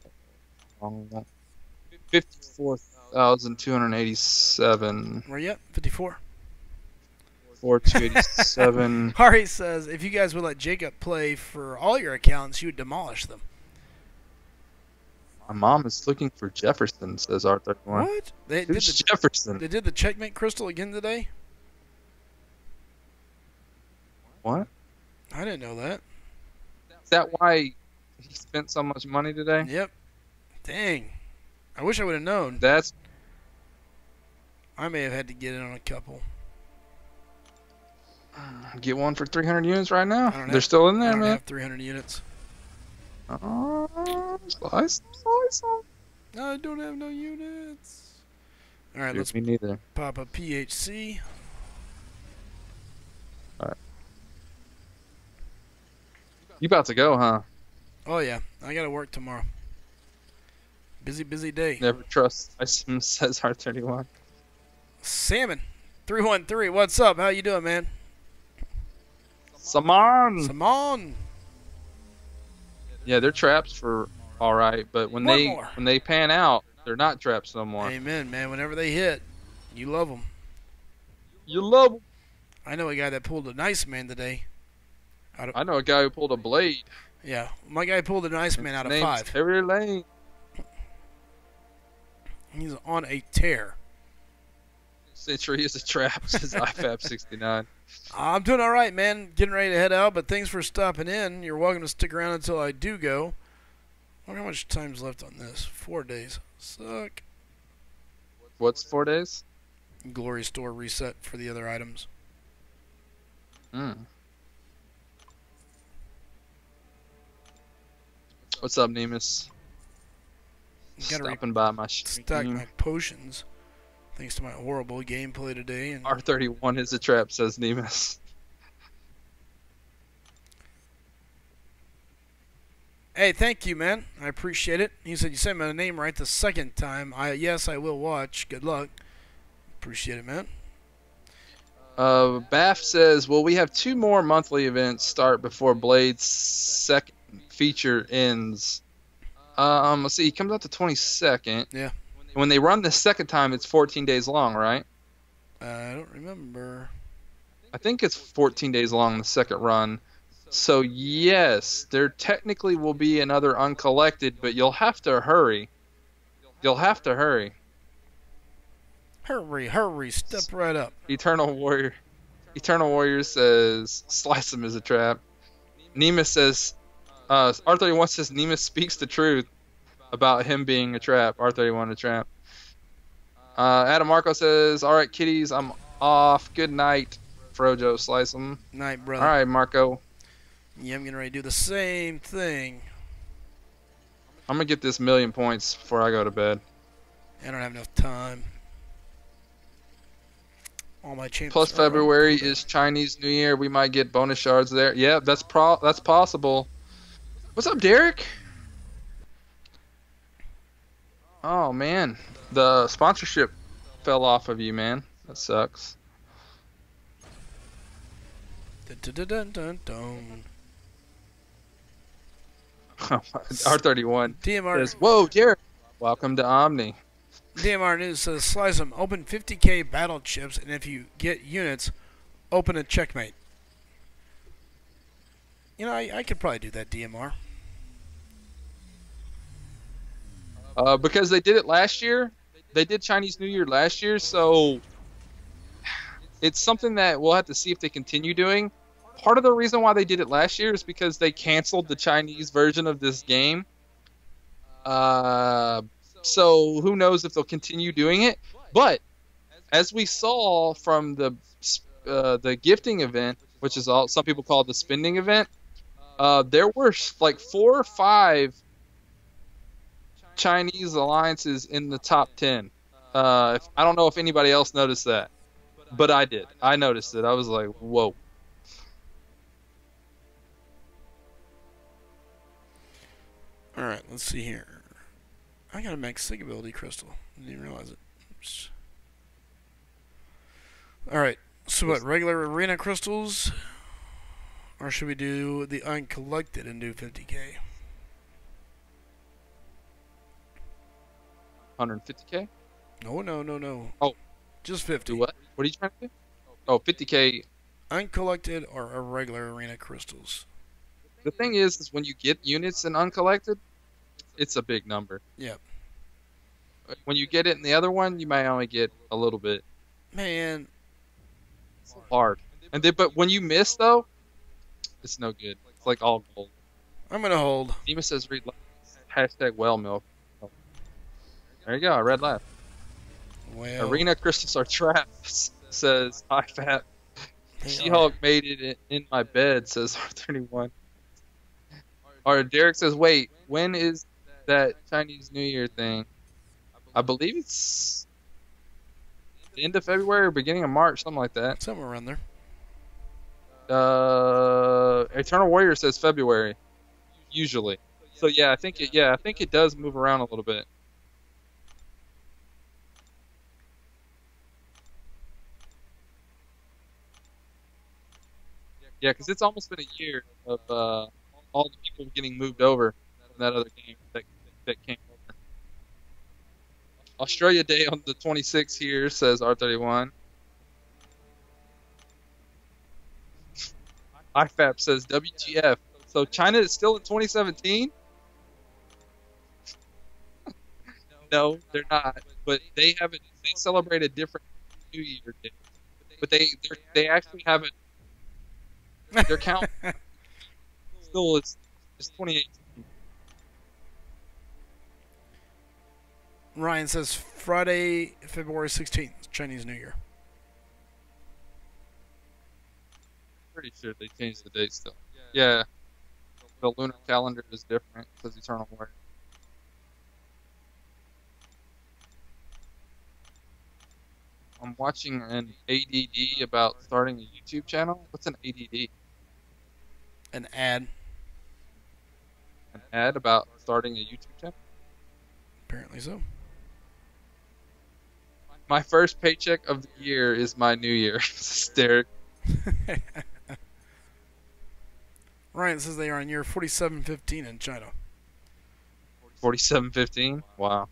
one. 54,287. Where you at? 54. 4,287. Hari says, if you guys would let Jacob play for all your accounts, you would demolish them. My mom is looking for Jefferson, says R31. What? Who's Jefferson? They did the checkmate crystal again today? What? I didn't know that. Is that why he spent so much money today? Yep. Dang. I wish I would have known. That's... I may have had to get in on a couple. Get one for 300 units right now. They're have, still in there, I don't man. have 300 units. Slice. No, I don't have no units. All right, let's me neither. pop a PHC. All right. You about to go, huh? Oh yeah, I gotta work tomorrow. Busy day. Never trust Slycem, says R31. Salmon 313. What's up? How you doing, man? Saman. Yeah, they're traps for all right, but when they pan out, they're not traps no more. Amen, man. Whenever they hit, you love them. You love them. I know a guy that pulled a nice man today. I know a guy who pulled a blade. Yeah, my guy pulled a nice man out of 5. Terry Lane. He's on a tear. Sentry is a trap, says IFAB69. I'm doing all right, man. Getting ready to head out, but thanks for stopping in. You're welcome to stick around until I do go. I wonder how much time's left on this. 4 days. Suck. What's 4 days? Glory store reset for the other items. What's up, Nemus? Stopping by my stream. Stack my potions. Thanks to my horrible gameplay today. And R31 is a trap, says Nemus. Hey, thank you, man. I appreciate it. He said you said my name right the second time. Yes, I will watch. Good luck. Appreciate it, man. Baff says, well, we have 2 more monthly events start before Blade's second feature ends. Let's see. He comes out the 22nd. Yeah. When they run the second time, it's 14 days long, right? I don't remember. I think it's 14 days long, the second run. So, yes, there technically will be another Uncollected, but you'll have to hurry. Hurry, step right up. Eternal Warrior says, Slycem is a trap. Nemus says, R31 says Nemus speaks the truth about him being a trap. R31 a trap. Adam Marco says, all right, kiddies, I'm off. Good night, Frojo Slycem. Night, brother. All right, Marco. Yeah, I'm getting ready to do the same thing. I'm going to get this 1,000,000 points before I go to bed. I don't have enough time. All my champions. Plus February is Chinese New Year. We might get bonus shards there. Yeah, that's possible. What's up, Derek? Oh, man. The sponsorship fell off of you, man. That sucks. R31 TMR says, whoa, Derek. Welcome to Omni. DMR News says, Slice 'em, open 50k battle chips, and if you get units, open a checkmate. You know, I could probably do that, DMR. Because they did it last year. They did Chinese New Year last year, so it's something that we'll have to see if they continue doing. Part of the reason why they did it last year is because they canceled the Chinese version of this game. So who knows if they'll continue doing it? But as we saw from the gifting event, which is all some people call it the spending event, there were like 4 or 5 Chinese alliances in the top 10. I don't know if anybody else noticed that, but I did. I noticed it. I was like, whoa. Alright, let's see here. I got a max sig ability crystal. Didn't even realize it. Oops. Alright, so what, regular arena crystals? Or should we do the uncollected and do 50k? 150k? No. Oh. Just 50. Do what? What are you trying to do? Oh, 50k. Uncollected or irregular arena crystals? The thing is when you get units in uncollected, it's a big number. Yeah. When you get it in the other one, you might only get a little bit. Man. It's hard. But when you miss, though, it's no good. It's like all gold. I'm going to hold. Dima says read hashtag well milk. Oh. There you go. I read last. Well. Arena crystals are traps, says IFAT. She-Hulk made it in my bed, says R31. Or Derek says, wait, when is that Chinese New Year thing? I believe it's the end of February or beginning of March, something like that. Somewhere around there. Eternal Warrior says February, usually. So yeah, I think it does move around a little bit. Yeah, because it's almost been a year of all the people getting moved over from that other game that came over. Australia Day on the 26th here, says R31. IFAP says WTF. So China is still in 2017? No, they're not. But they celebrate a different New Year day. But they actually have it. Their count still is 2018. Ryan says Friday, February 16th, Chinese New Year. Pretty sure they changed the date still. Yeah. The lunar calendar is different, says Eternal Warrior. I'm watching an ADD about starting a YouTube channel. What's an ADD? An ad. An ad about starting a YouTube channel? Apparently so. My first paycheck of the year is my New Year. Derek. Ryan says they are in year 4715 in China. 4715? Wow.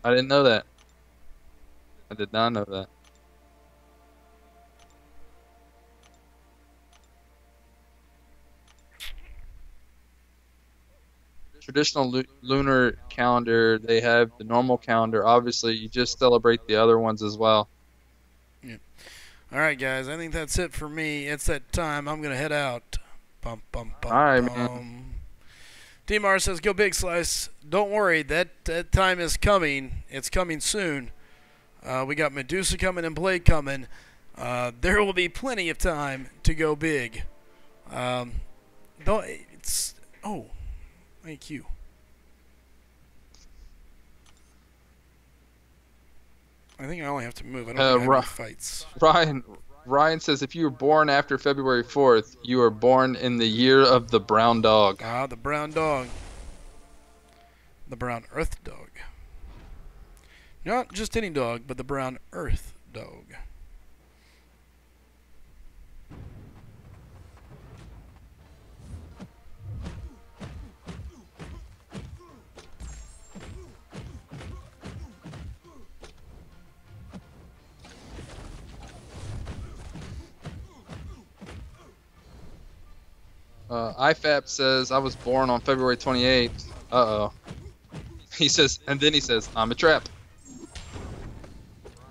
I didn't know that. I did not know that. Traditional lunar calendar, they have the normal calendar. Obviously, you just celebrate the other ones as well. Yeah. All right, guys. I think that's it for me. It's that time. I'm gonna head out. Bum, bum, bum, All right, bum. man. DMR says, "Go big, Slice. Don't worry. That time is coming. It's coming soon. We got Medusa coming and Blade coming. There will be plenty of time to go big. Thank you. I think I only have to move. I don't think I have any fights. Ryan says, if you were born after February 4th, you were born in the year of the brown dog. Ah, the brown dog. The brown earth dog. Not just any dog, but the brown earth dog. IFAP says I was born on February 28th. Uh-oh. He says, and then he says, I'm a trap.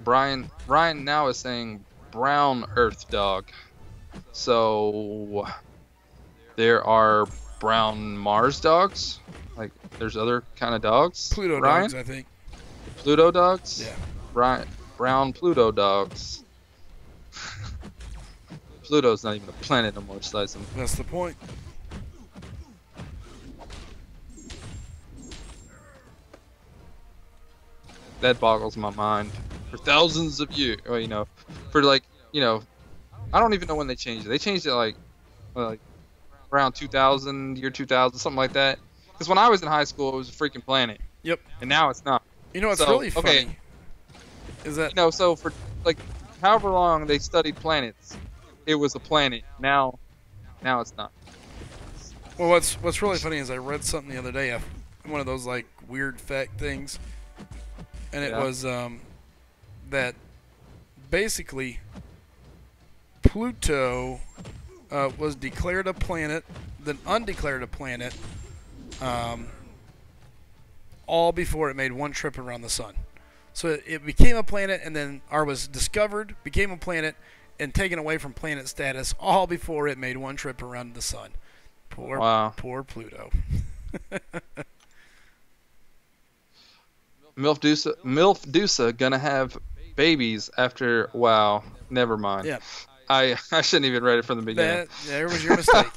Ryan now is saying brown earth dog. So there are brown Mars dogs? Like there's other kind of dogs? Pluto Ryan? dogs, I think. Pluto dogs? Yeah. Ryan, brown Pluto dogs. Pluto's not even a planet no more, Slycem. That's the point. That boggles my mind. For thousands of years, well, you know, for like, you know, I don't even know when they changed it. They changed it like around 2000, year 2000, something like that. Because when I was in high school, it was a freaking planet. Yep. And now it's not. You know what's So, really funny? okay. Is that You know, so for like however long they studied planets, it was a planet. Now it's not. well, what's really funny is I read something the other day, one of those like weird fact things, and it Yeah. was that basically Pluto was declared a planet, then undeclared a planet, all before it made one trip around the sun. So it became a planet, and then was discovered, became a planet, and taken away from planet status, all before it made one trip around the sun. Poor Pluto. Milf Dusa gonna have babies after. Wow, never mind. Yeah. I shouldn't even read it from the beginning. There was your mistake.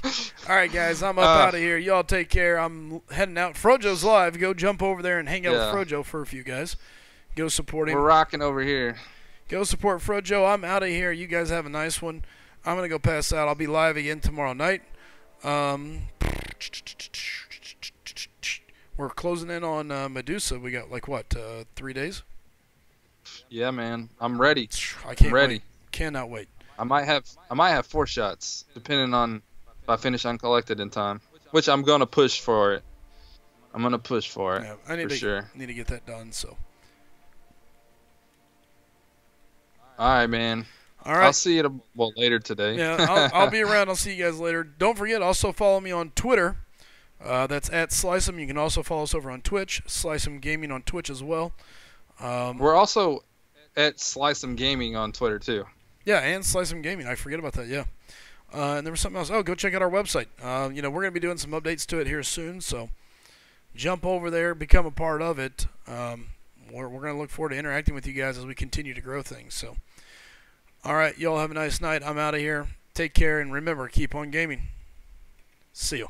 All right, guys, I'm up out of here. Y'all take care. I'm heading out. Frojo's live. Go jump over there and hang out with Frojo for a few guys. Go support him. We're rocking over here. Go support Frojo. I'm out of here. You guys have a nice one. I'm going to go pass out. I'll be live again tomorrow night. We're closing in on Medusa. We got, like, what, 3 days? Yeah, man. I'm ready. I can't I'm ready. wait. Cannot wait. I might have 4 shots, depending on if I finish Uncollected in time. Which I'm gonna push for it. I'm gonna push for it. Yeah, I need to get that done, so. Alright, man. All right. I'll see you later today. Yeah, I'll be around. I'll see you guys later. Don't forget, also follow me on Twitter. That's at Slycem. You can also follow us over on Twitch. SlycemGaming on Twitch as well. We're also at SlycemGaming on Twitter too. Yeah, and SlycemGaming. I forget about that. Yeah. And there was something else. Oh, go check out our website. You know, we're going to be doing some updates to it here soon, so jump over there, become a part of it. We're going to look forward to interacting with you guys as we continue to grow things. So, all right, y'all have a nice night. I'm out of here. Take care, and remember, keep on gaming. See you.